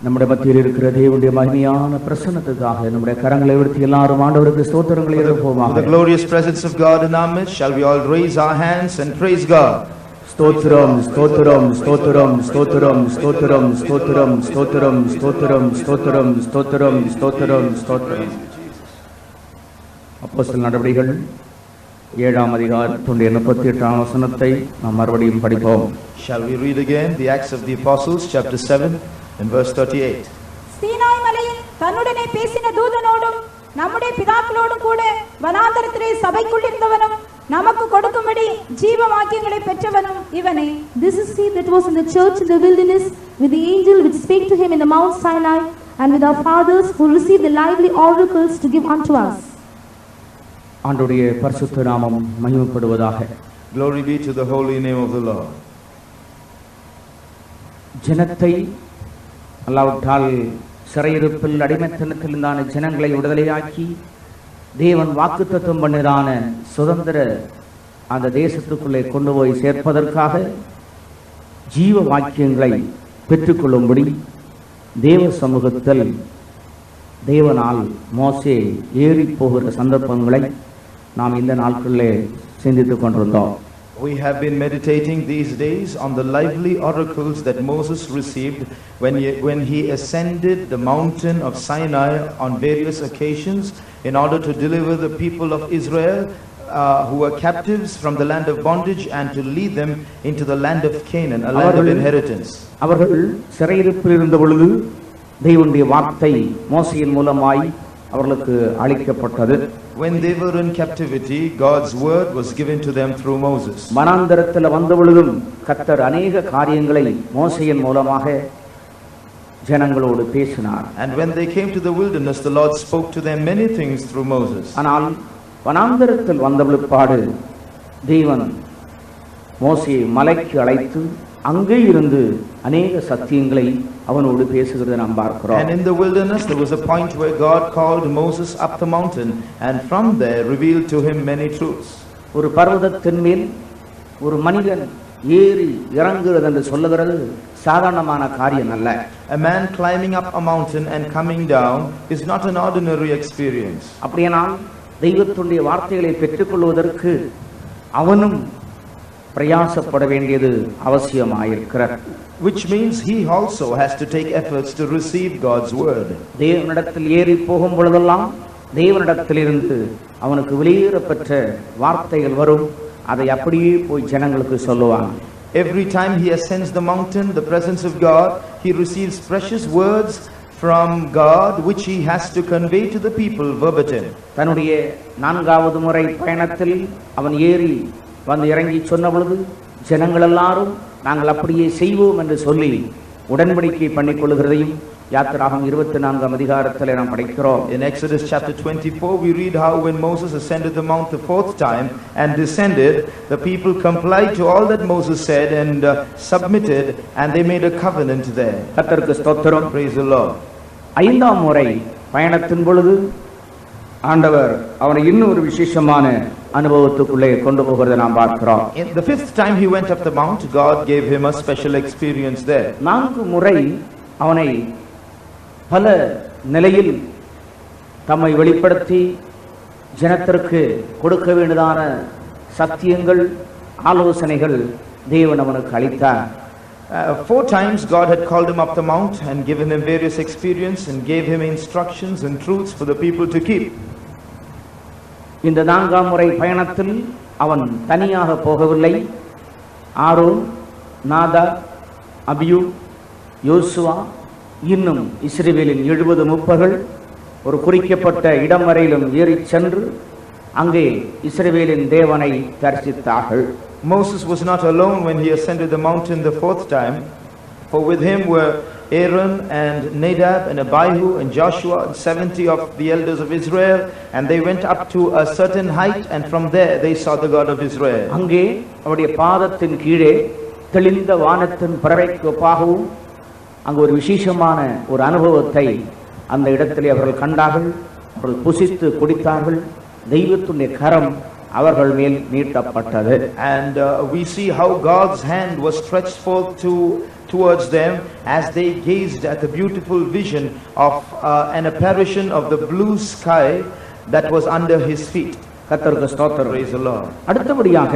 நம்முடைய மத்தியில் இருக்கிற தேவனுடைய மகிமையான பிரசன்னத்துக்காக நம்முடைய கரங்களை உயர்த்தி எல்லாரும் ஆண்டவருக்கு ஸ்தோத்திரங்களை எழுப்புவோமாக. For the glorious presence of God in our midst, shall we all raise our hands and praise God. ஸ்தோத்திரம் ஸ்தோத்திரம் ஸ்தோத்திரம் ஸ்தோத்திரம் ஸ்தோத்திரம் ஸ்தோத்திரம் ஸ்தோத்திரம் ஸ்தோத்திரம் ஸ்தோத்திரம் ஸ்தோத்திரம் ஸ்தோத்திரம் ஸ்தோத்திரம். அப்போஸ்தலர் நடவடிக்கைகள் 7ஆம் அதிகாரத்தின் 38ஆம் வசனத்தை நாம் மறுபடியும் படிப்போம். Shall we read again the Acts of the Apostles chapter 7 and verse 38. Sinai மலையில் தன்னுடனே பேசின தூதனோடும் நம்முடைய பிதாக்களோடும் கூட வனாந்தரத்திலே சபைக்குள் இருந்தவனும் நமக்கு கொடுக்கும்படி ஜீவ வாக்கியங்களை பெற்றவனும் இவனே. This is he that was in the church in the wilderness with the angel which spake to him in the Mount Sinai, and with our fathers who received the lively oracles to give unto us. ஆண்டவருடைய பரிசுத்த நாமம் மகிமைப்படுவதாக. Glory be to the holy name of the Lord. ஜனத்தை அல்லாவிட்டால் சிறையிருப்பில் அடிமைத்தனத்தில் இருந்தான ஜனங்களை விடுதலையாக்கி தேவன் வாக்குத்தத்தம் பண்ணினான சுதந்திர அந்த தேசத்துக்குள்ளே கொண்டு போய் சேர்ப்பதற்காக ஜீவ வாக்கியங்களை பெற்றுக்கொள்ளும்படி தேவ சமூகத்தில் தேவனால் மோசே ஏறி போகிற சந்தர்ப்பங்களை நாம் இந்த நாட்களிலே சிந்தித்துக் கொண்டிருந்தோம். We have been meditating these days on the lively oracles that Moses received when he ascended the mountain of Sinai on various occasions in order to deliver the people of Israel who were captives from the land of bondage and to lead them into the land of Canaan, a land of inheritance. அவர்கள் சிறையிருப்பில் இருந்த பொழுது தேவனுடைய வார்த்தை மோசேயின் மூலமாய் அவர்களுக்கு அளிக்கப்பட்டது. When they were in captivity, God's word was given to them through Moses. வனாந்தரத்தில் வந்த பொழுதும் கர்த்தர் அநேக காரியங்களை மோசேயின் மூலமாக ஜனங்களோடு பேசினார். And when they came to the wilderness, the Lord spoke to them many things through Moses. ஆனால் வனாந்தரத்தில் வந்த பிற்பாடு தேவன் மோசேயை மலைக்கு அழைத்து அங்கே இருந்து அநேக சத்தியங்களை அவனோடு பேசுகிறதை நாம் பார்க்கிறோம். And in the wilderness there was a point where God called Moses up the mountain and from there revealed to him many truths. ஒரு பர்வதத்தின் மேல் ஒரு மனிதன் ஏறி இறங்குகிறது என்று சொல்லுகிறது சாதாரணமான காரியம் அல்ல. A man climbing up a mountain and coming down is not an ordinary experience. அப்படியானால் தெய்வத்துடைய வார்த்தைகளை பெற்றுக்கொள்வதற்கு அவனும் பிரயாசப்பட வேண்டியது அவசியமாயிருக்கிறது. Which means he also has to take efforts to receive God's word. தேவனிடத்தில் ஏறி போகும் பொழுதெல்லாம் தேவனிடத்திலிருந்து அவனுக்கு வெளியேறப்பெற்ற வார்த்தைகள் வரும். அதை அப்படியே போய் ஜனங்களுக்கு சொல்லுவான். Every time he ascends the mountain, the presence of God, he receives precious words from God which he has to convey to the people verbatim. தன்னுடைய 4வது முறை பயணத்தில் அவன் ஏறி வந்து இறங்கி சொன்ன பொழுது ஜனங்கள் எல்லாரும் நாங்கள் அப்படியே செய்வோம் என்று சொல்லி உடன்படிக்கை பண்ணிக்கொள்கிறதையும் யாத்திராகமம் 24ஆம் அதிகாரத்தில் நாம் படிக்கிறோம். In Exodus chapter 24 we read how when Moses ascended the mount the 4th time and descended, the people complied to all that Moses said and submitted, and they made a covenant there. கர்த்தருக்கு ஸ்தோத்திரம். Praise the Lord. 5ஆம் முறை பயணத்தின் பொழுது ஆண்டவர் அவனை இன்னொரு விசேஷமான அனுபவத்துக்குள்ளே கொண்டு போகிறதை நாம் பார்க்கிறோம். In the 5th time he went up the mount, God gave him a special experience there. 4 முறை அவனை பல நிலையில் தம்மை வெளிப்படுத்தி ஜனத்திற்கு கொடுக்க வேண்டியதான சத்தியங்கள் ஆலோசனைகள் தேவன் அவனுக்கு அளித்தார். 4 times God had called him up the mount and given him various experience and gave him instructions and truths for the people to keep. இந்த 4ஆம் முறை பயணத்தில் அவன் தனியாக போகவில்லை. ஆரோன், நாதாப், அபியூ, யோசுவா இன்னும் இஸ்ரவேலின் 70 மூப்பர்கள் ஒரு குறிக்கப்பட்ட இடம் வரையிலும் ஏறிச் சென்று அங்கே இஸ்ரவேலின் தேவனை தரிசித்தார்கள். Moses was not alone when he ascended the mountain the 4th time, for with him were Aaron and Nadab and Abihu and Joshua and 70 of the elders of Israel, and they went up to a certain height, and from there they saw the God of Israel. அங்கே அவருடைய பாதத்தின் கீழே தெளிந்த வானத்தின் பறவைக்கு ஒப்பாகவும் அங்கு ஒரு விசேஷமான ஒரு அனுபவத்தை அந்த இடத்திலே அவர்கள் கண்டார்கள். அவர்கள் புசித்து குடித்தார்கள். தெய்வத்துடைய கரம் அவர்கள் மேல் நீட்டப்பட்டது. And we see how God's hand was stretched forth to towards them as they gazed at the beautiful vision of an apparition of the blue sky that was under his feet. கர்த்தருக்கு ஸ்தோத்திரம். Praise the Lord. அடுத்தபடியாக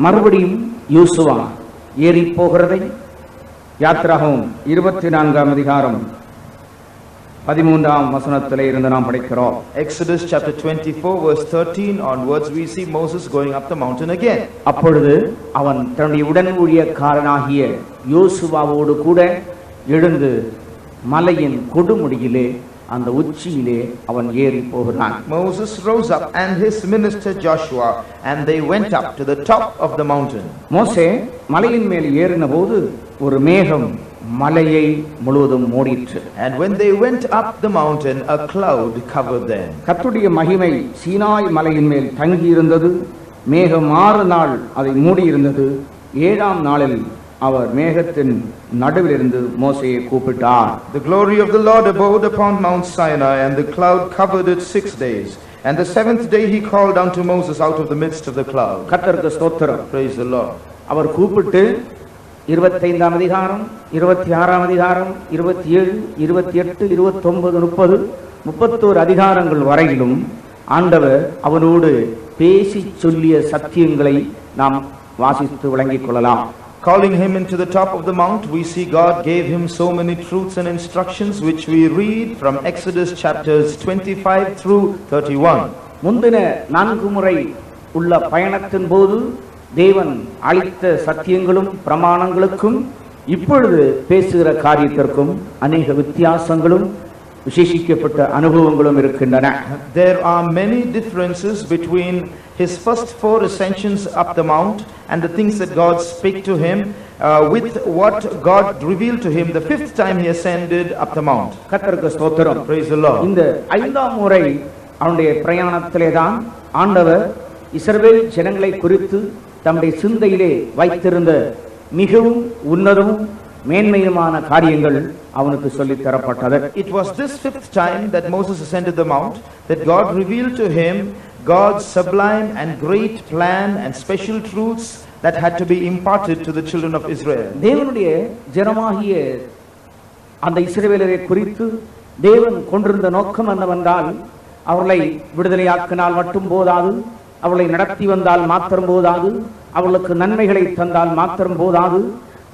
மறுபடியும் யோசுவா ஏறி போகிறதை யாத்திராகமம் 24ஆம் அதிகாரம் 13ஆம் வசனத்திலே இருந்து நாம் படிக்கிறோம். Exodus chapter 24 verse 13 onwards we see Moses going up the mountain again. அப்பொழுது அவன் தன்னுடைய உடன் ஊழியக்காரனாகிய யோசுவாவோடு கூட எழுந்து மலையின் கொடுமுடியிலே அந்த உச்சியிலே அவன் ஏறி போகிறான். Moses rose up and his minister Joshua and they went up to the top of the mountain. மோசே மலையின் மேல் ஏறினபோது ஒரு மேகம் மலையை முழுவதும் மூடிற்று. And when they went up the mountain a cloud covered them. கர்த்தருடைய மகிமை சீனாய் மலையின் மேல் தங்கி இருந்தது. மேகம் 6 நாள் அதை மூடி இருந்தது. 7ஆம் நாளில் அவர் மேகத்தின் நடுவில் இருந்து மோசேயை கூப்பிட்டார். The glory of the Lord abode upon Mount Sinai and the cloud covered it 6 days. And the 7th day he called unto Moses out of the midst of the cloud. கர்த்தருக்கு ஸ்தோத்திரம். Praise the Lord. அவர் கூப்பிட்டு 25ஆம் அதிகாரம் 26ஆம் அதிகாரம் 27 28 29 30 31 அதிகாரங்கள் வரையிலும் ஆண்டவர் அவனோடு பேசி சொல்லிய சத்தியங்களை நாம் வாசித்து விளங்கிக் கொள்ளலாம். Calling him into the top of the mount, we see God gave him so many truths and instructions which we read from Exodus chapters 25 through 31. முந்தின 4 முறை உள்ள பயணத்தின் போது தேவன் அளித்த சத்தியங்களும் பிரமாணங்களுக்கும் இப்பொழுது பேசுகிற காரியத்திற்கும் அநேக வித்தியாசங்களும் விசேஷிக்கப்பட்ட அனுபவங்களும் இருக்கின்றன. There are many differences between his first 4 ascensions up the mount and the things that God spake to him with what God revealed to him the 5th time he ascended up the mount. கர்த்தருக்கு ஸ்தோத்திரம். Praise the Lord. இந்த 5ஆம் முறை அவனுடைய பிரயாணத்திலே தான் ஆண்டவர் இஸ்ரவேல் ஜனங்களை குறித்து தம்முடைய சிந்தையிலே வைத்திருந்த மிகவும் உன்னதமும் மேன்மையுமான காரியங்கள் அவனுக்கு சொல்லித் தரப்பட்டது. It was this 5th time that Moses ascended the mount that God revealed to him God's sublime and great plan and special truths that had to be imparted to the children of Israel. தேவனுடைய ஜனமாகிய அந்த இஸ்ரவேலரை குறித்து தேவன் கொண்டிருந்த நோக்கம் என்னவென்றால் அவர்களை விடுதலையாக்கினால் மட்டும் போதாது, அவர்களை நடத்தி வந்தால் மாத்திரம் போதாது, அவர்களுக்கு நன்மைகளை தந்தால் மாத்திரம் போதாது,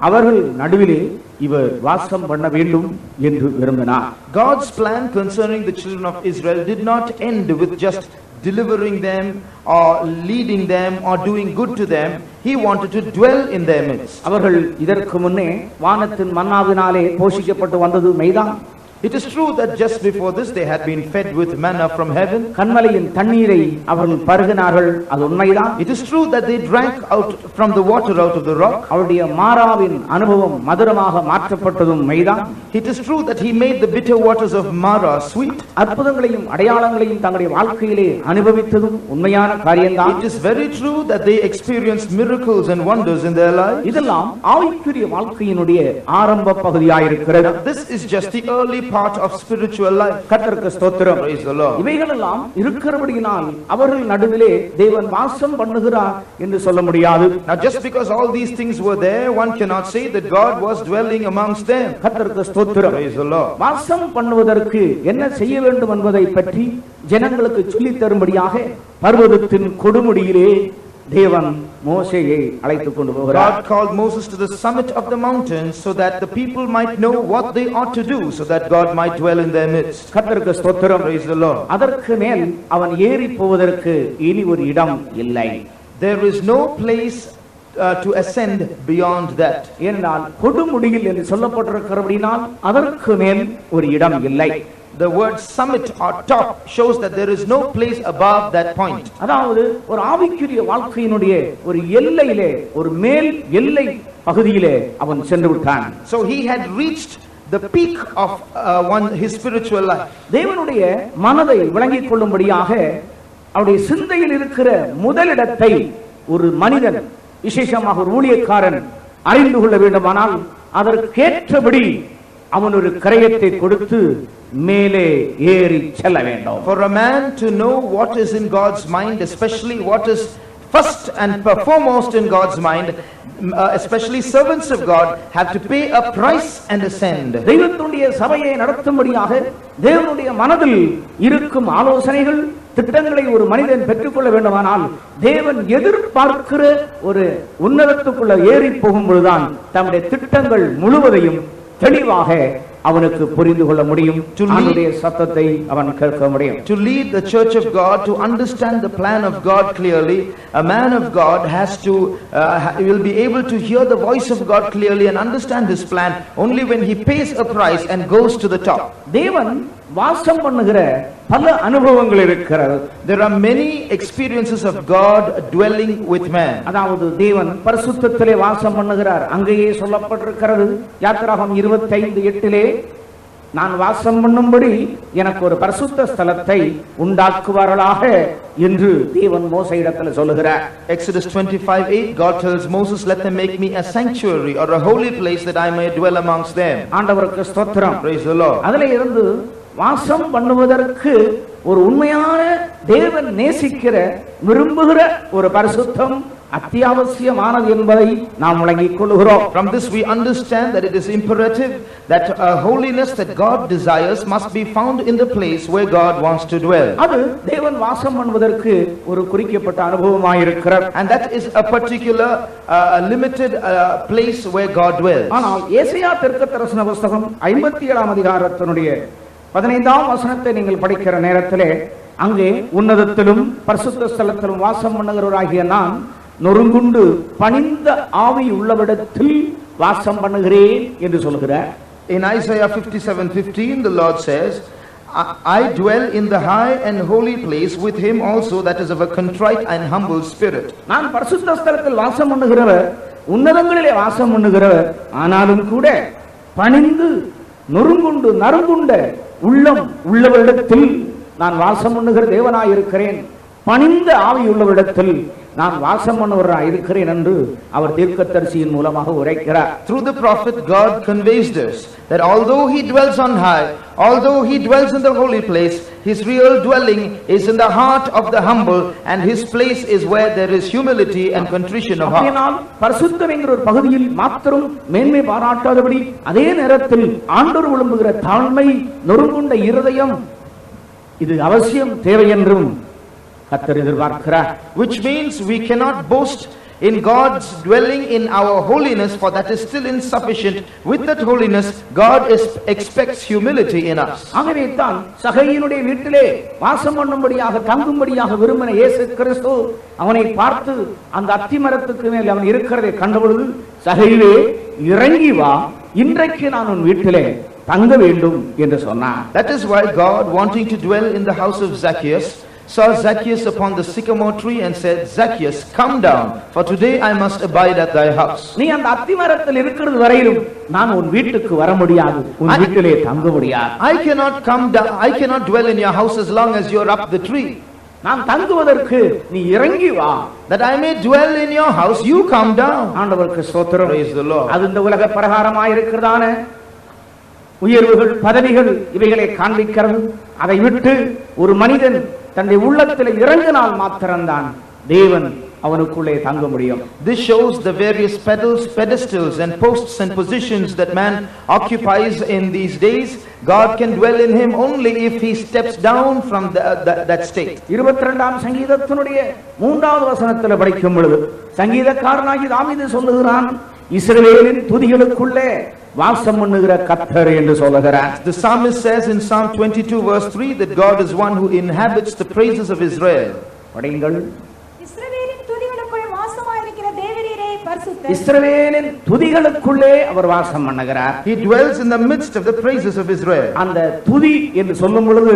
அவர்கள் நடுவிலே இவர் வாசம் பண்ண வேண்டும் என்று விரும்பினார். God's plan concerning the children of Israel did not end with just delivering them or leading them or doing good to them. He wanted to dwell in their midst. அவர்கள் இதற்கு முன்னே வானத்தின் மன்னாவினாலே போஷிக்கப்பட்டு வந்தது மெய்தான். It is true that just before this they had been fed with manna from heaven. கன்மலையின் தண்ணீரை அவர்கள் பருகினார்கள், அது உண்மைதான். It is true that they drank out from the water out of the rock. அவருடைய மாராவின் அனுபவம் மதுரமாக மாற்றப்பட்டதும் மெய்தான். It is true that he made the bitter waters of Mara sweet. அற்புதங்களையும் அடையாளங்களையும் தங்களுடைய வாழ்க்கையிலே அனுபவித்ததும் உண்மையான காரியம்தான். It is very true that they experienced miracles and wonders in their lives. இதெல்லாம் ஆவிக்குரிய வாழ்க்கையினுடைய ஆரம்ப பகுதியாயிருக்கிறது. This is just the early part of spiritual life. கர்த்தருக்கு ஸ்தோத்திரம். Praise the Lord. இவைகளெல்லாம் இருக்கிறபடியினால் அவர்கள் நடுவிலே தேவன் வாசம் பண்ணுகிறார் என்று சொல்ல முடியாது. Now just because all these things were there, one cannot say that God was dwelling amongst them. கர்த்தருக்கு ஸ்தோத்திரம். Praise the Lord. வாசம் பண்ணுவதற்கு என்ன செய்ய வேண்டும் என்பதை பற்றி ஜனங்களுக்கு சொல்லித் தரும்படியாக பர்வதத்தின் கொடுமுடியிலே தேவன் மோசேயை அழைத்துக் கொண்டு போகிறார். God called Moses to the summit of the mountain so that the people might know what they ought to do, so that God might dwell in their midst. கர்த்தருக்கு ஸ்தோத்திரம். Praise the Lord. அதற்கு மேல் அவன் ஏறி போவதற்கு இனி ஒரு இடம் இல்லை. There is no place to ascend beyond that. ஏனென்றால் கொடுமுடியில் என்று சொல்லப்பட்டிருக்கிறபடினால் அதற்கு மேல் ஒரு இடம் இல்லை. The word summit or top shows that there is no place above that point. அதாவது ஒரு ஆவிக்குரிய வாழ்க்கையினுடைய ஒரு எல்லையிலே, ஒரு மேல் எல்லை பகுதியிலே அவன் சென்று விட்டான். So he had reached the peak of his spiritual life. தேவனுடைய மனதை விளங்கிக் கொள்ளும்படியாக அவருடைய சிந்தையில் இருக்கிற முதலிடத்தை ஒரு மனிதன், விசேஷமாக ஒரு ஊழியக்காரன் அறிந்து கொள்ள வேண்டுமானால் அதற்கேற்றபடி அவன் ஒரு கிரயத்தை கொடுத்து மேலே ஏறி செல்ல வேண்டும். For a man to know what is in God's mind, especially what is first and foremost in God's mind, especially servants of God, have to pay a price and ascend. தெய்வத்துடைய சபையை நடத்தும்படியாக தேவனுடைய மனதில் இருக்கும் ஆலோசனைகள் திட்டங்களை ஒரு மனிதன் பெற்றுக்கொள்ள வேண்டுமானால் தேவன் எதிர்பார்க்கிற ஒரு உன்னதத்துக்குள்ள ஏறி போகும் பொழுதுதான் தம்முடைய திட்டங்கள் முழுவதையும் தெளிவாக அவனுக்கு புரிந்து கொள்ள முடியும், அவனுடைய சத்தத்தை அவன் கேட்க முடியும். To lead the church of God, to understand the plan of God clearly, a man of God has to will be able to hear the voice of God clearly and understand his plan only when he pays a price and goes to the top. தேவன் வாசம் பண்ணுகிற பல அனுபவங்கள் இருக்கிறது. There are many experiences of God dwelling with man. அதாவது தேவன் பரிசுத்தத்திலே வாசம் பண்ணுகிறார். அங்கேயே சொல்லப்பட்டிருக்கிறது யாத்திராகமம் 25:8 நான் வாசம் பண்ணும்படி எனக்கு ஒரு பரிசுத்த ஸ்தலத்தை உண்டாக்குவார்களாக என்று தேவன் மோசேயிடத்தில் சொல்லுகிறார். Exodus 25:8 God tells Moses, let them make me a sanctuary or a holy place that I may dwell amongst them. ஆண்டவருக்கு ஸ்தோத்திரம். Praise the Lord. அதிலே இருந்து வாசம் பண்ணுவதற்கு ஒரு உண்மையான தேவன் நேசிக்கிற விரும்புகிற ஒரு பரிசுத்தம் அத்தியாவசியமானது என்பதை நாம் விளங்கிக் கொள்கிறோம். From this we understand that it is imperative that a holiness that God desires must be found in the place where God wants to dwell. அது தேவன் வாசம் பண்ணுவதற்கு ஒரு குறிக்கப்பட்ட அனுபவமாய் இருக்கிறது. And that is a particular limited place where God dwells. ஆனால் ஏசாயா தீர்க்கதரிசன புத்தகம் 57ஆம் அதிகாரத்தினுடைய 15ஆம் வசனத்தை நீங்கள் படிக்கிற நேரத்திலே அங்கே உன்னதத்திலும் பரிசுத்த ஸ்தலத்திலும் வாசம் பண்ணுகிறவராகிய நான் நொறுங்குண்டு பணிந்த ஆவி உள்ளவிடத்தில் வாசம் பண்ணுகிறேன் என்று சொல்கிறார். In Isaiah 57:15 the Lord says, I dwell in the high and holy place with him also that is of a contrite and humble spirit. நான் பரிசுத்த ஸ்தலத்தில் வாசம் பண்ணுகிறவர், உன்னதங்களிலே வாசம் பண்ணுகிறவர், ஆனாலும் கூட பணிந்து நொறுங்குண்டு நறுங்குண்ட உள்ளம் உள்ளவரிடத்தில் நான் வாசம் பண்ணுகிற தேவனாய் இருக்கிறேன், பணிந்த ஆவி உள்ளவரிடத்தில் நான் வாசம் பண்ணுவராய் இருக்கிறேன் என்று அவர் தீர்க்கதரிசியின் மூலமாக உரைக்கிறார். Through the prophet God conveys this, that although he dwells on high, although he dwells in the holy place, his real dwelling is in the heart of the humble, and his place is where there is humility and contrition of heart. அப்படினால் பரிசுத்தம் என்கிற ஒரு பகுதியில் மாத்திரம் மேன்மை பாராட்டாதபடி அதே நேரத்தில் ஆண்டவர் விரும்புகிற தாழ்மை, நொறுங்குண்ட இருதயம் இது அவசியம் தேவை என்றும் கர்த்தர் எதிர்பார்க்கிறார். Which means we cannot boast in God's dwelling in our holiness, for that is still insufficient. With that holiness, God expects humility in us. ஆகவே தான் சகையினுடைய வீட்டிலே வாசம் பண்ணும்படியாக தங்கும்படியாக விரும்பின இயேசு கிறிஸ்து அவனை பார்த்து அந்த அத்திமரத்துக்கு மேல் அவன் இருக்கிறதை கண்டபொழுது, சகையிலே இறங்கி வா, இன்றைக்கு நான் உன் வீட்டிலே தங்க வேண்டும் என்று சொன்னார். That is why God, wanting to dwell in the house of Zacchaeus, saw Zacchaeus upon the sycamore tree and said, Zacchaeus, come down, for today I must abide at thy house. நீ அந்த அத்திமரத்தில் இருக்கிறது வரையிலும் நான் உன் வீட்டுக்கு வர முடியாது, உன் வீட்டிலே தங்க முடியாது. I cannot come down, I cannot dwell in your house as long as you are up the tree. நான் தங்குவதற்கு நீ இறங்கி வா, that I may dwell in your house, you come down. ஆண்டவருக்கு ஸ்தோத்திரம். Praise the Lord. அது இந்த உலக பிரகாரமாய் இருக்கிறதான உயர்வுகள், பதவிகள் இவைகளை காண்பிக்கிறது. அதை விட்டு ஒரு மனிதன் தன்னுடைய உள்ளத்தில் இறங்கினால் மாத்திரம்தான் தேவன் அவனுக்குள்ளே தங்க முடியும். This shows the various pedestals and posts and positions that man occupies in these days. God can dwell in him only if he steps down from that state. 22ஆம் சங்கீதத்தினுடைய 3வது வசனத்தில் படிக்கும் பொழுது சங்கீதக்காரனாகி தாவீது சொல்லுகிறான், இஸ்ரவேலின் துதிகளுக்குள்ளே வாசம் பண்ணுகிற கர்த்தர் என்று சொல்லுகிறார். The psalmist says in Psalm 22 verse 3 that God is one who inhabits the praises of Israel. படிங்கள். இஸ்ரவேலின் துதிகளுக்குள் வாசமாயிருக்கிற தேவரீரே பரிசுத்தர். இஸ்ரவேலின் துதிகளுக்குள்ளே அவர் வாசம் பண்ணுகிறார். He dwells in the midst of the praises of Israel. அந்த துதி என்று சொல்லும் பொழுது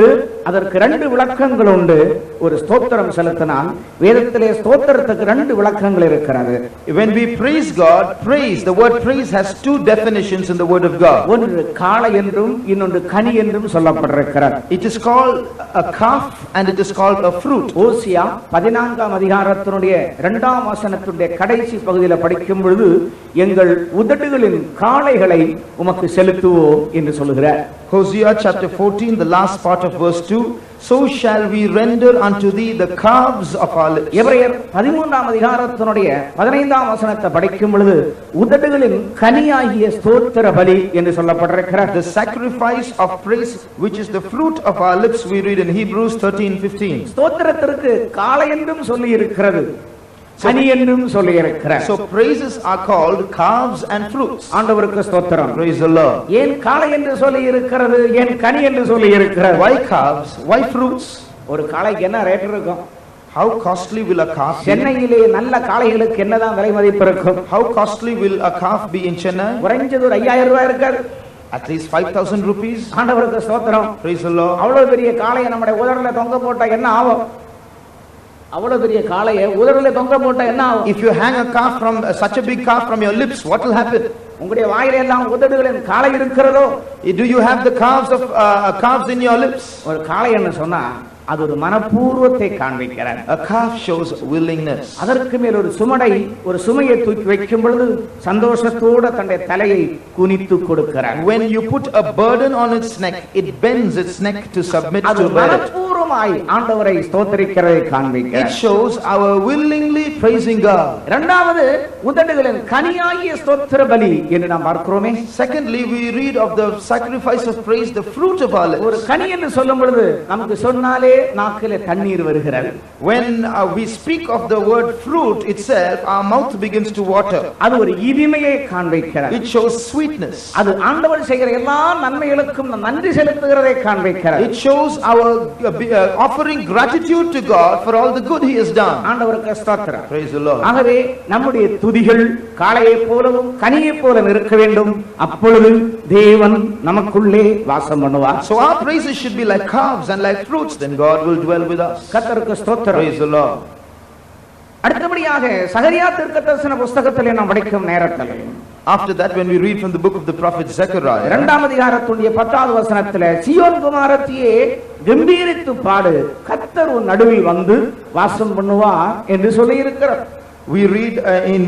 அதற்கு 2 விளக்கங்கள் உண்டு. ஒரு ஸ்தோத்திரம் செலுத்தினால் வேதத்திலே ஸ்தோத்திரத்துக்கு 2 விளக்கங்கள் இருக்கிறது. When we praise God, praise, the word praise has 2 definitions in the word of God. ஒன்று காளை என்றும் இன்னொன்று கனி என்றும் சொல்லப்பட்டிருக்கிறது. It is called a calf and it is called a fruit. ஓசியா 14ஆம் அதிகாரத்தினுடைய 2ஆம் வசனத்தினுடைய கடைசி பகுதியில் படிக்கும் பொழுது எங்கள் உதடுகளின் காளைகளை உமக்கு செலுத்துவோம் என்று சொல்கிறார். Hosea chapter 14, the last part of verse 2 so shall we render unto thee the calves of our lips. எபிரேயர் 13ஆம் அதிகாரத்தினுடைய 15ஆம் வசனத்தை படிக்கும் பொழுது உதடுகளின் கனியாகிய ஸ்தோத்திர பலி என்று சொல்லப்பட்டிருக்கிறது. The sacrifice of praise, which is the fruit of our lips, we read in Hebrews 13:15. ஸ்தோத்திரத்திற்கு காளை என்றும் சொல்லி இருக்கிறது, கனி என்றும் சொல்லி இருக்கிறது. So praises are called calves and fruits. ஆண்டவருக்கு ஸ்தோத்திரம். Praise the Lord. ஏன் காளை என்று சொல்லி இருக்கிறது, ஏன் கனி என்று சொல்லி இருக்கிறது? Why calves? Why fruits? ஒரு காளைக்கு என்ன ரேட் இருக்கும்? How costly will a calf be? சென்னையிலே நல்ல காளைகளுக்கு என்னதான் விலை மதிப்பு இருக்கும்? How costly will a calf be in Chennai? குறைஞ்சது ஒரு 5000 ரூபாய் இருக்காது. At least 5,000 rupees. ஆண்டவருக்கு ஸ்தோத்திரம். Praise the Lord. அவ்வளவு பெரிய காளையை நம்முடைய உதடுல தொங்க போட்டா என்ன ஆகும்? அவ்வளவு பெரிய காளையை உதடுல தொங்க போட்டா என்ன ஆகும்? If you hang a calf from such a big calf from your lips, what will happen? உங்களுடைய வாயில எல்லாம் உதடுகளின் காளை இருக்கிறதோ? Do you have the calves in your lips? ஒரு காளை என்ன சொன்னா அது ஒரு மனப்பூர்வத்தை காண்பிக்கிறது. A calf shows willingness. அதற்கு மேல் ஒரு சுமடை, ஒரு சுமையை தூக்கி வைக்கும் பொழுது சந்தோஷத்தோட தன்னுடைய தலையை குனித்து கொடுக்கிறார். When you put a burden on its neck, it bends its neck to submit அது to bear it. மனப்பூர்வமாய் ஆண்டவரை ஸ்தோத்திரிக்கிறதை It காண்பிக்கிறது. shows our willingly praising God. இரண்டாவது உதடுகளின் கனியாகிய ஸ்தோத்திர பலி என்று நாம் பார்க்கிறோமே. Secondly, we read of the sacrifice of praise, the fruit of our ஒரு lips. கனி என்று சொல்லும் பொழுது நமக்கு சொன்னாலே நாக்கிலே தண்ணீர் வருகிறது. When we speak of the word fruit itself, our mouth begins to water. அது ஒரு இனிமையை காண்பிக்கிறது. It shows sweetness. அது ஆண்டவர் செய்கிற எல்லா நன்மைகளுக்கும் நன்றி செலுத்துகிறதை காண்பிக்கிறது. It shows our offering gratitude to God for all the good He has done. ஆண்டவருக்கு ஸ்தோத்திரம். Praise the Lord. ஆகவே நம்முடைய துதிகள் காளையை போலவும் கனியை போலவும் இருக்க வேண்டும். அப்பொழுது தேவன் நமக்குள்ளே வாசம் பண்ணுவார். So our praises should be like calves and like fruits, then God will dwell with us. கர்த்தருக்கு ஸ்தோத்திரம். Praise the Lord. அடுத்தபடியாக சகரியா தீர்க்கதரிசன புத்தகத்திலே நாம் படிக்கும் நேரத்தில் After that, when we read from the book of the prophet Zechariah, 2ஆம் அதிகாரத்துடைய 10வது வசனத்திலே சீயோன் குமாரத்தியே கம்பீரித்து பாடு, கர்த்தர் உன் நடுவில் வந்து வாசம் பண்ணுவார் என்று சொல்லி இருக்கிறார். we read in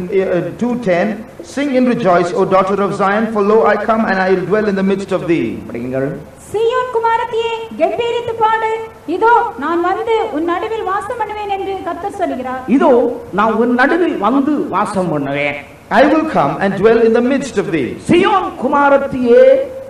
2:10, sing and rejoice, O daughter of Zion, for lo I come and I will dwell in the midst of thee. படிங்கள். சீயோன் குமாரத்தியே கெம்பீரித்து பாடு, இதோ நான் வந்து உன் நடுவில் வாசம் பண்ணுவேன் என்று கர்த்தர் சொல்கிறார். இதோ நான் உன் நடுவில் வந்து வாசம் பண்ணுவேன். I will come and dwell in the midst of thee. சீயோன் குமாரத்தியே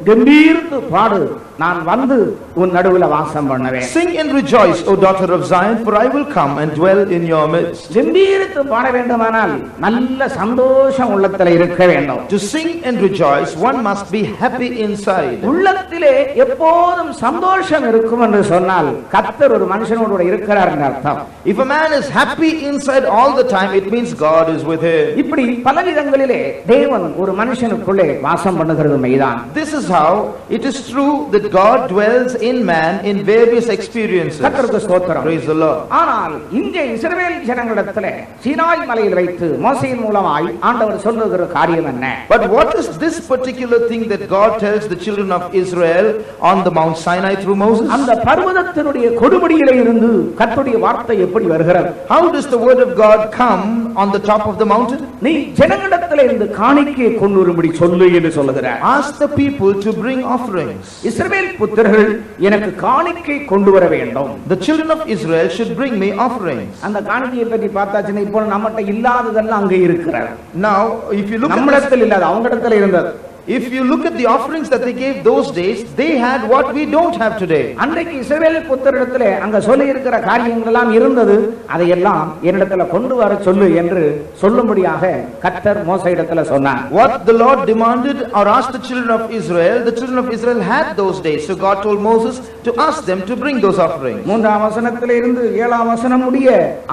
கம்பீரித்து பாடு, நான் வந்து உன் நடுவில் வாசம் பண்ணுவேன். Sing and rejoice, O daughter of Zion, for I will come and dwell in your midst. கம்பீரித்து பாட வேண்டுமானால் நல்ல சந்தோஷம் உள்ளத்தில் இருக்க வேண்டும். To sing and rejoice, one must be happy inside. உள்ளத்திலே எப்போதும் சந்தோஷம் இருக்கும் என்று சொன்னால் கர்த்தர் ஒரு மனுஷனோடு இருக்கிறார் என்று அர்த்தம். If a man is happy inside all the time, it means God is with him. இப்படி பல விதங்களிலே தேவன் ஒரு மனுஷனுக்குள்ளே வாசம் பண்ணுகிறது மெய்தான். This is how it is true that God dwells in man in various experiences. கர்த்தருக்கு ஸ்தோத்திரம். Praise the Lord. ஆனால் இங்கே இஸ்ரவேல் ஜனங்களிடத்திலே சீனாய் மலையில் வைத்து மோசேயின் மூலமாய் ஆண்டவர் சொல்லுகிற காரியம் என்ன? But what is this particular thing that God tells the children of Israel on the Mount Sinai through Moses? அந்த பர்வதத்தினுடைய கொடுமுடியிலே இருந்து கர்த்தருடைய வார்த்தை எப்படி வருகிறது? How does the word of God come on the top of the mountain? நீ ஜனங்களிடத்திலே இருந்து காணிக்கை கொண்டு வரும்படி சொல்லு என்று சொல்லுகிறார். Ask the people to bring offerings. இஸ்ரவேல் புத்திரர்கள் எனக்கு காணிக்கை கொண்டு வர வேண்டும். The children of Israel should bring me offerings. அந்த காணிக்கையை பற்றி பார்த்தாச்சுன்னா இப்போ நம்மகிட்ட இல்லாததெல்லாம் அங்கே இருக்கிறது. Now, if you look at நம்மிடத்தில் இல்லாத அவங்க இடத்துல இருந்தது. If you look at the offerings that they gave those days, they had what we don't have today. அன்றைக்கு இஸ்ரவேல் புத்திரரிடத்திலே அங்க சொல்லி இருக்கிற காரியங்கள் எல்லாம் இருந்தது. அதையெல்லாம் என்னிடத்துல கொண்டு வர சொல்லு என்று சொல்லும்படியாக கர்த்தர் மோசேயிடத்துல சொன்னார். What the Lord demanded or asked the children of Israel had those days. So God told Moses to ask them to bring those offerings. 3ஆம் வசனத்திலே இருந்து 7ஆம் வசனம் முடிய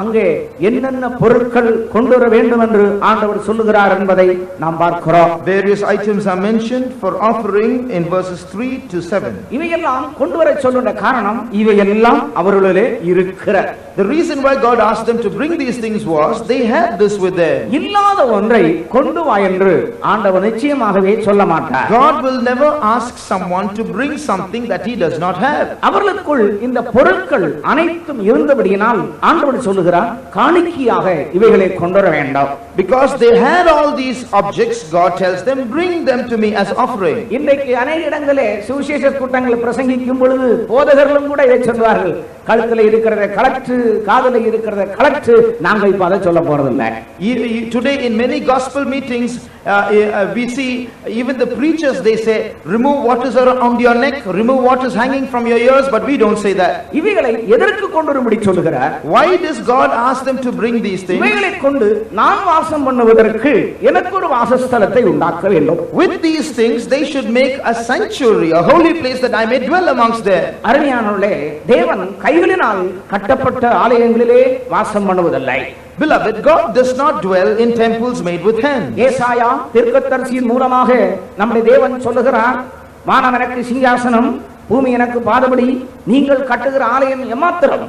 அங்கே என்னென்ன பொருட்கள் கொண்டு வர வேண்டும் என்று ஆண்டவர் சொல்லுகிறார் என்பதை நாம் பார்க்கிறோம். Various items are mentioned for offering in verses 3 to 7. இவையெல்லாம் கொண்டு வர சொல்லுகிற காரணம் இவையெல்லாம் அவர்களிலே இருக்கிறது. The reason why God asked them to bring these things was they had this with them. இல்லாத ஒன்றை கொண்டு வா என்று ஆண்டவர் நிச்சயமாகவே சொல்ல மாட்டார். God will never ask someone to bring something that he does not have. அவர்களுக்குள் இந்த பொருட்கள் அனைத்தும் இருந்தபடியினால் ஆண்டவர் சொல்லுகிறார் காணிக்கையாக இவைகளை கொண்டு வர வேண்டாம். Because they had all these objects, God tells them, bring them to me as offering. இன்றைக்கு अनेक இடங்களே சுவிசேஷ கூட்டங்கள் பிரசங்கிக்கும் பொழுது போதகர்களும் கூட இதை சொல்வார்கள். கழுத்துல இருக்கிறத கலெக்ட், காதுல இருக்கிறத கலெக்ட், நாங்க இப்ப அதை சொல்ல போறது இல்ல. Today in many gospel meetings we see even the preachers, they say remove what is around your neck, remove what is hanging from your ears, but we don't say that. இவைகளை எதற்கு கொண்டு வரும்படி சொல்கிறார்? Why does God ask them to bring these things? இவைகளை கொண்டு நான் வாசம் பண்ணுவதற்கு எனக்கு ஒரு வாசஸ்தலத்தை உண்டாக்க வேண்டும். With these things they should make a sanctuary, a holy place that I may dwell amongst them. அருமையானவர்களே, தேவன் கைகளினால் கட்டப்பட்ட ஆலயங்களிலே வாசம் பண்ணுவதில்லை. Beloved, God does not dwell in temples made with hands. ஏசாயா தீர்க்கதரிசியின் மூலமாக நம்முடைய தேவன் சொல்லுகிறார், வானம் எனக்கு சிங்காசனம், பூமி எனக்கு பாதபடி, நீங்கள் கட்டுகிற ஆலயம் எம்மாத்திரம்.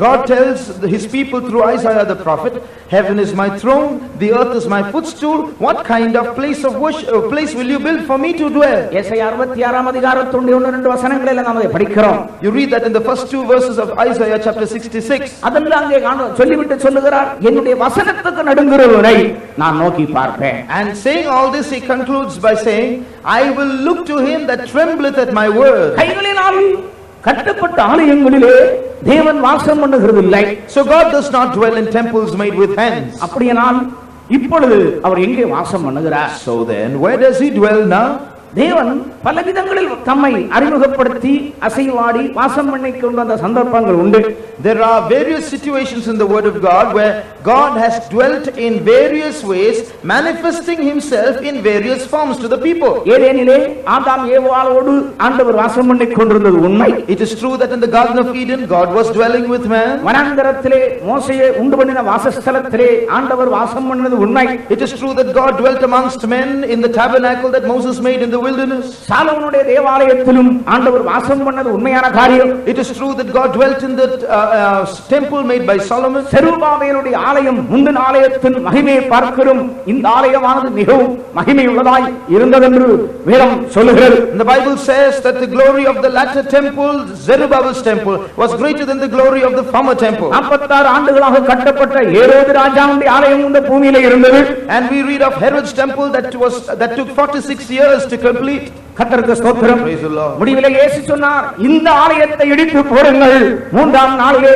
God tells his people through Isaiah the prophet, heaven is my throne, the earth is my footstool. What kind of place of worship, place will you build for me to dwell? ஏசாயா 66 அதிகாரம் 91 வசனங்களில் நாம் அதை படிக்கிறோம். You read that in the first two verses of Isaiah chapter 66. அதெல்லாம் அங்கே சொல்லிவிட்டு சொல்லுகிறார், என்னுடைய வசனத்துக்கு நடுங்குகிறவனை நான் நோக்கி பார்ப்பேன். And saying all this, he concludes by saying, I will look to him that trembleth at my word. கைகளினால் கட்டப்பட்ட ஆலயங்களிலே தேவன் வாசம் பண்ணுகிறதில்லை. So God does not dwell in temples made with hands. அப்படியானால் இப்பொழுது அவர் எங்கே வாசம் பண்ணுகிறார்? So then, where does he dwell now? தேவன் பல விதங்களில் தம்மை அறிமுகப்படுத்தி அசைவாடி வாசம் பண்ணி கொண்டு வந்த சந்தர்ப்பங்கள் உண்டு. There are various situations in the word of God where God has dwelt in various ways, manifesting himself in various forms to the people. ஏதேனிலே ஆதாம் ஏவாளோடு ஆண்டவர் வாசம் பண்ணி கொண்டிருந்தது உண்மை. It is true that in the Garden of Eden God was dwelling with man. வனாந்தரத்திலே மோசேயை உண்டு பண்ணின வாசஸ்தலத்திலே ஆண்டவர் வாசம் பண்ணது உண்மை. It is true that God dwelt amongst men in the tabernacle that Moses made in the wilderness. சாலோமோனுடைய தேவாலயத்திலும் ஆண்டவர் வாசம் பண்ணது உண்மையான காரியம். It is true that God dwelt in the temple made by Solomon. செருபாபேலுடைய ஆலயம் முந்தின ஆலயத்தின் மகிமையை பார்க்கிறோம். இந்த ஆலயமானது மிகவும் மகிமையுள்ளதாய் இருந்ததென்று வேதம் சொல்லுகிறது. The Bible says that the glory of the latter temple, Zerubbabel's temple, was greater than the glory of the former temple. 46 ஆண்டுகளாக கட்டப்பட்ட ஏரோது ராஜாவுடைய ஆலயம் இந்த பூமியிலே இருந்தது. And we read of Herod's temple that took 46 years to complete. கர்த்தருக்கு ஸ்தோத்திரம். Praise the Lord. முடிவிலே இயேசு சொன்னார், இந்த ஆலயத்தை இடித்து போடுங்கள், மூன்றாம் நாளிலே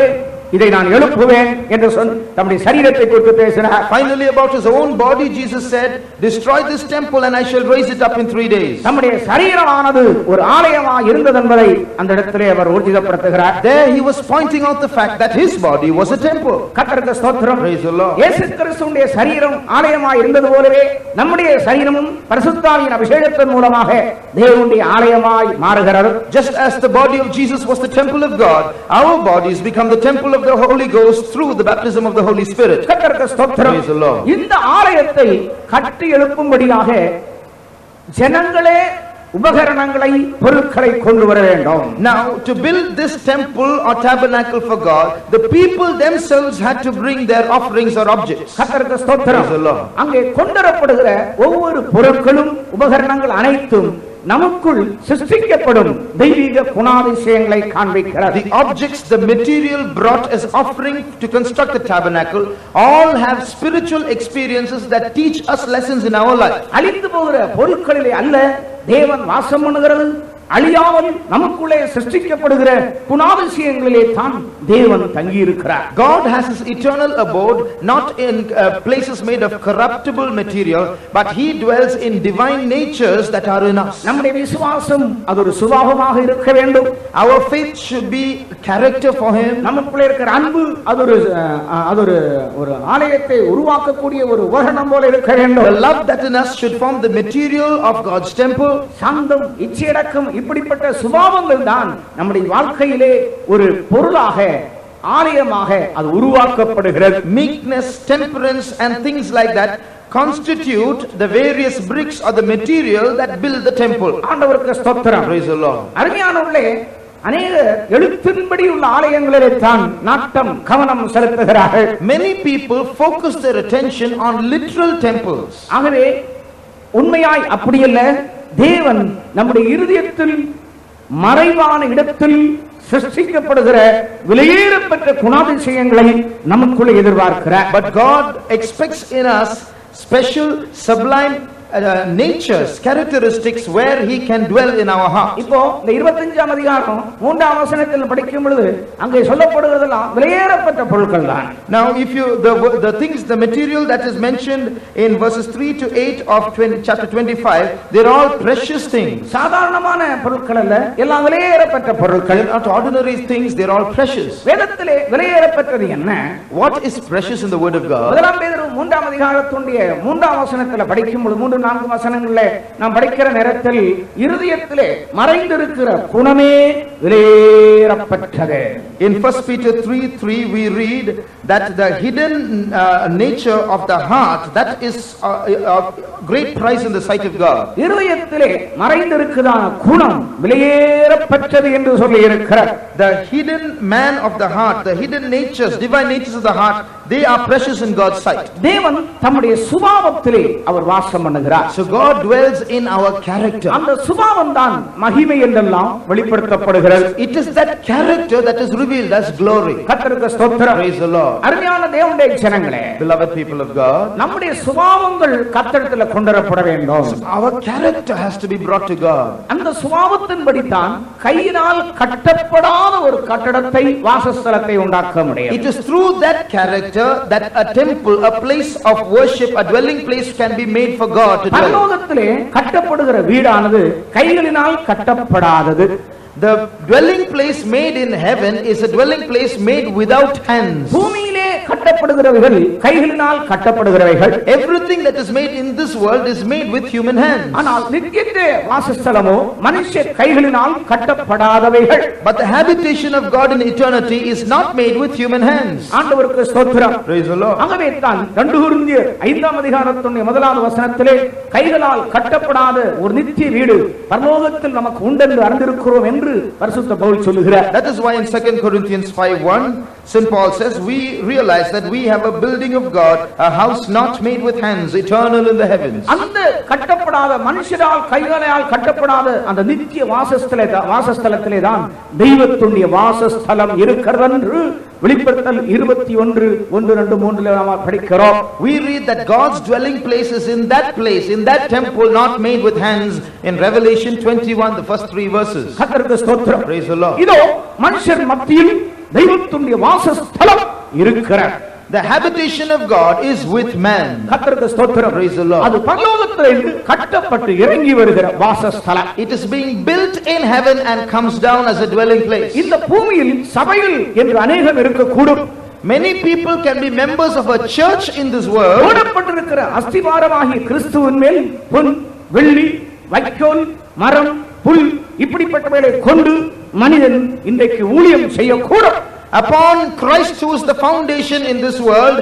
இதை நான் எழுப்புவேன் என்று தம்முடைய சரீரத்தை குறித்து பேசினார். Finally, about his own body, Jesus said, destroy this temple and I shall raise it up in 3 days. நம்முடைய சரீரமானது ஒரு ஆலயமாய் இருந்தது என்பதை அந்த இடத்திலே அவர் ஊர்ஜிதப்படுத்துகிறார். There he was pointing out the fact that his body was a temple. கர்த்தருக்கு ஸ்தோத்திரம். Praise the Lord. இயேசு கிறிஸ்துவின் சரீரம் ஆலயமாய் இருந்தது போலவே நம்முடைய சரீரமும் பரிசுத்தாவியின் அபிஷேகத்தின் மூலமாக தேவனுடைய ஆலயமாய் மாறுகிறது. Just as the body of Jesus was the temple of God, our bodies become the temple of the Holy Ghost through the baptism of the Holy Spirit. கர்த்தருக்கு ஸ்தோத்திரம். Praise the Lord. இந்த ஆலயத்தை கட்டி எழுப்பும்படியாக ஜனங்களே உபகரணங்களை பொருட்களை கொண்டு வர வேண்டும். Now, to build this temple or tabernacle for God, the people themselves had to bring their offerings or objects. கர்த்தருக்கு ஸ்தோத்திரம். Praise the Lord. அங்கே கொண்டு வரப்படுகிற ஒவ்வொரு பொருட்களும் உபகரணங்கள் அனைத்தும் நமக்குள் சிருஷ்டிக்கப்படும் தெய்வீக குணாதிசயங்களை காண்பிக்கிறது. The objects, the material brought as offering to construct the tabernacle, all have spiritual experiences that teach us lessons in our life. அழிந்து போகிற பொருட்களிலே அல்ல தேவன் வாசம் பண்ணுகிறது, அழியாமல் நமக்குள்ளே சிருஷ்டிக்கப்படுகிற குணாதிசயங்களிலே தான் தேவன் தங்கி இருக்கிறார். God has his eternal abode not in places made of corruptible material, but he dwells in divine natures that are in us. நம்முடைய விசுவாசம் அது ஒரு சுபாவமாக இருக்க வேண்டும். Our faith should be character for him. நமக்குள்ளே இருக்கிற அன்பு அது ஒரு ஆலயத்தை உருவாக்கக்கூடிய ஒரு உபகரணம் போல இருக்க வேண்டும். The love that in us should form the material of God's temple. சாந்தம், இச்சையடக்கம், இப்படிப்பட்ட சுபாவங்கள் தான் நம்முடைய வாழ்க்கையிலே ஒரு பொருளாக ஆலயமாக அது உருவாக்கப்படுகிறது. Meekness, temperance and things like that constitute the various bricks or the material that build the temple. ஆண்டவருக்கு ஸ்தோத்திரம். Praise the Lord. அருமையானவர்களே, அநேக எழுத்தின்படி உள்ள ஆலயங்களிலே தான் நாட்டம் கவனம் செலுத்துகிறார்கள். Many people focus their attention on literal temples. ஆகவே உண்மையாய் அப்படியல்ல. தேவன் நம்முடைய இருதயத்தில் மறைவான இடத்தில் சிருஷ்டிக்கப்படுகிற விலையேறப்பட்ட குணாதிசயங்களை நமக்குள்ளே எதிர்பார்க்கிறார். But God expects in us special sublime natures, characteristics where he can dwell in our heart. இப்போ இந்த 25ஆம் அதிகாரம் 3ஆம் வசனத்தில் படிக்கும் பொழுது அங்கே சொல்லப்படுகிறதெல்லாம் விலையேறப்பட்ட பொருட்கள் தான். Now if you the things, the material that is mentioned in verses 3 to 8 of chapter 25, they're all precious things. சாதாரணமான பொருட்கள் அல்ல, எல்லாம் விலையேறப்பட்ட பொருட்கள். They're not ordinary things, they're all precious. வேதத்திலே விலையேறப்பட்டது என்ன? What is precious in the word of God? முதலாம் பேதுரு 3ஆம் அதிகாரத்துடைய 3ஆம் வசனத்தில் படிக்கும் பொழுது 3-4 வசனங்களிலே நாம் படிக்கிற நேரத்தில் இருதயத்திலே மறைந்திருக்கிற குணமே விலையேறப்பட்டது. In 1 Peter 3:3 we read that the hidden nature of the heart, that is of great price in the sight of God. இருதயத்திலே மறைந்திருக்கிறதான குணம் விலையேறப்பட்டது என்று சொல்லி இருக்கிறார். The hidden man of the heart, the hidden natures, divine natures of the heart, they are precious in God's sight. தேவன் தம்முடைய சுபாவத்திலே அவர் வாசம் பண்ணுகிறார். So God dwells in our character. அந்த சுபாவம் தான் மகிமை என்றெல்லாம் வெளிப்படுத்தப்படுகிறது. It is that character that is revealed as glory. கர்த்தருக்கு ஸ்தோத்திரம். Praise the Lord. அருமையான தேவனுடைய ஜனங்களே, Beloved people of God, நம்முடைய சுபாவங்கள் கர்த்தரிடத்தில் கொண்டுவரப்பட வேண்டும். our character has to be brought to God. அந்த சுபாவத்தின்படி தான் கையினால் கட்டப்படாத ஒரு கட்டடத்தை, வாசஸ்தலத்தை உண்டாக்க முடியும். It is through that character that a temple, a place of worship, a dwelling place can be made for God to dwell. பரலோகத்திலே கட்டப்படுகிற வீடானது கைகளினால் கட்டப்படாதது. The dwelling place made in heaven is a dwelling place made without hands. பூமியிலே கட்டப்படுகிறவைகள் கைகளினால் கட்டப்படுகிறவைகள். Everything that is made in this world is made with human hands. ஆனால் நித்திய வாசஸ்தலமோ மனுஷ கைகளினால் கட்டப்படாதவைகள். But the habitation of God in eternity is not made with human hands. ஆண்டவருக்கு ஸ்தோத்திரம். Praise the Lord. ஆகவே தான் 2 கொரிந்தியர் 5ஆம் அதிகாரத்தின் 1வது வசனத்திலே கைகளால் கட்டப்படாத ஒரு நித்திய வீடு பரலோகத்தில் நமக்கு உண்டென்று அறிந்திருக்கிறோம் என்று பரிசுத்த பவுல் சொல்லுகிறார். That is why in 2 Corinthians 5:1 St. Paul says we realize that we have a building of God, a house not made with hands, eternal in the heavens. அந்த கட்டப்படாத மனுஷரால் கைகளால் கட்டப்படாத அந்த நித்திய வாசஸ்தலத்திலே தான் தெய்வத்துடைய வாசஸ்தலம் இருக்கிறது என்று வெளிப்படுத்தல் 21:1-2-3 நாம் படிக்கிறோம். We read that God's dwelling place is in that place, in that temple not made with hands, in Revelation 21, the first 3 verses. கர்த்தருக்கு ஸ்தோத்திரம். Praise the Lord. இதோ மனுஷர் மத்தியில் தெய்வத்துடைய வாசஸ்தலம் இருக்கிறது. The habitation of God is with man. கர்த்தருக்கு ஸ்தோத்திரம். Praise the Lord. அது பரலோகத்திலிருந்து கட்டப்பட்டு இறங்கி வருகிற வாசஸ்தலம். It is being built in heaven and comes down as a dwelling place. இந்த பூமியில் சபைகள் என்று அநேகம் இருக்கக்கூடும். Many people can be members of a church in this world. போடப்பட்டிருக்கிற அஸ்திபாரமாகிய கிறிஸ்துவின் மேல் பொன், வெள்ளி, வைக்கோல், மரம், புல் இப்படிப்பட்டவைகளை கொண்டு மனிதன் இன்றைக்கு ஊழியம் செய்யக்கூடும். Upon Christ, who is the foundation in this world,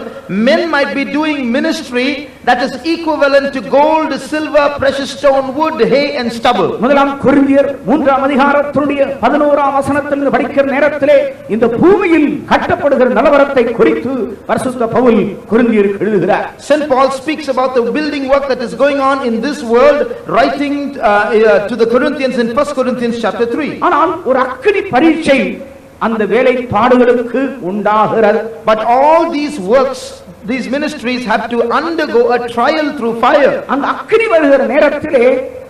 men might be doing ministry that is equivalent to gold, silver, precious stone, wood, hay and stubble. முதலாம் கொரிந்தியர் 3ஆம் அதிகாரத்தினுடைய 11ஆம் வசனத்தில் படிக்கிற நேரத்திலே இந்த பூமியில் கட்டப்படுகிற நிலவரத்தை குறித்து பரிசுத்த பவுல் கொரிந்தியருக்கு எழுதுகிறார். St. Paul speaks about the building work that is going on in this world, writing to the Corinthians in 1 Corinthians chapter 3. ஆனால் ஒரு அக்கினி பரீட்சை அந்த வேலைப்பாடுகளுக்கு உண்டாகிறது. But all these works, these ministries have to undergo a trial through fire. அந்த அக்கினி வருகிற நேரத்திலே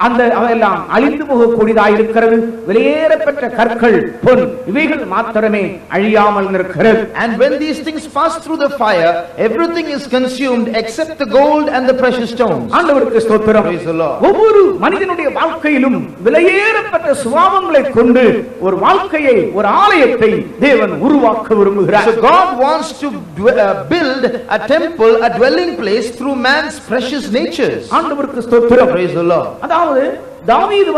அந்த அவையெல்லாம் அழிந்து போகக்கூடியதாக இருக்கிறது. வெளியேறப்பட்ட கற்கள், பொன் இவைகள் மாத்திரமே அழியாமல் இருக்கிறது. And when these things pass through the fire, everything is consumed except the gold and the precious stones. ஆண்டவருக்கு ஸ்தோத்திரம். Praise the Lord. ஒவ்வொரு மனிதனுடைய வாழ்க்கையிலும் விலையேறப்பட்ட சுபாவங்களை கொண்டு ஒரு வாழ்க்கையை, ஒரு ஆலயத்தை தேவன் உருவாக்க விரும்புகிறார். So God wants to build a temple, a dwelling place through man's precious natures. ஆண்டவருக்கு ஸ்தோத்திரம். Praise the Lord. அதாவது தாவீது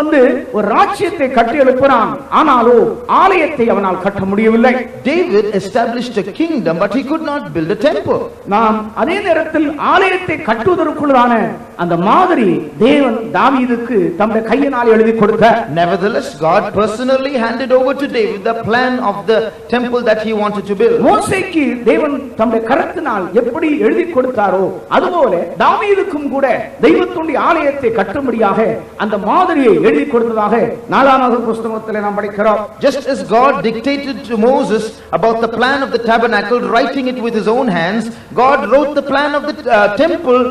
ஒரு ராஜ்யத்தை கட்டி எழுப்பினான், ஆனாலோ ஆலயத்தை அவனால் கட்ட முடியவில்லை. David established a kingdom, but he could not build a temple. நாம் அதே நேரத்தில் ஆலயத்தை கட்டுவதற்குள்ளான அந்த மாதிரி தேவன் தாவீதுக்கு தம்முடைய கையினால் எழுதி கொடுத்தார். Nevertheless, God personally handed over to David the plan of the temple that he wanted to build. மோசேக்கு தேவன் தம்முடைய கரத்தினால் எப்படி எழுதி கொடுத்தாரோ அதுபோல தாவீதுக்கும் கூட தெய்வத்துடைய ஆலயத்தை கட்டும்படியாக அந்த மாதிரியை எழுதி கொடுத்ததாக 4ஆம் புத்தகத்திலே நாம் படிக்கிறோம். Just as God dictated to Moses about the plan of the tabernacle, writing it with his own hands, God wrote the plan of the temple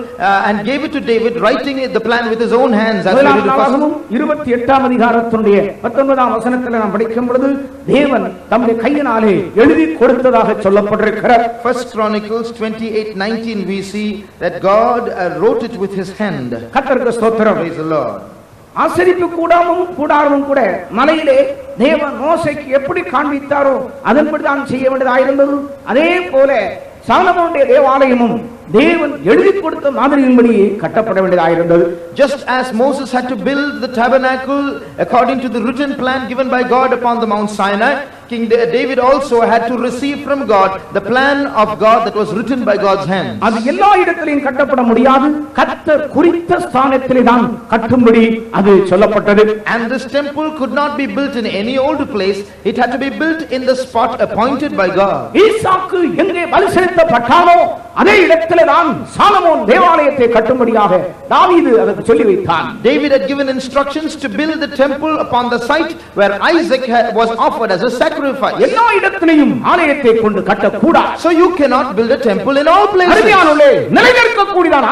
and gave it to David, writing it the plan with his own hands. As we read the first 28ஆம் அதிகாரத்தினுடைய 19ஆம் வசனத்திலே நாம் படிக்கும் பொழுது தேவன் தம்முடைய கையினாலே எழுதி கொடுத்ததாக சொல்லப்பட்டிருக்கிறது. First Chronicles 28:19 we see that God wrote it with his hand. கர்த்தருக்கு ஸ்தோத்திரம். Praise the Lord. ஆசரிப்பு கூடாரமும் கூட மலையிலே தேவன் மோசேக்கு எப்படி காண்பித்தாரோ அதன்படி தான் செய்ய வேண்டியதாயிருந்தது. அதே போல சாலமோனுடைய தேவாலயமும் தேவன் எழுதி கொடுத்த மாதிரியின்படி கட்டப்பட வேண்டியதாயிருந்தது. Just as Moses had to build the tabernacle according to the written plan given by God upon the Mount Sinai, King David also had to receive from God the plan of God that was written by God's hand. அது எல்லா இடத்திலும் கட்டப்பட முடியாது. கர்த்தர் குறித்த ஸ்தானத்திலே தான் கட்டும்படி அது சொல்லப்பட்டது. And this temple could not be built in any old place. It had to be built in the spot appointed by God. ஈசாக்கு எங்கே பலி செலுத்தப்பட்டானோ அதே இடத்திலே தான் சாலமோன் தேவாலயத்தை கட்டும்படியாக தாவீது அதற்கு சொல்லி வைத்தான். David had given instructions to build the temple upon the site where Isaac was offered as a sacrifice. எல்லா இடத்திலேயும் ஆலயத்தை கொண்டு கட்டக்கூடாது. So you cannot build a temple in all places. அருமையானவர்களே, நிலைநிற்கக்கூடியதான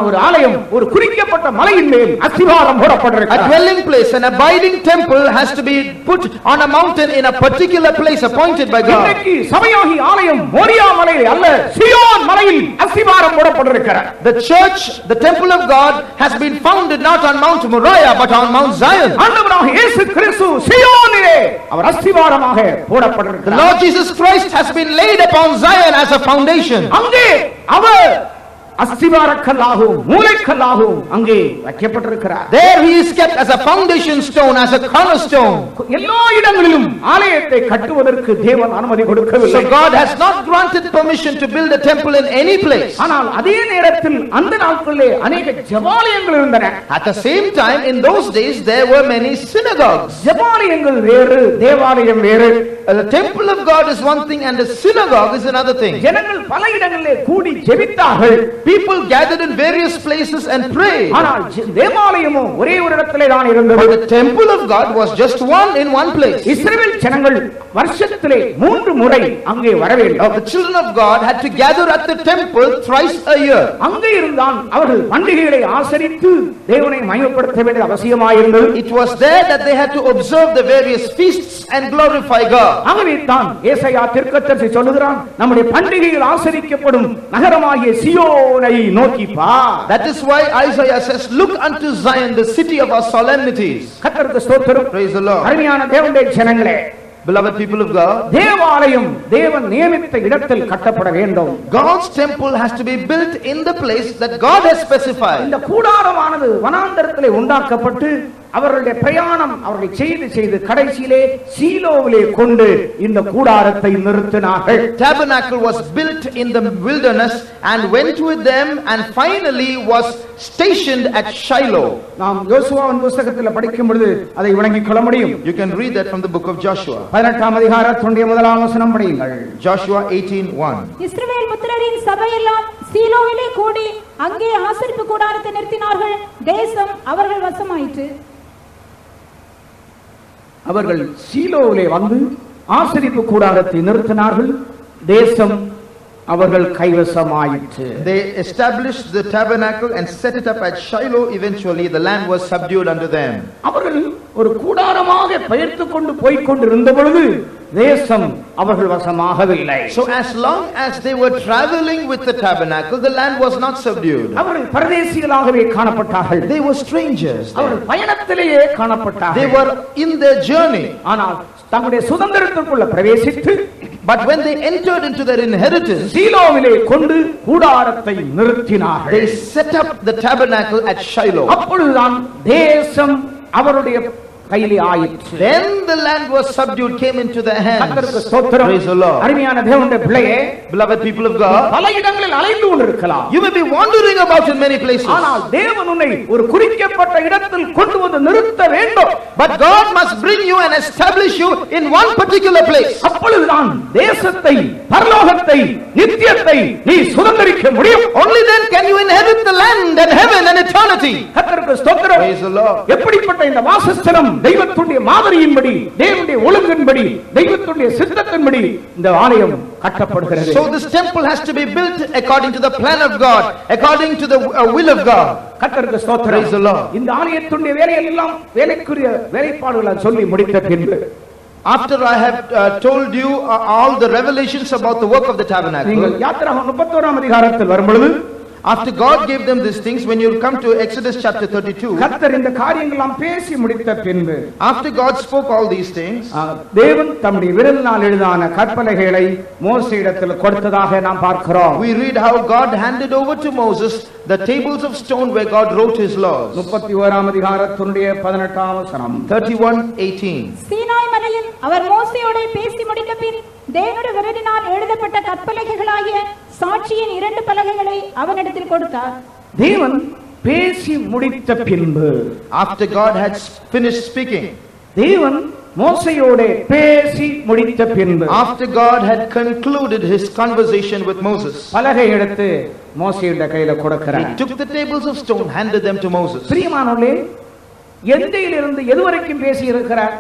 ஒரு ஆலயம் ஒரு குறிக்கப்பட்ட மலையின் மேல் அஸ்திவாரம் போடப்பட்டிருக்கிறது. A dwelling place, an abiding temple has to be put on a mountain in a particular place appointed by God. இன்னைக்கு சபையாகி ஆலயம் மோரியா மலையில் அல்ல சீயோன் மலையில் அஸ்திவாரம் போடப்பட்டிருக்கிறது. The church, the temple of God has been founded not on Mount Moriah but on Mount Zion. ஆண்டவராகிய இயேசு கிறிஸ்து சீயோனிலே அவர் அஸ்திவாரமாக போடப்பட்டிருக்கிறார். The Lord Jesus Christ has been laid upon Zion as a foundation. அங்கே அவர் அஸ்திவாரக்கல்லாகவும் மூலைக்கல்லாகவும் அங்கே வைக்கப்பட்டிருக்கிறார். There he is kept as a foundation stone, as a cornerstone. எல்லா இடங்களிலும் ஆலயத்தை கட்டுவதற்கு தேவன் அனுமதி கொடுக்கவில்லை. So God has not granted permission to build a temple in any place. ஆனால் அதே நேரத்தில் அந்த நாட்களிலே अनेक ஜெபாலயங்கள் இருந்தன. At the same time, in those days there were many synagogues. ஜெபாலயங்கள் வேறு, தேவாலயம் வேறு. The temple of God is one thing and the synagogue is another thing. ஜனங்கள் பல இடங்களிலே கூடி ஜெபித்தார்கள். People gathered in various places and prayed. ஆனால் தேவாலயமோ ஒரே ஒரு இடத்திலே தான் இருந்தது. But the temple of God was just one in one place. இஸ்ரவேல் ஜனங்கள் வருஷத்திலே 3 முறை அங்கே வர வேண்டும். The children of God had to gather at the temple thrice a year. அங்கே இருந்தால் அவர்கள் பண்டிகைகளை ஆசரித்து தேவனை மகிமைப்படுத்த வேண்டியது அவசியமாயிருந்தது. It was there that they had to observe the various feasts and glorify God. ஆகவே தான் ஏசாயா தீர்க்கதரிசி சொல்லுகிறான், நம்முடைய பண்டிகைகள் ஆசரிக்கப்படும் நகரமாகிய சீயோனை நோக்கி பார். That is why Isaiah says, look unto Zion, the city of our solemnities. கர்த்தருக்கு ஸ்தோத்திரம். Praise the Lord. அருமையான தேவனுடைய ஜனங்களே, Beloved people of God, தேவாலயம் தேவன் நியமித்த இடத்தில் கட்டப்பட வேண்டும். God's temple has to be built in the place that God has specified. இந்த கூடாரமானது வனாந்தரத்திலே உண்டாக்கப்பட்டு அவர்களுடைய பிரயாணம் அவர்களை செய்து கடைசியிலே சீலோவிலே கொண்டு இந்த கூடாரத்தை நிறுத்தினார்கள். Tabernacle was built in the wilderness and went with them and finally was stationed at Shiloh. நாம் யோசுவாவின் புத்தகத்தில் படிக்கும் பொழுது அதை விளங்கிக் கொள்ள முடியும். You can read that from the book of Joshua. 18ஆம் அதிகாரத்தினுடைய 1ஆம் வசனம் படியுங்கள். Joshua 18:1. இஸ்ரவேல் புத்திரரின் சபையெல்லாம் சீலோவிலே கூடி அங்கே ஆசரிப்பு கூடாரத்தை நிறுத்தினார்கள். தேசம் அவர்கள் வசமாயிற்று. அவர்கள் சீலோவிலே வந்து ஆசரிப்பு கூடாரத்தை நிறுத்தினார்கள். தேசம் அவர்கள் கைவசமாயிற்று. They established the tabernacle and set it up at Shiloh. Eventually the land was subdued unto them. அவர்கள் ஒரு கூடாரமாக பெயர்த்துக் கொண்டு போய்க் கொண்டிருந்த பொழுது தேசம் அவர்கள் வசமாகவில்லை. So as long as they were traveling with the tabernacle, the land was not subdued. அவர்கள் பரதேசிகளாகவே காணப்பட்டார்கள். They were strangers. அவர்கள் பயணத்திலேயே காணப்பட்டார்கள். They were in their journey. ஆனால் தங்களுடைய சுதந்திரத்திற்குள்ள பிரவேசித்து But when they entered into their inheritance, சீலோவிலே கொண்டு கூடாரத்தை நிறுத்தினார்கள். they set up the tabernacle at Shiloh. அப்பொழுதுதான் தேசம் அவருடைய கையிலே ஆயிற்று. Then the land was subdued, came into their hands. கர்த்தருக்கு ஸ்தோத்திரம். Praise the Lord. அருமையான தேவனுடைய பிள்ளையே, Beloved people of God, பல இடங்களில் அலைந்து கொண்டிருக்கலாம். you may be wandering about in many places. ஆனால் தேவன் உன்னை ஒரு குறிக்கப்பட்ட இடத்தில் கொண்டு வந்து நிறுத்த வேண்டும். But God must bring you and establish you in one particular place. அப்பொழுதுதான் தேசத்தை, பரலோகத்தை, நித்தியத்தை நீ சுதந்தரிக்க முடியும். Only then can you inherit the land and heaven and eternity. கர்த்தருக்கு ஸ்தோத்திரம். Praise the Lord. எப்படிப்பட்ட இந்த வாசஸ்தலம் தெய்வத்துடைய மாதிரியின்படி, தேவனுடைய ஒழுங்கின்படி, தெய்வத்துடைய சித்தத்தின்படி இந்த ஆலயம் கட்டப்படுகிறது. So this temple has to be built according to the plan of God, according to the will of God. கர்த்தருக்கு ஸ்தோத்திரம். Praise the Lord. இந்த ஆலயத்துடைய வேலையெல்லாம் வேலைக்குரிய வேலைப்பாடுகளை சொல்லி முடித்த பின்பு, After I have told you all the revelations about the work of the tabernacle, நீங்கள் யாத்திராகமம் 31ஆம் அதிகாரத்தில் வரும்பொழுது, after God gave them these things, when you come to Exodus chapter 32, கர்த்தர் இந்த காரியங்களெல்லாம் பேசி முடித்த பின்பு, after God spoke all these things, தேவன் தம்முடைய விரலினால் எழுதான கற்பலகைகளை மோசேயிடத்தில் கொடுத்ததாக நாம் பார்க்கிறோம். we read how God handed over to Moses the tables of stone where God wrote his laws. 31ஆம் அதிகாரத்தினுடைய 18ஆம் வசனம். 31:18. சீனாய் மலையில் அவர் மோசேயோடு பேசி முடித்த பின் தேவனுடைய விரலினால் எழுதப்பட்ட கற்பலகைகளாகிய சாட்சியின் 2 பலகைகளை அவனிடத்தில் கொடுத்தார். தேவன் பேசி முடித்த பின்பு, After God had finished speaking, தேவன் மோசேயோடு பேசி முடித்த பின்பு, after God had concluded his conversation with Moses, பலகை எடுத்து மோசேயுடைய கையில கொடுக்கிறார். he took the tables of stone, handed them to Moses. பிரியமானவர்களே, எந்தையிலிருந்து எதுவரைக்கும் பேசி இருக்கிறார்?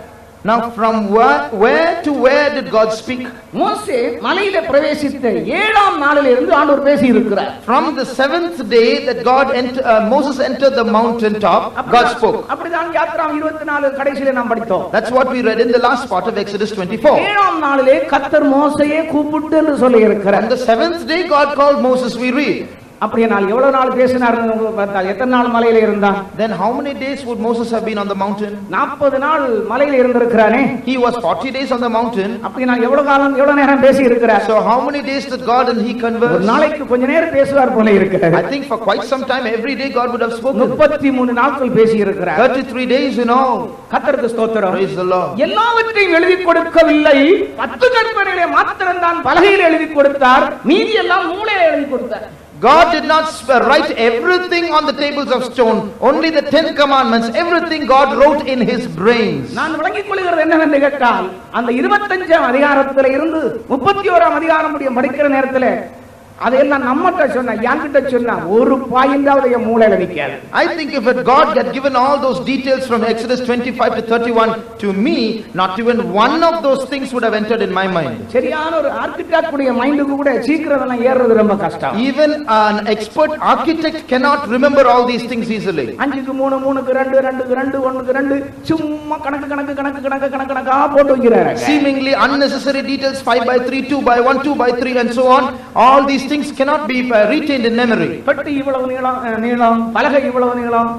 Now from where to where did God speak? மோசே மலையில பிரவேசித்த 7ஆம் நாளிலிருந்து ஆண்டவர் பேசி இருக்கிறார். From the 7th day that Moses entered the mountain top, God spoke. அப்படிதான் யாத்திராகமம் 24 கடைசியில நாம் படித்தோம். That's what we read in the last part of Exodus 24. 7ஆம் நாளிலே கர்த்தர் மோசேயை கூப்பிட்டு என்று சொல்லி இருக்கிறார். On the 7th day God called Moses, we read. அப்படியே நாள் எவ்வளவு நாள் பேசினார்னு உங்களுக்கு பார்த்தால் எத்தனை நாள் மலையில இருந்தான்? Then how many days would Moses have been on the mountain? 40 நாள் மலையில இருந்திருக்கிறானே. He was 40 days on the mountain. அப்படியே நான் எவ்வளவு நேரம் பேசி இருக்கிறார்? So how many days did God and he converse? ஒரு நாளைக்கு கொஞ்ச நேரம் பேசுவார் போல இருக்கிறார். I think for quite some time every day God would have spoken. 33 நாட்கள் பேசி இருக்கிறார். 33 days in all. கர்த்தருக்கு ஸ்தோத்திரம். Praise the Lord. எல்லாவற்றையும் எழுதி கொடுக்கவில்லை, 10 கற்பனைகளை மாத்திரம் தான் பலகையில் எழுதி கொடுத்தார், மீதி எல்லாம் மூளையில எழுதி கொடுத்தார். God did not write everything on the tables of stone, only the 10 commandments, everything God wrote in his brains. நான் விளங்கிக் கொள்கிறது என்னவென்று கேட்டால், அந்த 25ஆம் அதிகாரத்தில் இருந்து 31ஆம் அதிகாரம் முடிய படிக்கிற நேரத்தில் அதெல்லாம் நம்மட்ட சொன்னா, யாங்கிட்ட சொன்னா ஒரு பாயிண்டாவது என் மூளையில நிக்காது. I think if God had given all those details from Exodus 25 to 31 to me, not even one of those things would have entered in my mind. சரியான ஒரு ஆர்க்கிடெக்ட் உடைய மைண்டுக்கு கூட சீக்கிரம் எல்லாம் ஏறுறது ரொம்ப கஷ்டம். Even an expert architect cannot remember all these things easily. 5க்கு 3 3க்கு 2 2க்கு 2 1க்கு 2 சும்மா கணக்கா போட்டு வைக்கிறாரு. Seemingly unnecessary details, 5 by 3, 2 by 1, 2 by 3 and so on. All these things cannot be retained in memory. பட்டி இவ்வளவு நீளம், பலகை இவ்வளவு நீளம்,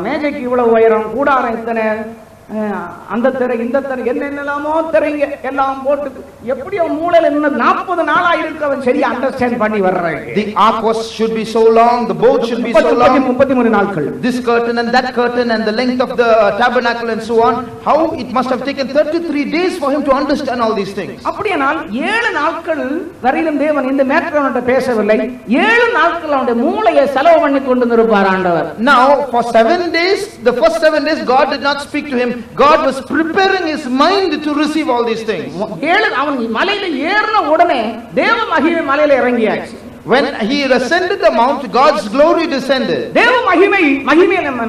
மேஜைக்கு இவ்வளவு உயரம், கூடாரம் இத்தனை, அந்த திரை இந்த திரை என்னென்னலாமோ திரைங்க எல்லாம் போட்டு எப்படியோ மூளையில நின்னு 40 நாளா இருக்கவன் சரியா அண்டர்ஸ்டாண்ட் பண்ணி வர்றாங்க. The ark should be so long, the boat should be so long. 33 நாட்கள். This curtain and that curtain and the length of the tabernacle and so on. How it must have taken 33 days for him to understand all these things. அப்படியானால் 7 நாட்கள் வரையிலும் தேவன் இந்த மேட்டர்கிட்ட பேசவில்லை. 7 நாட்கள் அவனுடைய மூளையை செலவு பண்ணி கொண்டு இருப்பார் ஆண்டவர். Now for 7 days, the first 7 days God did not speak to him. God was preparing his mind to receive all these things. அவன் மலையில ஏறின உடனே தேவ மகிமை மலையில இறங்கியாச்சு. When he ascended the mount, God's glory descended. தேவ மகிமை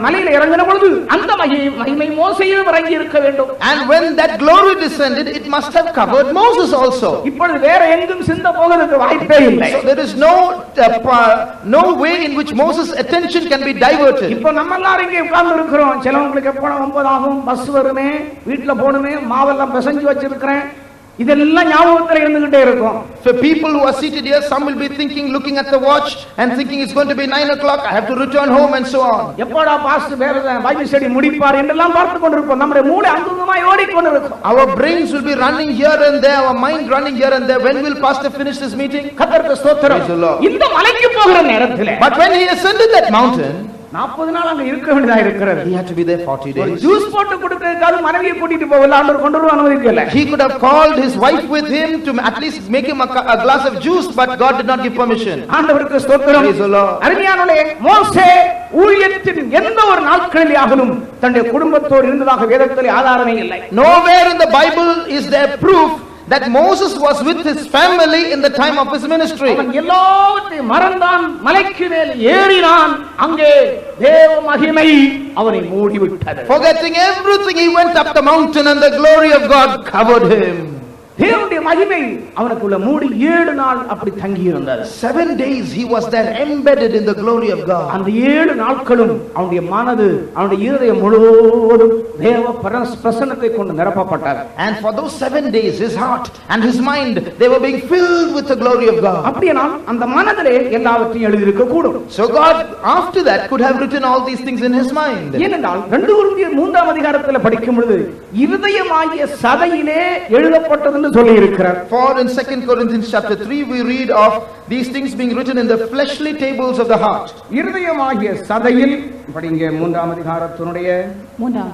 மலையில இறங்கின பொழுது அந்த மகிமை மோசேயிலும் இறங்கி இருக்க வேண்டும். And when that glory descended, it must have covered Moses also. இப்பொழுது வேற எங்கும் சிந்த போகிறதுக்கு வாய்ப்பே இல்லை. So there is no way in which Moses' attention can be diverted. இப்போ நம்ம எல்லாரும் இங்கே உட்கார்ந்து இருக்கிறோம். சிலவங்களுக்கு எப்போ 9 ஆகும், பஸ் வருமே, வீட்ல போணுமே, மாவெல்லாம் பிசைஞ்சு வச்சிருக்கிறேன், இதெல்லாம் ஞாபகத்துல இருந்துகிட்டே இருக்கும். For people who are seated here, some will be thinking, looking at the watch and thinking it's going to be 9 o'clock, I have to return home and so on. எப்போடா பாஸ்டர் வேற பைபிள் ஸ்டடி முடிப்பார் என்றெல்லாம் பார்த்து கொண்டிருப்போம். நம்முடைய மூளை அங்குமாய் ஓடிக்கொண்டிருக்கும். Our brains will be running here and there, our mind running here and there. When will pastor finish this meeting? கர்த்தருக்கு ஸ்தோத்திரம். இந்த மலைக்கு போகிற நேரத்தில், but when he ascended that mountain, 40 நாள் அங்க இருக்க வேண்டியதா இருக்கிறது. He had to be there 40 ஒரு days. ஜூஸ் போட்டு கொடுக்கிறதுக்காக மனைவியை கூட்டிட்டு போகல, ஆண்டவர் கொண்டு வர அனுமதிக்கல. He could have called his wife with him to at least make him a glass of juice, but God did not give permission. ஆண்டவருக்கு ஸ்தோத்திரம். Praise the Lord. அருமையானவர்களே, மோசே ஊழியத்தின் எந்த ஒரு நாட்களிலாகலும் தன்னுடைய குடும்பத்தோடு இருந்ததாக வேதத்திலே ஆதாரமே இல்லை. Nowhere in the Bible is there proof that Moses was with his family in the time of his ministry. அவன் எல்லாவற்றையும் மறந்தான், மலைக்கு மேல் ஏறினான், அங்கே தேவ மகிமை அவனை மூடிவிட்டது. Forgetting everything, he went up the mountain and the glory of God covered him. தேவனுடைய மகிமை அவனுக்குள்ள மூடி 7 நாள் அப்படி தங்கி இருந்தது. 7 days he was there embedded in the glory of God. அந்த 7 நாட்களும் அவனுடைய மனது, அவனுடைய இருதயம் முழுவதும் தேவ பிரசன்னத்தை கொண்டு நிரப்பப்பட்டது. And for those 7 days his heart and his mind, they were being filled with the glory of God. அப்படியானால் அந்த மனதிலே எல்லாவற்றையும் எழுதி இருக்க கூடும். So God after that could have written all these things in his mind. ஏனென்றால் 2 கொரிந்தியர் 3ஆம் அதிகாரத்தில் படிக்கும் பொழுது இருதயமாகிய சதையிலே எழுதப்பட்டது சொல்லி இருக்கிறார். For in 2 Corinthians chapter 3 we read of these things being written in the fleshly tables of the heart. இருதயமாகிய சதையில் படிங்க 3ஆம் அதிகாரத்தினுடைய 3ஆம்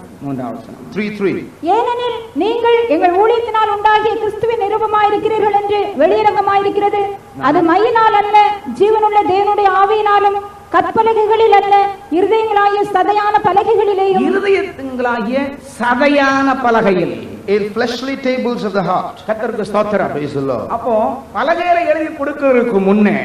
வசனம். 3:3. ஏனெனில் நீங்கள் எங்கள் ஊழியத்தினால் உண்டாகிய கிறிஸ்துவின் நிரூபமாயிருக்கிறீர்கள் என்று வெளியரங்கமாயிருக்கிறது. அது மையினால் அல்ல, ஜீவனுள்ள தேவனுடைய ஆவியினாலும், கற்பலகைகளில் அல்ல, இருதயங்களாகிய சதையான பலகைகளிலேயும். இருதயங்களாகிய சதையான பலகையில், In fleshly tables of the heart. கர்த்தருக்கு ஸ்தோத்திரம். Praise the Lord. அப்போ பலகையில எழுதி கொடுக்கிறதுக்கு முன்னே,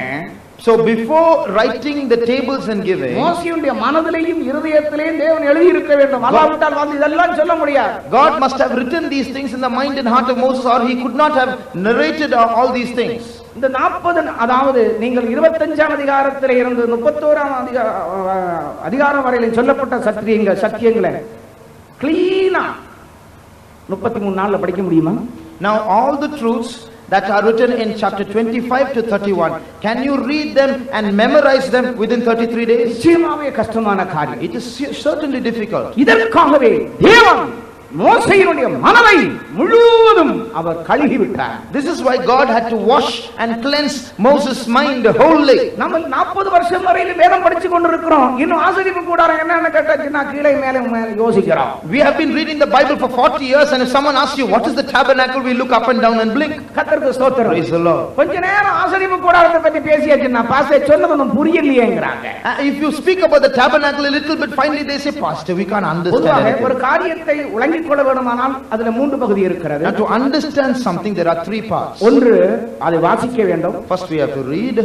So before writing the tables and giving, மோசேயுடைய மனதிலேயும் இருதயத்திலேயும் தேவன் எழுதி இருக்க வேண்டும். அல்லாவிட்டால் வந்து இதெல்லாம் சொல்ல முடியாது. God must have written these things in the mind and heart of Moses, or he could not have narrated all these things. இந்த 40, அதாவது நீங்கள் 25ஆம் அதிகாரத்திலே இருந்து 31ஆம் அதிகாரம் வரையிலும் சொல்லப்பட்ட சத்தியங்களை கிளீனா 33 நாள்ல படிக்க முடியுமா? Now all the truths that are written in chapter 25 to 31, can you read them and memorize them within 33 days? நிச்சயமாவே கஷ்டமான காரியம். It is certainly difficult. இதற்காகவே தேவன் மோசேயினுடைய மனதை முழுவதும் அவர் கழுகி விட்டார். This is why God had to wash and cleanse Moses' mind wholly. நம்ம 40 வருஷம் வரையில வேதம் படிச்சு கொண்டிருக்கிறோம். இன்னும் ஆசரிப்பு கூடாரம் என்னன்னு கேட்டாச்சுன்னா கீழே மேலே யோசிக்கிறோம். We have been reading the Bible for 40 years, and if someone asks you what is the tabernacle, we look up and down and blink. கர்த்தருக்கு ஸ்தோத்திரம். Praise the Lord. கொஞ்ச நேரம் ஆசரிப்பு கூடாரத்தை பத்தி பேசியாச்சுன்னா பாஸ்டர் சொன்னதும் புரியலையேங்கறாங்க. If you speak about the tabernacle a little bit, finally they say, Pastor, we can't understand it. ஒரு காரியத்தை உலகிக் கொள்ள வேண்டுமானால் அதுல 3 பகுதி இருக்கிறது. And to understand something, there are 3 parts. ஒன்று அதை வாசிக்க வேண்டும். First we have to read.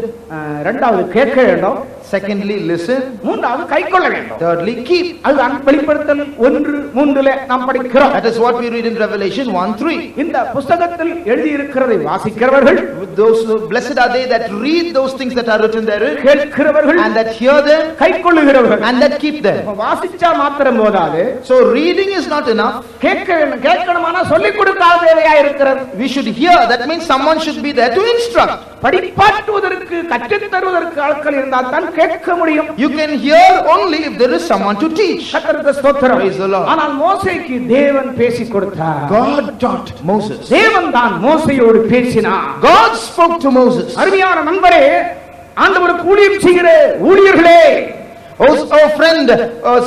இரண்டாவது கேட்க வேண்டும். Secondly listen. மூன்றாவது கைக்கொள்ள வேண்டும். Thirdly keep. அதுதான் வெளிப்படுத்தல் 1:3 நாம் படிக்கிறோம். That is what we read in Revelation 1:3. இந்த புத்தகத்தில் எழுதி இருக்கிறதை வாசிக்கிறவர்கள், those blessed are they that read those things that are written therein, கேட்கிறவர்கள், and that hear them, கைக்கொள்ளுகிறவர்கள், and that keep them. வாசிச்சா மாத்திரம் போதாது. So reading is not enough. கேட்கணுமானா சொல்லிக் கொடுக்காத தேவையா இருக்கிறது. We should hear. That means someone should be there to instruct. படிப்பாட்டுவதற்கு, கற்றுத் தருவதற்கு ஆட்கள் இருந்தால் தான் கேட்க முடியும். You can hear only if there is someone to teach. கர்த்தருக்கு ஸ்தோத்திரம். Praise the Lord. ஆனால் மோசேக்கு தேவன் பேசிக் கொடுத்தார். God taught Moses. தேவன் தான் மோசேயோடு பேசினார். God spoke to Moses. அருமையான நண்பரே, ஆண்டவருக்கு ஊழியம் செய்கிற ஊழியர்களே, Oh friend,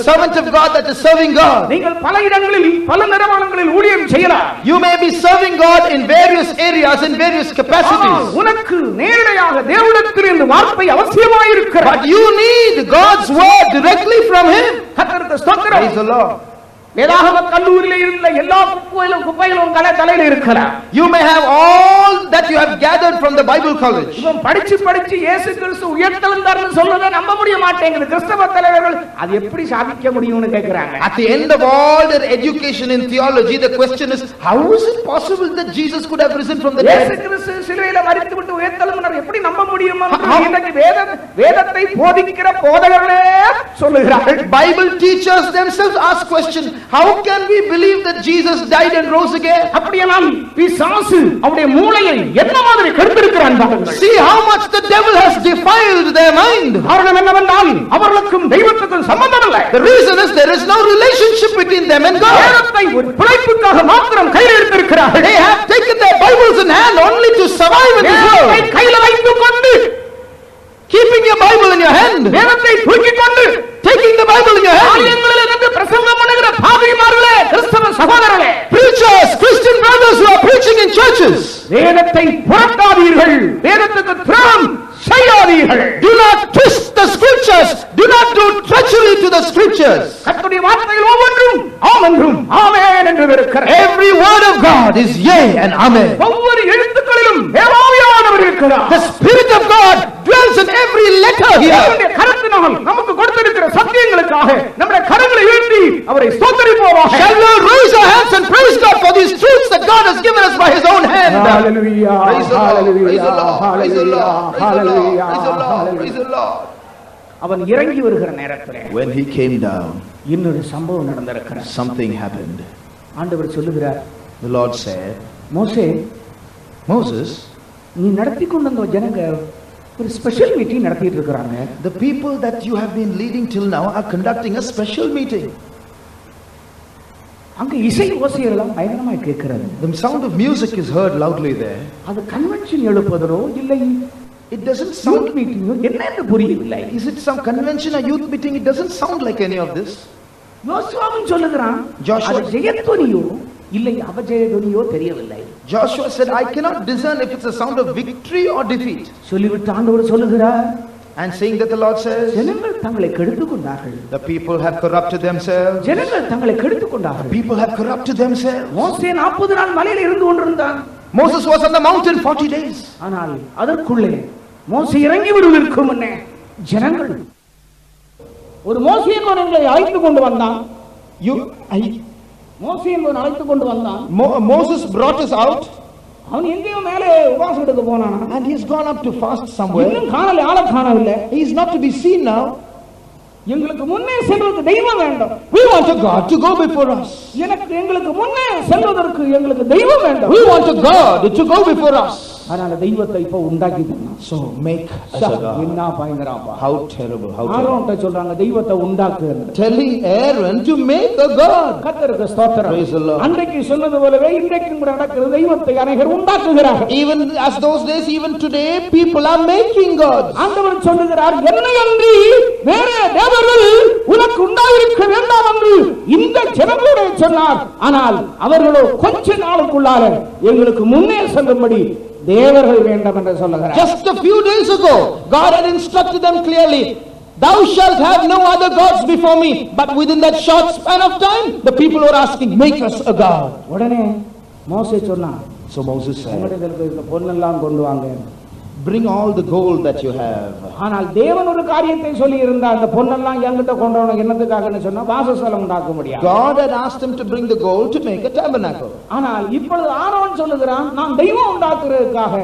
servant of God that is serving God. நீங்கள் பல இடங்களில் பல நிறுவனங்களில் ஊழியம் செய்யலாம். You may be serving God in various areas, in various capacities. உனக்கு நேரடியாக தேவனிடத்திலிருந்து வார்த்தை அவசியமாய் இருக்கிறது. But you need God's word directly from him. கர்த்தருக்கு ஸ்தோத்திரம். Praise the Lord. வேதாகம கல்லூரியில் இருந்த எல்லா குப்பையிலும் தலையில இருக்கலாம். You may have all that you have gathered from the Bible college. இவன் படிச்சு இயேசு கிறிஸ்து உயர்த்தெழுந்தார்னு சொல்றதை நம்ப முடிய மாட்டேங்குது. கிறிஸ்தவ தலைவர்கள் அது எப்படி சாதிக்க முடியும்னு கேக்குறாங்க. At the end of all their education in theology, the question is, how is it possible that Jesus could have risen from the dead? இயேசு கிறிஸ்து சிலுவையில மரித்துவிட்டு உயர்த்தெழுந்தார் எப்படி நம்ப முடியும்? இன்னைக்கு வேதத்தை போதிக்கிற போதகர்களே சொல்லுகிறார்கள். Bible teachers themselves ask question, how can we believe that Jesus died and rose again? அப்படியெல்லாம் பிசாசு அவருடைய மூளையை என்ன மாதிரி கெடுத்திருக்கிறான் பாருங்கள். See how much the devil has defiled their mind. காரணம் என்னவென்றால் அவர்களுக்கும் தெய்வத்துக்கும் சம்பந்தம் இல்லை. The reason is there is no relationship between them and God. வேதத்தை ஒரு பிழைப்புக்காக மாத்திரம் கையில் எடுத்திருக்கிறார்கள். They have taken their Bibles in hand only to survive in this world. வேதத்தை கையில் வைத்துக் கொண்டு, Keeping your Bible in your hand, வேதத்தை தூக்கிக் கொண்டு, taking preaching in churches. வேதத்தை புரட்டாதீர்கள், வேதத்துக்கு துரோகம் செய்யாதீர்கள். Do not twist the scriptures. Do not do treachery to the scriptures. கர்த்தருடைய வார்த்தைகள் ஒவ்வொன்றும் ஆம் என்றும் ஆமென் என்றும் இருக்கிறது. Every word of God is yea and amen. ஒவ்வொரு எழுத்துக்களிலும் தேவாவியானவர் இருக்கிறார். The Spirit of God dwells in every letter here. தேவனுடைய கரத்தினால் நமக்கு கொடுத்திருக்கிற சத்தியங்களுக்காக நம்முடைய கரங்களை உயர்த்தி அவரை ஸ்தோத்திரிப்போமாக. Shall we raise our hands and praise God for these truths that God has given us by His own hand? Hallelujah. Praise the Lord. Hallelujah. Praise the Lord. Praise the Lord. Praise the Lord. Hallelujah. Praise the Lord. Praise the Lord. அவன் இறங்கி வருகிற நேரத்திலே When he came down, இன்னொரு சம்பவம் நடந்திருக்கிறது. something happened. ஆண்டவர் சொல்லுகிறார், The Lord said, மோசே, Moses, நீ நடத்தி கொண்டு வந்த ஜனங்க ஒரு ஸ்பெஷல் மீட்டிங் நடத்திட்டு இருக்காங்க. the people that you have been leading till now are conducting a special meeting. அங்க இசை ஓசையெல்லாம் பயங்கரமாய் கேட்கிறது. The sound of music is heard loudly there. அது கன்வென்ஷன் எழுப்புதலோ இல்லை It doesn't sound. மீட்டிங்கோ என்னன்னு புரியவில்லை. Is it some convention or youth meeting? It doesn't sound like any of this. யோசுவாவும் சொல்லுகிறான், Joshua- அது ஜெயத்வனியோ இல்லை அபஜயத்வனியோ தெரியவில்லை. Joshua said, I cannot discern if it's a sound of victory or defeat. சொல்லிவிட்டு ஆண்டவர் சொல்லுகிறார், And saying that the Lord says, ஜனங்கள் தங்களை கெடுத்துக் கொண்டார்கள். the people have corrupted themselves. ஜனங்கள் தங்களை கெடுத்துக் கொண்டார்கள். People have corrupted themselves. மோசே 40 நாள் மலையில இருந்து கொண்டிருந்தான். Moses was on the mountain 40 days. ஆனால் அதற்குள்ளே மோசே இறங்கி விடுவதற்கு முன்னே ஜனங்கள் ஒரு மோசே என்பவனை அழைத்து கொண்டு வந்தான். மோசே என்பவன் அழைத்து கொண்டு வந்தான். Moses brought us out. அவன் எங்கேயோ மேலே உபவாசம் எடுக்க போனானா. And he's gone up to fast somewhere. இன்னும் காணல, ஆள காணவில்லை. He is not to be seen now. எங்களுக்கு முன்னே செல்வதற்கு தெய்வம் வேண்டும். We want a God to go before us. எங்களுக்கு முன்னே செல்வதற்கு எங்களுக்கு தெய்வம் வேண்டும். We want a God to go before us. அதனால தெய்வத்தை இப்ப உண்டாக்கி தந்தான். So make us a God. என்ன பயங்கரமா. How terrible. How terrible. ஆரோன்ட்ட சொல்றாங்க தெய்வத்தை உண்டாக்கு. Telling Aaron to make a God. கர்த்தருக்கு ஸ்தோத்திரம். Praise the Lord. அன்றைக்கு சொன்னது போலவே இன்றைக்கும் கூட நடக்கிறது. தெய்வத்தை அநேகர் உண்டாக்குகிறார்கள். Even as those days, even today, people are making gods. ஆண்டவர் சொல்லுகிறார், என்னை அன்றி வேற தேவர்கள் உனக்கு உண்டாயிருக்க வேண்டாம் என்று இந்த ஜனங்களோட சொன்னார். ஆனால் அவர்களோ கொஞ்ச நாளுக்குள்ளார எங்களுக்கு முன்னே செல்லும்படி தேவர்கள் வேண்டும் என்று சொல்லுகிறார். Just a few days ago, God had instructed them clearly, thou shalt have no other gods before me. But within that short span of time, the people were asking, make us a God. உடனே மோசே சொன்னான், So Moses said, உங்களிடத்தில் பொன்னெல்லாம் கொண்டு வாங்க. bring all the gold that you have. ஆனால் தேவன் ஒரு காரியத்தை சொல்லி இருந்தா, அந்த பொன்னெல்லாம் என்கிட்ட கொண்டு வரணும் என்னத்துக்காகன்னு சொன்னா வாசஸ்தலம் உண்டாக்க முடியாது. God had asked him to bring the gold to make a tabernacle. ஆனால் இப்பொழுது ஆரோன் சொல்லுகிறான், நான் தெய்வம் உண்டாக்குறதுக்காக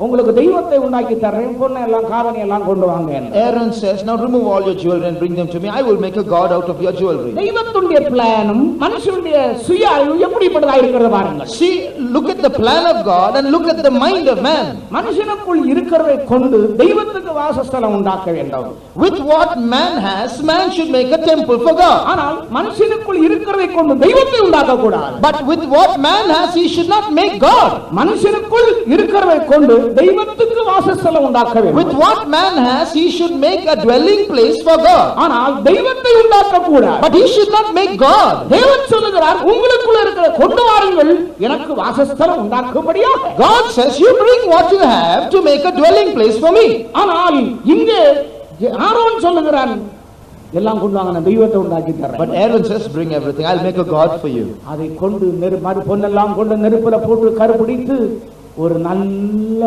உங்களுக்கு தெய்வத்தை உண்டாக்கி தர்றேன், பொண்ணு எல்லாம் காதணி எல்லாம் கொண்டு வாங்க. Aaron says, now remove all your jewelry and bring them to me. I will make a God out of your jewelry. தெய்வத்துடைய பிளானும் மனுஷனுடைய சுய அறிவு எப்படிப்பட்டதா இருக்கிறது பாருங்கள். See, look at the plan of God and look at the mind of man. மனுஷனுக்குள் இருக்கிறதை கொண்டு தெய்வத்துக்கு வாசஸ்தலம் உண்டாக்க வேண்டும். With what man has, man should make a temple for God. ஆனால் மனுஷனுக்குள் இருக்கிறதை கொண்டு தெய்வத்தை உண்டாக்க கூடாது. But with what man has, he should not make God. மனுஷனுக்குள் இருக்கிறதை கொண்டு தெய்வத்துக்கு வாசஸ்தலம் உண்டாக்க வேண்டும். With what man has, he should make a dwelling place for God. ஆனால் தெய்வத்தை உண்டாக்க கூடாது. But he should not make God. தேவன் சொல்லுகிறார், உங்களுக்குள்ள இருக்கிற கொண்டு வாருங்கள் எனக்கு வாசஸ்தலம் உண்டாக்கும்படியாக. God says, you bring what you have to make a dwelling place for me. ஆனால் இங்கே ஆரோன் சொல்லுகிறான், எல்லாம் கொண்டு வாங்க, நான் தெய்வத்தை உண்டாக்கி தரேன். But Aaron says, bring everything, I'll make a God for you. அதை கொண்டு பொன்னெல்லாம் கொண்டு நெருப்புல போட்டு கருப்பிடித்து ஒரு நல்ல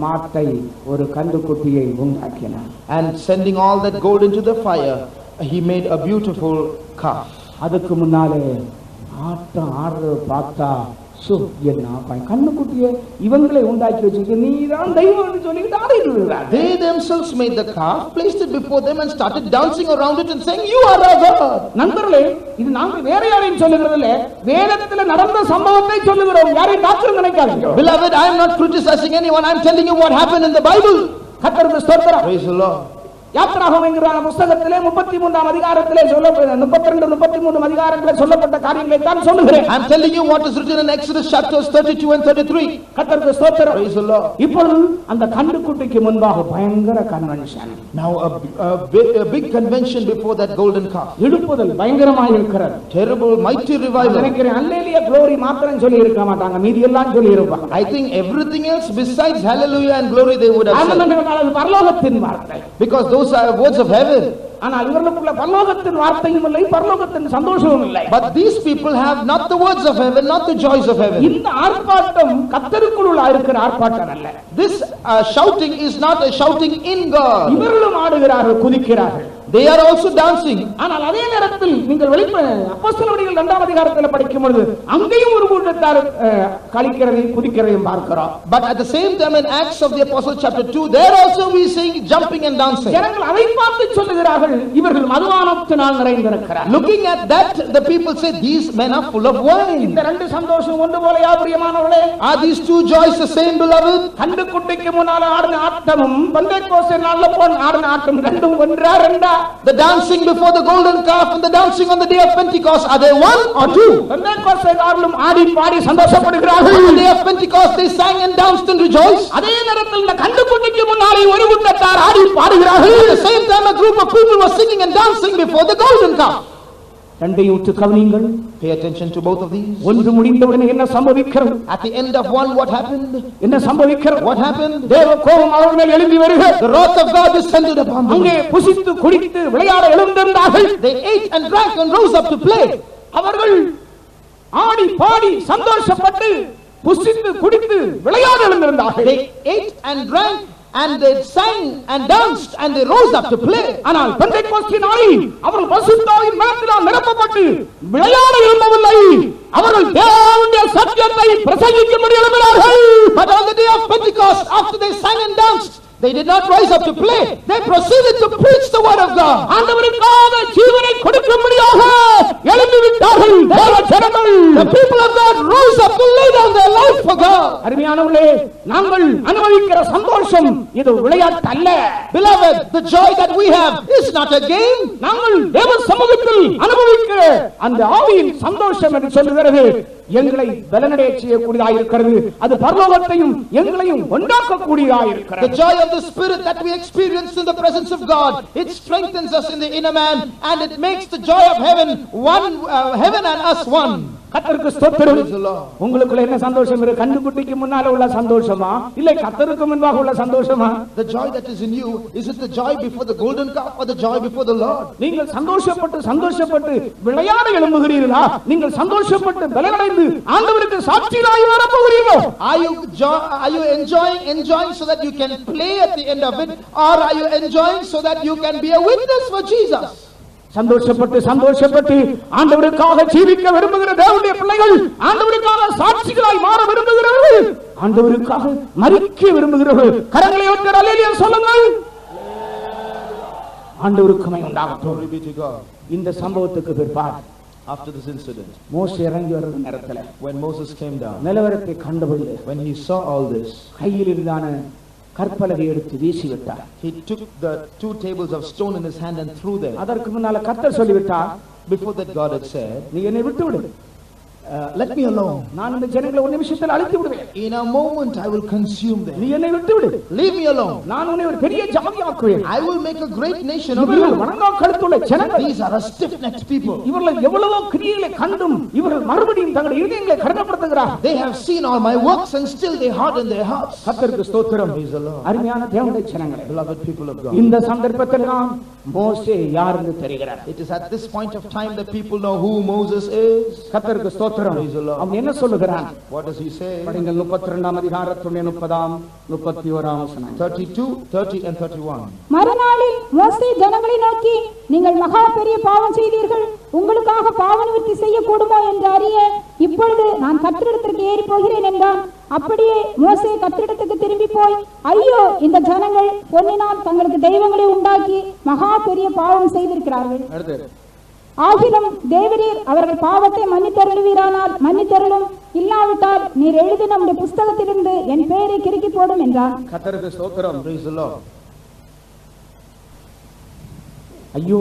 மாட்டை, ஒரு கன்றுக்குட்டியை உண்டாக்கினார். And sending all that gold into the fire, he made a beautiful calf. அதுக்கு முன்னாலே ஆட்டம் ஆடுறது பார்த்தா என்ன கண்ணுக்குட்டியை இவங்களை உண்டாக்கி வச்சுட்டு நீதான் தெய்வம் சொல்லிட்டு ஆடிட்டு இருக்கிறார். They themselves made the calf, placed it before them and started dancing around it and saying, you are our God. நண்பர்களே, இது நாங்க வேற யாரையும் சொல்லுகிறது இல்ல, வேதத்துல நடந்த சம்பவத்தை சொல்லுகிறோம். யாரையும் டாக்டர் நினைக்காதீங்க. Beloved, I am not criticizing anyone, I am telling you what happened in the Bible. கர்த்தருக்கு ஸ்தோத்திரம். Praise the Lord. யாத்திராகமம் என்கிற புத்தகத்திலே 33ஆம் அதிகாரத்திலே சொல்லப்பட்ட 32 33 அதிகாரங்களிலே சொல்லப்பட்ட காரியங்களை தான் சொல்லுகிறேன். I'm telling you what is written in Exodus chapters 32 and 33. கர்த்தருக்கு ஸ்தோத்திரம். Praise the Lord. இப்பொழுது அந்த கண்டுக்குட்டிக்கு முன்பாக பயங்கர convention. Now a big convention before that golden calf. எழுப்புதல் பயங்கரமாக இருக்கிறது. Terrible mighty revival. நினைக்கிறேன் அல்லேலூயா glory மாத்திரம் சொல்லி இருக்க மாட்டாங்க, மீதி எல்லாம் சொல்லி இருப்பாங்க. I think everything else besides hallelujah and glory they would have said. அது பரலோகத்தின் வார்த்தை. Because those are words of heaven. ஆனால் இவர்களுக்குள்ள பரலோகத்தின் வார்த்தையும் இல்லை, பரலோகத்தின் சந்தோஷமும் இல்லை. But these people have not the words of heaven, not the joys of heaven. இந்த ஆர்ப்பாட்டம் கர்த்தருக்குள்ள இருக்கிற ஆர்ப்பாட்டம் அல்ல. This shouting is not a shouting in God. இவர்களும் ஆடுகிறார்கள், குதிக்கிறார்கள். They are also dancing. ஆனால் அதே நேரத்தில் நீங்கள் அப்போஸ்தலர்கள் 2ஆம் அதிகாரத்தில் படிக்கும் பொழுது அங்கேயும் ஒரு கூட்டத்தார் களிக்கிறதையும் குதிக்கிறதையும் பார்க்கிறோம். But at the same time in Acts of the Apostles chapter 2 there also we see jumping and dancing. ஜனங்கள் அதை பார்த்து சொல்லுகிறார்கள், இவர்கள் மதுபானத்தினால் நிறைந்திருக்கிறார்கள். Looking at that the people say these men are full of wine. இந்த ரெண்டு சந்தோஷம் ஒன்று போலயா பிரியமானவர்களே? Are these two joys the same, beloved? கண்டுக்குட்டிக்கு முன்னால ஆடின ஆட்டமும் பெந்தேகோஸ்தே நாள்ல போன ஆடின ஆட்டம் ரெண்டும் ஒன்றா ரெண்டா? The dancing before the golden calf and the dancing on the day of Pentecost, are they one or two? Pentecost நாளும் ஆடி பாடி சந்தோஷப்படுகிறார்கள். On the day of Pentecost they sang and danced and rejoiced. அதே நேரத்தில் இந்த கண்டுக்குட்டிக்கு முன்னாலே ஒரு கூட்டத்தார் ஆடி பாடுகிறார்கள். At the same time a group of people were singing and dancing before the golden calf. ரெண்டையும் உற்று கவனியுங்கள். Pay attention to both of these. ஒன்று முடிந்தவுடனே என்ன சம்பவிக்கிறது? At the end of one what happened? என்ன சம்பவிக்கிறது? What happened? தேவ கோபம் அவர்கள் மேல் எழும்பி வருகிறது. The wrath of God descended upon them. அங்கே புசித்து குடித்து விளையாட எழுந்திருந்தார்கள். They ate and drank and rose up to play. அவர்கள் ஆடி பாடி சந்தோஷப்பட்டு புசித்து குடித்து விளையாட எழுந்திருந்தார்கள். They ate and drank and they sang and danced and they rose up to play. ஆனால் பெந்தேகோஸ்தே நாளில் அவர்கள் பரிசுத்தாவின் மேகத்தினால் நிரப்பப்பட்டு விளையாட எழும்பவில்லை, அவர்கள் தேவனுடைய சத்தியத்தை பிரசங்கிக்கும்படி எழும்பினார்கள். But on the day of Pentecost, after they sang and danced, they did not rise up to play. They proceeded to preach the word of God. ஆண்டவருக்காக ஜீவனை கொடுக்கும்படியாக எழும்பி விட்டார்கள் தேவ ஜனங்கள். The people of God rose up to lay down their life for God. அருமையானவர்களே, நாங்கள் அனுபவிக்கிற சந்தோஷம் இது விளையாட்டு அல்ல. Beloved, the joy that we have is not a game. நாங்கள் தேவ சமூகத்தில் அனுபவிக்கிற அந்த ஆவியின் சந்தோஷம் என்று சொல்லுகிறது எங்களை பலனடைய செய்யக்கூடியதாக இருக்கிறது. அது பரலோகத்தையும் எங்களையும் ஒன்றாக்கக்கூடியதாக இருக்கிறது. The joy of the spirit that we experience in the presence of God, it strengthens us in the inner man and it makes the joy of heaven one, heaven and us one. கர்த்தருக்கு ஸ்தோத்திரம். உங்களுக்குள்ள என்ன சந்தோஷம் இருக்கு? கண்டுக்குட்டிக்கு முன்னால உள்ள சந்தோஷமா இல்லை கர்த்தருக்கு முன்பாக உள்ள சந்தோஷமா? The joy that is in you, is it the joy before the golden calf or the joy before the Lord? நீங்கள் சந்தோஷப்பட்டு விளையாட எழும்புகிறீர்களா? நீங்கள் சந்தோஷப்பட்டு பலனடைந்து ஆண்டவருக்கு சாட்சியாய் வர போகிறீர்களோ? Are you enjoying so that you can play at the end of it, or are you enjoying so that you can be a witness for Jesus? சந்தோஷப்பட்டு ஆண்டவருக்காக ஜீவிக்க விரும்புகிற தேவனுடைய பிள்ளைகள், ஆண்டவருக்காக சாட்சிகளாய் மாற விரும்புகிறவர்கள், ஆண்டவருக்காக மரிக்க விரும்புகிறவர்கள் கரங்களை உயர்த்தி அல்லேலூயா சொல்லுங்கள். ஆண்டவருக்கு மகிமை உண்டாகட்டும். Glory be to God. இந்த சம்பவத்துக்கு பிற்பாடு After this incident, மோசே இறங்கி வரும் நேரத்தில் when Moses came down, நிலவரத்தை கண்டபொழுது when he saw all this, கையில் இருந்தான கற்பலகை எடுத்து வீசிவிட்டார். he took the 2 tables of stone in his hand and threw them. அதற்கு முன்னால கர்த்தர் சொல்லிவிட்டார், Before that God had said, நீ என்னை விட்டு விடு, let me alone. நான் இந்த ஜனங்களை ஒரு நிமிஷத்தில் அழித்து விடுவேன். In a moment I will consume them. நீ என்னை விட்டு விடு, Leave me alone. நான் உன்னை ஒரு பெரிய ஜாதியாக்குவேன். I will make a great nation of இவர்கள் you. வணங்கா கழுத்துள்ள ஜனங்கள். These are a stiff-necked people. இவர்கள் எவ்வளவோ கிரியைகளை கண்டும் இவர்கள் மறுபடியும் தங்கள் இதயங்களை கடினப்படுத்துகிறார். They have seen all my works and still they harden their hearts. கர்த்தருக்கு ஸ்தோத்திரம். Praise the Lord. அருமையான தேவனுடைய ஜனங்களே, Beloved people of God, இந்த சந்தர்ப்பத்தில் தான் மோசே யார் என்று தெரிகிறார். it is at this point of time that people know who Moses is. கர்த்தருக்கு ஸ்தோத்திரம். Praise the Lord. அவன் என்ன சொல்லுகிறான்? What does he say? படிங்கள் 32ஆம் அதிகாரத்துடைய 30ஆம் 31ஆம் வசனம். 32, 30 and 31. மறுநாளில் மோசே ஜனங்களை நோக்கி, நீங்கள் மகா பெரிய பாவம் செய்தீர்கள், உங்களுக்காக பாவ நிவர்த்தி செய்யக்கூடுமோ என்று அறிய இப்பொழுது நான் கர்த்தரிடத்திற்கு ஏறி போகிறேன் என்றான். அப்படியே மோசே கர்த்தரிடத்துக்கு திரும்பி போய், ஐயோ, இந்த ஜனங்கள் பொன்னினால் தங்களுக்கு தெய்வங்களை உண்டாக்கி மகா பெரிய பாவம் செய்திருக்கிறார்கள். ஆகிலும் தேவரீர் அவர்கள் பாவத்தை மன்னித்தருளுவீரானால் மன்னித்தருளும், இல்லாவிட்டால் நீர் எழுதி நம்முடைய புஸ்தகத்திலிருந்து என் பெயரை கிறுக்கி போடும் என்றார். கர்த்தருக்கு ஸ்தோத்திரம். Praise the Lord. ஐயோ,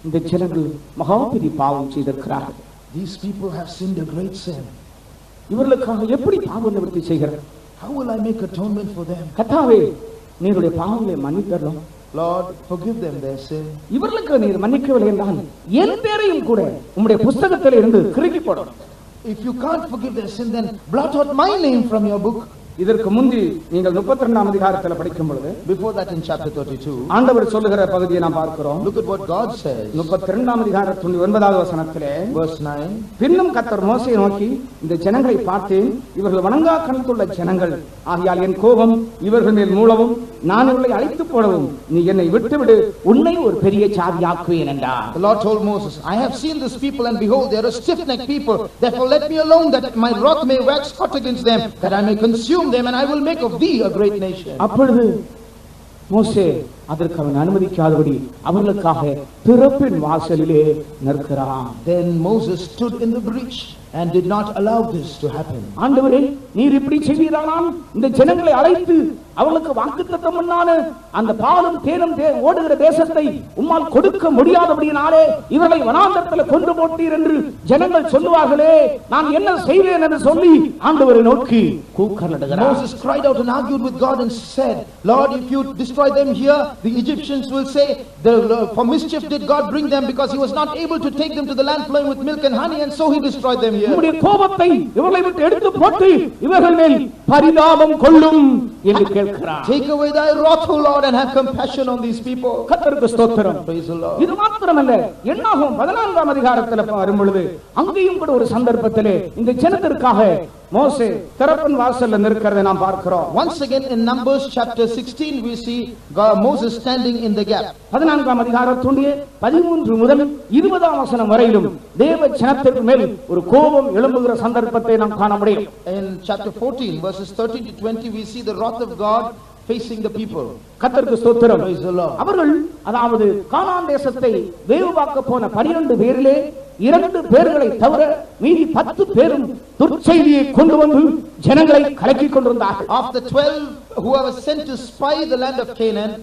இந்த ஜனங்கள் மகா பெரிய பாவம் செய்திருக்கிறார்கள். These people have sinned a great sin. இவர்களுக்காக எப்படி பாவ நிவர்த்தி செய்கிறார்? How will I make atonement for them? கர்த்தாவே, நீருடைய பாவங்களை மன்னித்தரலாம். Lord, forgive them their sin. இவர்களுக்கு நீர் மன்னிக்கவில்லை என்றால் என் பேரையும் கூட உம்முடைய புஸ்தகத்தில் இருந்து கிறுக்கி போடணும். If you can't forgive their sin, then blot out my name from your book. இதற்கு முந்தி நீங்கள் 32ஆம் அதிகாரத்தில் படிக்கும் பொழுது, Before that in chapter 32, ஆண்டவர் சொல்லுகிற பகுதியை நாம் பார்க்கிறோம். look at what God says. 32ஆம் அதிகாரத்தின் 9வது வசனத்திலே, Verse 9. பின்னும் கர்த்தர் மோசேயை நோக்கி, இந்த ஜனங்களை பார்த்தேன், இவர்கள் வணங்கா கணத்துள்ள ஜனங்கள், ஆகையால் என் கோபம் இவர்கள் மேல் மூளவும் நான் இவர்களை அழைத்து போடவும் நீ என்னை விட்டுவிடு, உன்னை ஒரு பெரிய சாதியாக்குவேன் என்றார். The Lord told Moses, I have seen this people, and behold, they are a stiff-necked people. Therefore let me alone, that my wrath may wax hot against them, that I may consume them, and I will make of thee a great nation. அப்பொழுது மோசே அதற்கு அவன் அனுமதிக்காதபடி அவர்களுக்காக திறப்பின் வாசலிலே நிற்கிறான். Then Moses stood in the breach and did not allow this to happen. ஆண்டவரே, நீர் இப்படி செய்வீரானால் இந்த ஜனங்களை அழைத்து அவர்களுக்கு வாக்குத்தத்தம் பண்ணான அந்த பாலும் தேனும் ஓடுகிற தேசத்தை உம்மால் கொடுக்க முடியாதபடியினாலே இவர்களை வனாந்தரத்தில் கொண்டு போட்டீர் என்று ஜனங்கள் சொல்லுவார்களே, நான் என்ன செய்வேன் என்று சொல்லி ஆண்டவரை நோக்கி கூக்குரலிடுகிறார். Moses cried out and argued with God and said, Lord, if you destroy them here, the Egyptians will say, for mischief did God bring them, because he was not able to take them to the land flowing with milk and honey, and so he destroyed them here. உம்முடைய கோபத்தை இவர்களை விட்டு எடுத்து போட்டு இவர்கள் மேல் பரிதாபம் கொள்ளும் என்று கேட்கிறார். Take away thy wrath, O Lord, and have compassion on these people. கர்த்தருக்கு ஸ்தோத்திரம். Praise the Lord. இது மாத்திரமல்ல, என்னாகும் 14ஆம் அதிகாரத்தில் வரும் பொழுது அங்கேயும் கூட ஒரு சந்தர்ப்பத்திலே இந்த ஜனத்திற்காக மோசே திறப்பின் வாசல்ல நிற்கிறதை நாம் பார்க்கிறோம். Once again in Numbers chapter 16 we see Moses standing in the gap. 14ஆம் அதிகாரத்துடைய 13 முதல் 20ஆம் வசனம் வரையிலும் தேவ ஜனத்திற்கு மேல் ஒரு கோபம் எழும்புகிற சந்தர்ப்பத்தை நாம் காண முடியும். In chapter 14 verses 13 to 20 we see the wrath of God facing the people. கர்த்தருக்கு ஸ்தோத்திரம். Praise the Lord. அவர்கள் அதாவது கானான் தேசத்தை வேவுபார்க்க போன 12 பேரிலே 2 பேர்களை தவிர மீதி 10 பேரும் துர்ச்செய்தியை கொண்டு வந்து ஜனங்களை கலக்கிக் கொண்டிருந்தார்கள். Of the 12 who were sent to spy the land of Canaan,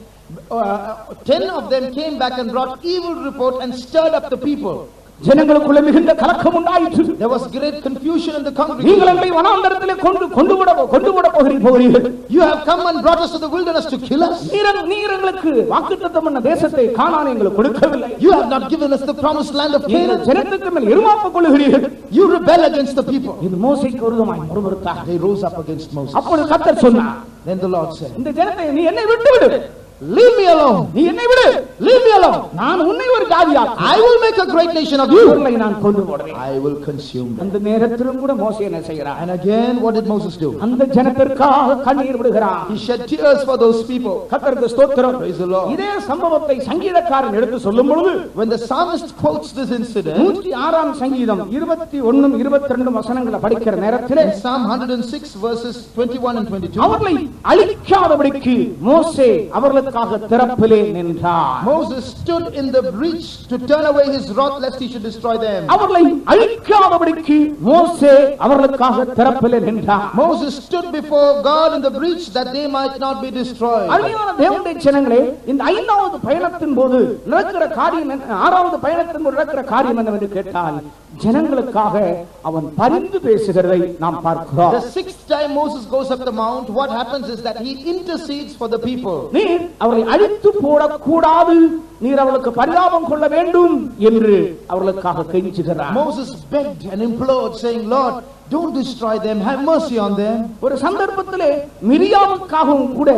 10 of them came back and brought evil report and stirred up the people. ஜனங்களுக்குள்ள மிகுந்த கலக்கம் உண்டாயிற்று. There was great confusion in the congregation. நீங்கள் எங்களை வனாந்தரத்திலே கொண்டு விட போகிறீர்கள். You have come and brought us to the wilderness to kill us. நீர் எங்களுக்கு வாக்குத்தத்தம் பண்ண தேசத்தை கானானை எங்களுக்கு கொடுக்கவில்லை. You have not given us the promised land of Canaan. ஜனத்துக்கு மேல் இருமாப்பு கொள்ளுகிறீர்கள். You rebel against the people. இது மோசேக்கு விரோதமாய் முறுமுறுத்தார். They rose up against Moses. அப்பொழுது கர்த்தர் சொன்னார், Then the Lord said, இந்த ஜனத்தை நீ என்னை விட்டுவிடு. Leave me alone. நீ என்னை விடு. Leave me alone. நான் உன்னை ஒரு ஜாதியாக்குவேன். I will make a great nation of you. இவர்களை நான் கொன்று போடுவேன். I will consume them. அந்த நேரத்திலும் கூட மோசே என்ன செய்கிறார்? And again what did Moses do? அந்த ஜனத்திற்காக கண்ணீர் விடுகிறார். He shed tears for those people. கர்த்தருக்கு ஸ்தோத்திரம். Praise the Lord. இதே சம்பவத்தை சங்கீதக்காரன் எடுத்து சொல்லும் பொழுது, When the psalmist quotes this incident 106ஆம் சங்கீதம் 21 22 வசனங்களை படிக்கிற நேரத்திலே, in Psalm 106 verses 21 and 22, அவர்களை அழிக்காதபடிக்கு மோசே அவர்களுக்காக திறப்பிலே நின்றார். Moses stood in the breach to turn away his wrath lest he should destroy them. அவர்களை அழிக்காதபடிக்கு மோசே அவர்களுக்காக திறப்பிலே நின்றார். Moses stood before God in the breach that they might not be destroyed. அருமையான தேவனுடைய ஜனங்களே, இந்த 5வது பயணத்தின் போது நடக்கிற காரியம், 6வது பயணத்தின் போது நடக்கிற காரியம் என்னவென்று கேட்டால், ஜனங்களுக்காக அவன் பரிந்து பேசுகிறதை நாம் பார்க்கிறோம். The 6th time Moses goes up the mount, what happens is that he intercedes for the people. நீர் அவரை அழித்து போடக்கூடாது, நீர் அவர்களுக்கு பரிதாபம் கொள்ள வேண்டும் என்று அவர்களுக்காக கெஞ்சுகிறார். Moses begged and implored, saying, Lord, don't destroy them, have mercy on them. ஒரு சந்தர்ப்பத்திலே மிரியாமுக்காகவும் கூட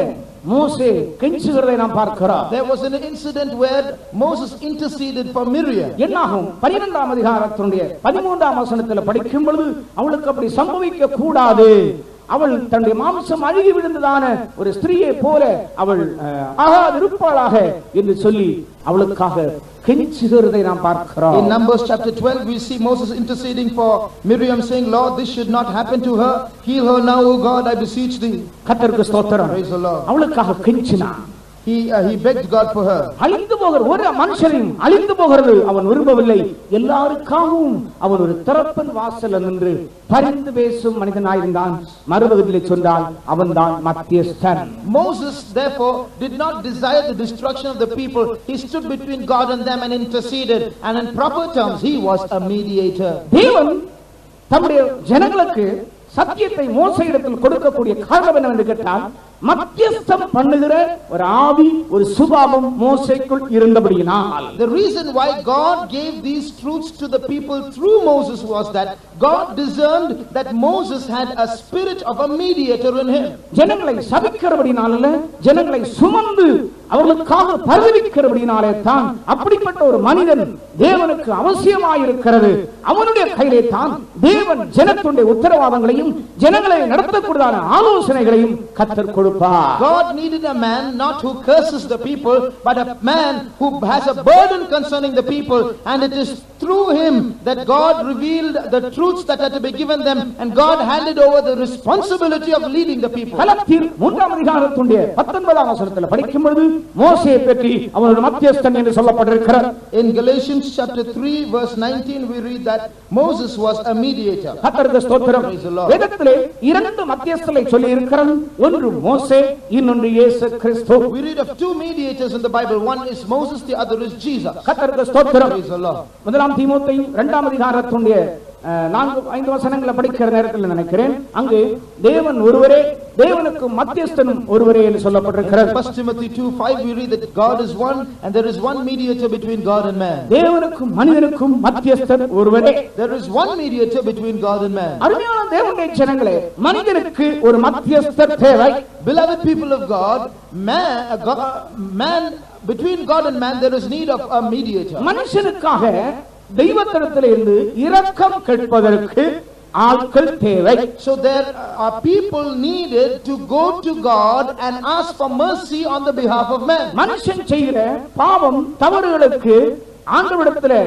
மோசே கெஞ்சுகிறதை நாம் பார்க்கிறோம். There was an incident where Moses interceded for Miriam. என்னாகும் 12ஆம் அதிகாரத்தினுடைய 13ஆம் வசனத்தில் படிக்கும் பொழுது, அவளுக்கு அப்படி சம்பவிக்க கூடாது, அவள் தன்னுடைய மாம்சம் அழுகி விழுந்ததான ஒரு ஸ்திரீயை போல அவள் ஆகாதிருப்பாளாக என்று சொல்லி அவளுக்காக கெஞ்சுகிறதை நாம் பார்க்கிறோம். In Numbers chapter 12 we see Moses interceding for Miriam, saying, Lord, this should not happen to her. Heal her now, O God, I beseech thee. கர்த்தருக்கு ஸ்தோத்திரம். Praise the Lord. அவளுக்காக கெஞ்சினான். he begged God for her. அழிந்து போகிற ஒரு மனுஷனையும் அழிந்து போகிறது அவன் விரும்பவில்லை. எல்லாருக்காகவும் அவன் ஒரு திறப்பின் வாசல்ல நின்று பரிந்து பேசும் மனிதனாயிருந்தான். மறுபகுதியிலே சொன்னால் அவன்தான் மத்தியஸ்தன். Moses therefore did not desire the destruction of the people. He stood between God and them and interceded, and in proper terms he was a mediator. தேவன் தம்முடைய ஜனங்களுக்கு சத்தியத்தை மோசேயிடத்தில் கொடுக்கக்கூடிய காரணம் என்னவென்று கேட்டால், மத்தியஸ்தம் பண்ணுகிற ஒரு ஆவி, ஒரு சுபாவம் மோசேக்குள் இருந்தபடியினால். The reason why God gave these truths to the people through Moses was that God discerned that Moses had a spirit of a mediator in him. ஜனங்களை சபிக்கிறபடினால அல்ல, ஜனங்களை சுமந்து அவர்களுக்காக பரிதவிக்கிறபடினாலே தான் அப்படிப்பட்ட ஒரு மனிதன் தேவனுக்கு அவசியமாயிருக்கிறது. அவனுடைய கையிலே தான் தேவன் ஜனத்துடைய உத்தரவாதங்களையும் ஜனங்களை நடத்தக்கூடியதான ஆலோசனைகளையும் கர்த்தர் கொடுப்பார். God needed a man not who curses the people, but a man who has a burden concerning the people, and it is through him that God revealed the truths that had to be given them, and God handed over the responsibility of leading the people. கலாத்தியர் 3ஆம் அதிகாரத்தினுடைய 19ஆம் வசனத்தில் படிக்கும் பொழுது மோசேயை பற்றி அவன் ஒரு மத்தியஸ்தன் என்று சொல்லப்பட்டிருக்கிறார். In Galatians chapter 3 verse 19 we read that Moses was a mediator. கர்த்தருக்கு ஸ்தோத்திரம். வேதத்திலே இரண்டு மத்தியஸ்தரை சொல்லி இருக்கிறார். ஒன்று மோசே, இன்னொன்று இயேசு கிறிஸ்து. We read of two mediators in the Bible. One is Moses, the other is Jesus. கர்த்தருக்கு ஸ்தோத்திரம். Praise the Lord. முதலாம் தீமோத்தேயு 2ஆம் அதிகாரத்தினுடைய 4-5 வசனங்களை படிக்கிற நேரத்தில் நினைக்கிறேன், அங்கு தேவன் ஒருவரே, தேவனுக்கு மத்தியஸ்தனும் ஒருவரே என்று சொல்லப்பட்டிருக்கிறது. 1 Timothy 2:5 we read that God is one and there is one mediator between God and man. தேவனுக்கும் மனிதனுக்கும் மத்தியஸ்தன் ஒருவரே. There is one mediator between God and man. அருமையான தேவனுடைய ஜனங்களே, மனிதனுக்கு ஒரு மத்தியஸ்தர் தேவை. Beloved people of God, man between God and man there is need of a mediator. மனுஷனுக்காக தெய்வத்திடத்திலிருந்து இரக்கம் கேட்பதற்கு ஆட்கள் தேவை. So there are people needed to go to God and ask for mercy on the behalf of man. மனுஷன் செய்கிற பாவம் தவறுகளுக்கு ஆண்டவரிடத்திலே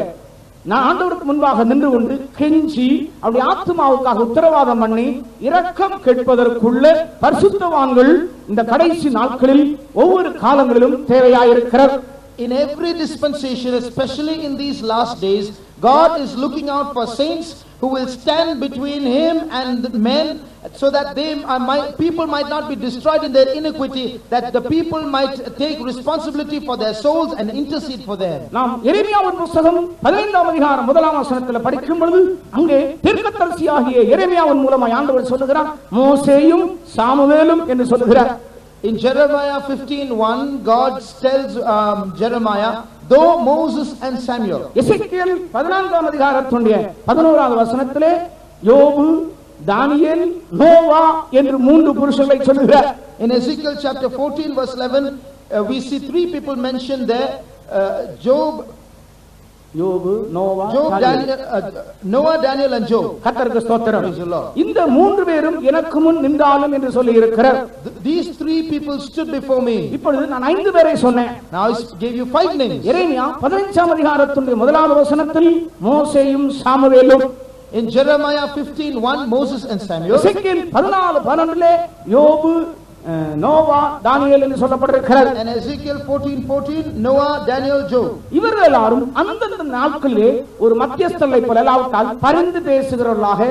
நான் ஆண்டவருக்கு முன்பாக நின்று கொண்டு கெஞ்சி அவருடைய ஆத்துமாவுக்காக உத்தரவாதம் பண்ணி இரக்கம் கேட்பதற்குள்ள பரிசுத்தவான்கள் இந்த கடைசி நாட்களில் ஒவ்வொரு காலங்களிலும் தேவையாயிருக்கிறார். In every dispensation, especially in these last days, God is looking out for saints who will stand between him and men, so that people might not be destroyed in their iniquity, that the people might take responsibility for their souls and intercede for them. நாம் எரேமியாவின் புத்தகம் 15ஆம் அதிகாரம் 1ஆம் வசனத்தில் படிக்கும் பொழுது அங்கே தீர்க்கதரிசியாகிய எரேமியாவின் மூலமாய் ஆண்டவர் சொல்லுகிறார், மோசேயும் சாமுவேலும் என்று சொல்லுகிறார். In Jeremiah 15:1 God tells Jeremiah, though Moses and Samuel. எசேக்கியேல் 14ஆம் அதிகாரத்தினுடைய 11ஆவது வசனத்திலே யோபு, தானியேல், நோவா என்று மூன்று புருஷர்களை சொல்லுகிறார். In Ezekiel chapter 14 verse 11 we see three people mentioned there, யோபு, Noah, Noah, Daniel and Job. கர்த்தருக்கு ஸ்தோத்திரம். இந்த மூன்று பேரும் எனக்கு முன் நின்றாலும் என்று சொல்லி இருக்கிறார். These three people stood before me. இப்பொழுது நான் 5 பேரை சொன்னேன். Now I gave you 5 names. எரேமியா 15ஆம் அதிகாரத்தினுடைய 1ஆவது வசனத்தில் மோசேயும் சாமுவேலும். In Jeremiah 15:1 Moses and Samuel. எசேக்கியேல் 14:12 யோபு, நோவா, தானியேல் என்று சொல்லப்பட்டிருக்கிறது. And Ezekiel 14:14 Noah, Daniel, Job. இவர்கள் எல்லாரும் அந்தந்த நாட்களிலே ஒரு மத்தியஸ்தரை போல அல்லாவிட்டால் பரிந்து பேசுகிறவர்களாக,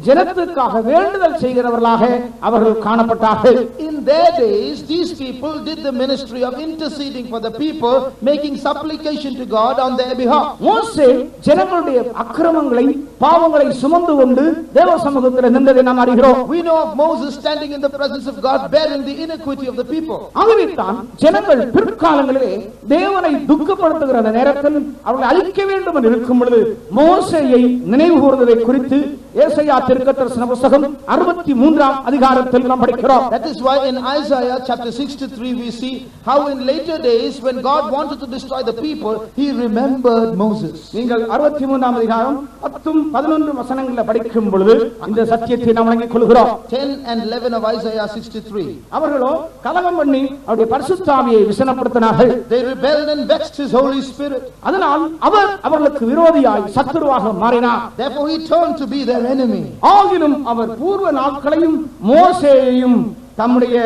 ஜனத்துக்காக வேண்டுதல் செய்கிறவர்களாக அவர்கள் காணப்பட்டார்கள். In their days these people did the ministry of interceding for the people, making supplication to God on their behalf. மோசே ஜனங்களுடைய அக்கிரமங்களை, பாவங்களை சுமந்து கொண்டு தேவ சமூகத்தில் நின்றதை நாம் அறிகிறோம். We know of Moses standing in the presence of God bearing the iniquity of the people. ஆகவே தான் ஜனங்கள் பிற்காலங்களிலே தேவனை துக்கப்படுத்துகிற நேரத்தில் அவர்களை அழிக்க வேண்டும் என்று இருக்கும் பொழுது மோசேயை நினைவு கூர்ந்ததை குறித்து ஏசாயா தீர்க்கதரிசன புத்தகம் 63ஆம் அதிகாரத்தில் நாம் படிக்கிறோம். That is why in Isaiah chapter 63 we see how in later days when God wanted to destroy the people, he remembered Moses. நீங்கள் 63ஆம் அதிகாரம் 10-11 வசனங்களை படிக்கும் பொழுது இந்த சத்தியத்தை நாம் விளங்கிக் கொள்கிறோம். 10 and 11 of Isaiah 63. அவர்களோ கலகம் பண்ணி அவருடைய பரிசுத்த ஆவியை விசனப்படுத்தினார்கள். They rebelled and vexed his Holy Spirit. அதனால் அவர் அவர்களுக்கு விரோதியாய் சத்துருவாக மாறினார். Therefore he turned to be their enemy. ஆகிலும் அவர் பூர்வ நாட்களையும் மோசேயையும் தம்முடைய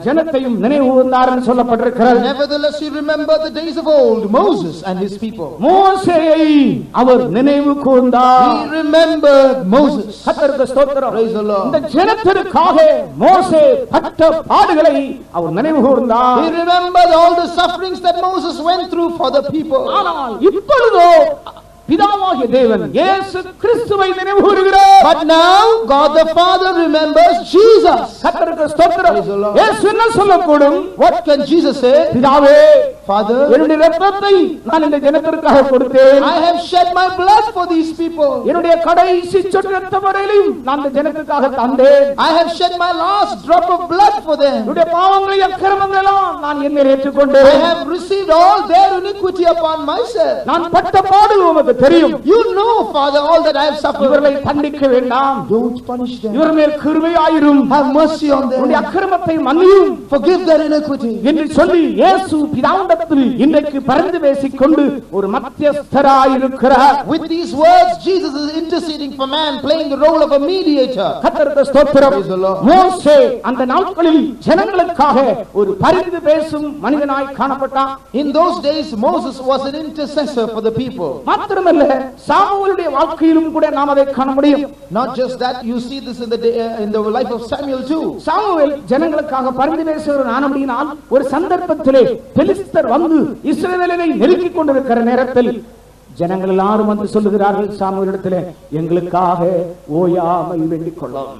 ஜனத்தையும் நினைவு கூர்ந்தார் என்று சொல்லப்பட்டிருக்கிறது. Nevertheless he remembered the days of old, Moses and his people. மோசேயை அவர் நினைவு கூர்ந்தார். He remembered Moses. கர்த்தருக்கு ஸ்தோத்திரம். Praise the Lord. இந்த ஜனத்திற்காக மோசே பட்ட பாடுகளை அவர் நினைவு கூர்ந்தார். He remembered all the sufferings that Moses went through for the people. ஆனால் இப்பொழுதோ பிதாவாகிய தேவன் இயேசு கிறிஸ்துவை நினைவு கூறுகிறார். But now God the Father remembers Jesus. கர்த்தருக்கு ஸ்தோத்திரம். இயேசு என்ன சொல்லக்கூடும்? What can Jesus say? பிதாவே, Father, என்னுடைய இரத்தத்தை நான் இந்த ஜனத்திற்காக கொடுத்தேன். I have shed my blood for these people. என்னுடைய கடைசி சொட்டு இரத்தம் வரையிலும் நான் இந்த ஜனத்திற்காக தந்தேன். I have shed my last drop of blood for them. என்னுடைய பாவங்களை அக்கிரமங்களை எல்லாம் நான் என் மேல் ஏற்றுக்கொண்டேன். I have received all their iniquity upon myself. நான் பட்ட பாடு உமக்கு தெரியும். You know, Father, all that I have suffered. இவர்களை தண்டிக்க வேண்டாம். Don't punish them. இவர் மேல் கிருபையாயிரும். Have mercy on them. உம்முடைய அக்கிரமத்தை மன்னியும். Forgive their iniquity. என்று சொல்லி இயேசு பிதாவிடத்தில் இன்றைக்கு பரிந்து பேசிக்கொண்டு ஒரு மத்தியஸ்தராயிருக்கிறார். With these words, Jesus is interceding for man, playing the role of a mediator. கர்த்தருக்கு ஸ்தோத்திரம். Praise the Lord. மோசே அந்த நாட்களில் ஜனங்களுக்காக ஒரு பரிந்து பேசும் மனிதனாய் காணப்பட்டான். In those days, Moses was an intercessor for the people. மாத்திரமல்ல, சாமுவேலுடைய வாழ்க்கையிலும் கூட நாம் அதை காண முடியும். Not just that, you see this in the life of Samuel too. Samuel ஜனங்களுக்காக பரிந்து பேசுகிறவர் ஆனபடியினால் ஒரு சந்தர்ப்பத்திலே பெலிஸ்தர் வந்து இஸ்ரவேலை நெருக்கிக் கொண்டிருக்கிற நேரத்தில் ஜனங்கள் எல்லாரும் வந்து சொல்லுகிறார்கள் சாமுவேலிடத்திலே, எங்களுக்காக ஓயாமல் வேண்டிக் கொள்ளும்.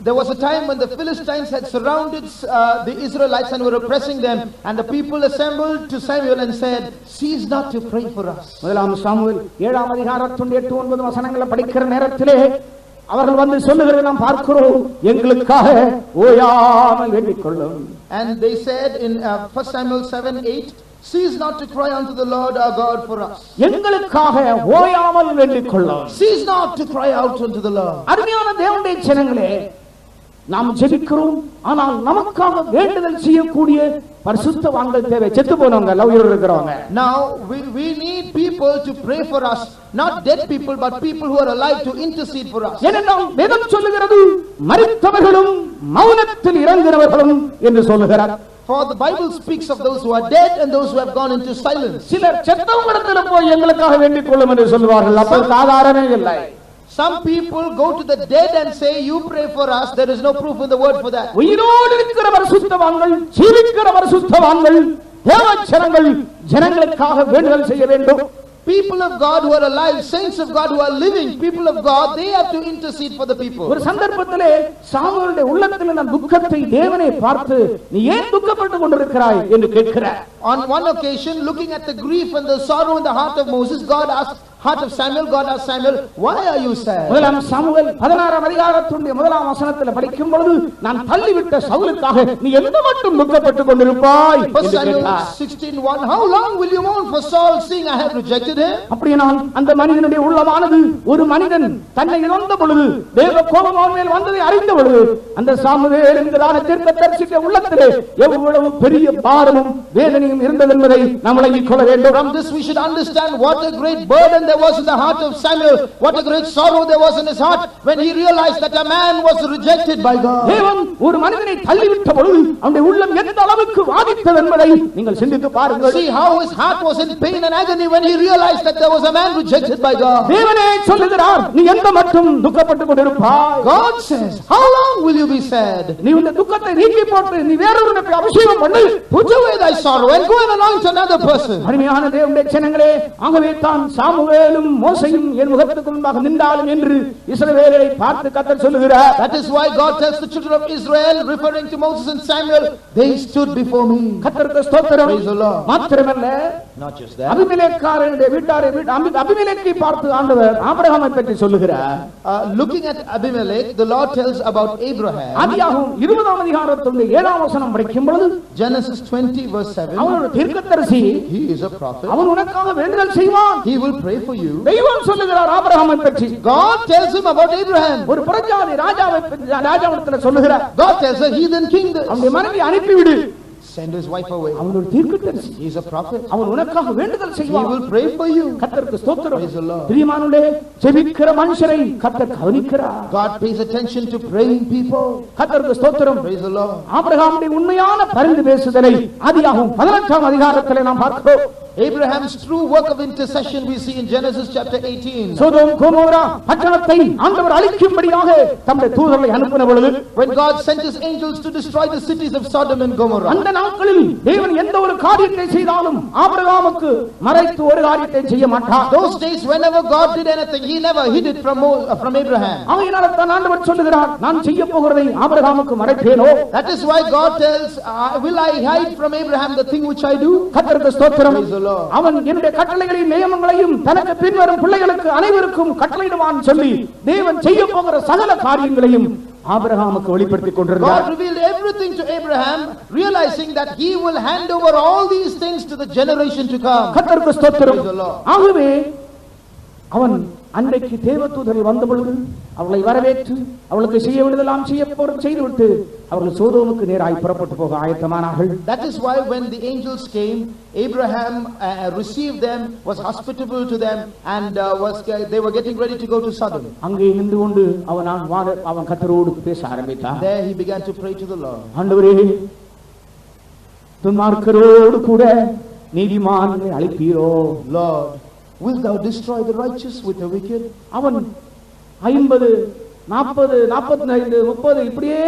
There was a time when the Philistines had surrounded the Israelites and were oppressing them, and the people assembled to Samuel and said, "Cease not to pray for us." முதலாம் சாமுவேல் 7ஆம் அதிகாரத்தின் 8-9 வசனங்களை படிக்கிற நேரத்திலே அவர்கள் வந்து சொல்லுகிறதை நாம் பார்க்கிறோம், எங்களுக்காக ஓயாமல் வேண்டிக் கொள்ளும். And they said in 1 Samuel 7:8, "Cease not to cry unto the Lord our God for us." எங்களுக்காக ஓயாமல் வேண்டிக் கொள்ளும். Cease not to cry out unto the Lord. அருமையான தேவனுடைய ஜனங்களே, நாம் ஜெபிக்கிறோம், ஆனால் நமக்காக வேண்டுதல் செய்யக்கூடிய பரிசுத்தவான்கள் தேவை. செத்து போனவங்க, லவ்யர் இருக்கிறவங்க. Now we need people to pray for us, not dead people, but people who are alive to intercede for us. ஏனென்றால் வேதம் சொல்லுகிறது, மரித்தவர்களும் மௌனத்தில் இறங்குகிறவர்களும் என்று சொல்லுகிறார். For the Bible speaks of those who are dead and those who have gone into silence. சிலர் செத்தவங்களிடத்தில் போய் எங்களுக்காக வேண்டிக் கொள்ளும் என்று சொல்வார்கள். அப்ப ஆதாரமே இல்லை. Some people go to the dead and say, "You pray for us." There is no proof in the word for that. உயிரோடு இருக்கிற பரிசுத்தவான்கள், ஜீவிக்கிற பரிசுத்தவான்கள், தேவஜனங்கள் ஜனங்களுக்காக வேண்டுதல் செய்ய வேண்டும். People of God who are alive, saints of God who are living, people of God, they have to intercede for the people. ஒரு சந்தர்ப்பத்திலே சாமுவேலுடைய உள்ளத்தில் அந்த துக்கத்தை தேவனே பார்த்து, நீ ஏன் துக்கப்பட்டு கொண்டிருக்கிறாய் என்று கேட்கிறார். On one occasion, looking at the grief and the sorrow in the heart of Moses, God asked God asked Samuel, "Why are you sad?" முதலாம் சாமுவேல் 16ஆம் அதிகாரத்தினுடைய 1ஆம் வசனத்தில் படிக்கும் பொழுது, நான் தள்ளிவிட்ட சவுலுக்காக நீ எந்த மட்டும் துக்கப்பட்டு கொண்டிருப்பாய் என்று 1 Samuel கேட்டார். 16:1, "How long will you mourn for Saul, seeing I have rejected him?" அப்படியானால் அந்த மனிதனுடைய உள்ளமானது, ஒரு மனிதன் தன்னை இழந்த பொழுது, தேவ கோபம் அவன் மேல் வந்ததை அறிந்த பொழுது, அந்த சாமுவேல் என்கிறான தீர்க்கதரிசியுடைய உள்ளத்திலே எவ்வளவு பெரிய பாரமும் வேதனையும் இருந்தது என்பதை நாம் விளங்கிக் கொள்ள வேண்டும். From this we should understand what a great burden there was in the heart of Samuel, what a great sorrow there was in his heart when he realized that a man was rejected by God. தேவன் ஒரு மனிதனை தள்ளிவிட்ட பொழுது அவனுடைய உள்ளம் எந்த அளவுக்கு வாதித்தது என்பதை நீங்கள் சிந்தித்து பாருங்கள். See how his heart was in pain and agony when he realized that there was a man rejected by God. தேவனே சொல்லுகிறார், நீ எந்த மட்டும் துக்கப்பட்டு கொண்டிருப்பாய். God says, "How long will you be sad? நீ இந்த துக்கத்தை நீக்கி போட்டு நீ வேறொருவனுக்கு அபிஷேகம் பண்ணு. Put away thy sorrow and go and anoint another person." அருமையான தேவனுடைய ஜனங்களே, ஆகவே தான் சாமுவேலும் மோசேயும் என் முகத்துக்கு முன்பாக நின்றாலும் என்று இஸ்ரவேலை பார்த்து கர்த்தர் சொல்லுகிறார். That is why God tells the children of Israel, referring to Moses and Samuel, "They stood before me." கர்த்தருக்கு ஸ்தோத்திரம். Praise the Lord. மாத்திரமல்ல, Not just that. அபிமெலேக்காரனுடைய வீட்டாரை அபிமெலேக்கை பார்த்து ஆண்டவர் ஆபிரகாமை பற்றி சொல்லுகிறார். Looking at Abimelech, the Lord tells about Abraham. ஆதியாகமம் 20ஆம் அதிகாரத்திலே 7ஆம் வசனம் படிக்கும் பொழுது, Genesis 20 verse 7. அவன் ஒரு தீர்க்கதரிசி, He is a prophet. அவன் உனக்காக வேண்டுதல் செய்வான். He will pray for you. தெய்வம் சொல்லுகிறார் ஆபிரகாமை பற்றி. God tells him about Abraham. ஒரு புறஜாதி ராஜாவிடத்தில் சொல்லுகிறார். God tells a heathen king this. அவனுடைய மனைவி அனுப்பிவிடு. send his wife away. அவன் ஒரு தீர்க்கதரிசி. He is a prophet. அவன் உனக்காக வேண்டுதல் He செய்வான். will pray for you. கர்த்தருக்கு ஸ்தோத்திரம். Praise the Lord. பிரியமானவர்களே, ஜெபிக்கிற மனுஷரை கர்த்தர் கவனிக்கிறார். God pays attention to praying people. கர்த்தருக்கு ஸ்தோத்திரம். Praise the Lord. ஆபிரகாமுடைய உண்மையான பரிந்து பேசுதலை ஆதியாகமம் 18ஆம் அதிகாரத்திலே நாம் பார்க்கிறோம். Abraham's true work of intercession we see in Genesis chapter 18. Sodom Gomorrah பட்டணத்தை ஆண்டவர் அழிக்கும்படியாக தம்முடைய தூதர்களை அனுப்பின பொழுது, When God sent his angels to destroy the cities of Sodom and Gomorrah. அந்த நாட்களில் தேவன் எந்த ஒரு காரியத்தை செய்தாலும் ஆபிரகாமுக்கு மறைத்து ஒரு காரியத்தை செய்ய மாட்டார். Those days whenever God did anything, he never hid it from Abraham. ஆகையினால தான் ஆண்டவர் சொல்லுகிறார், நான் செய்ய போகிறதை ஆபிரகாமுக்கு மறைப்பேனோ? That is why God tells, will I hide from Abraham the thing which I do? கர்த்தருக்கு ஸ்தோத்திரம். Praise the Lord. அவன் என்னுடைய கட்டளைகளையும் நியமங்களையும் தனக்கு பின்வரும் பிள்ளைகளுக்கு அனைவருக்கும் கட்டளையிடுவான் சொல்லி தேவன் செய்ய போகிற சகல காரியங்களையும் ஆபிரகாமுக்கு வெளிப்படுத்திக் கொண்டிருந்தார். God revealed everything to Abraham, realizing that he will hand over all these things to the generation to come. கர்த்தருக்கு ஸ்தோத்திரம். Praise the Lord. ஆகவே அவன் அன்றைக்கு தேவதூதர்கள் வந்த பொழுது அவளை வரவேற்று அவளுக்கு செய்ய விடுதலாம் செய்துவிட்டு அவர்கள் சோதோமுக்கு நேராய் புறப்பட்டு போக ஆயத்தமானார்கள். That is why when the angels came, Abraham received them, was hospitable to them, and they were getting ready to go to Sodom. அங்கே நின்று கொண்டு அவன் கர்த்தரோடு பேச ஆரம்பித்தான். There he began to pray to the Lord. ஆண்டவரே, துன்மார்க்கரோடு கூட நீதிமானை அழிப்பீரோ? Lord, will thou destroy the righteous with the wicked? அவன் 50, 40, 45, 30 இப்படியே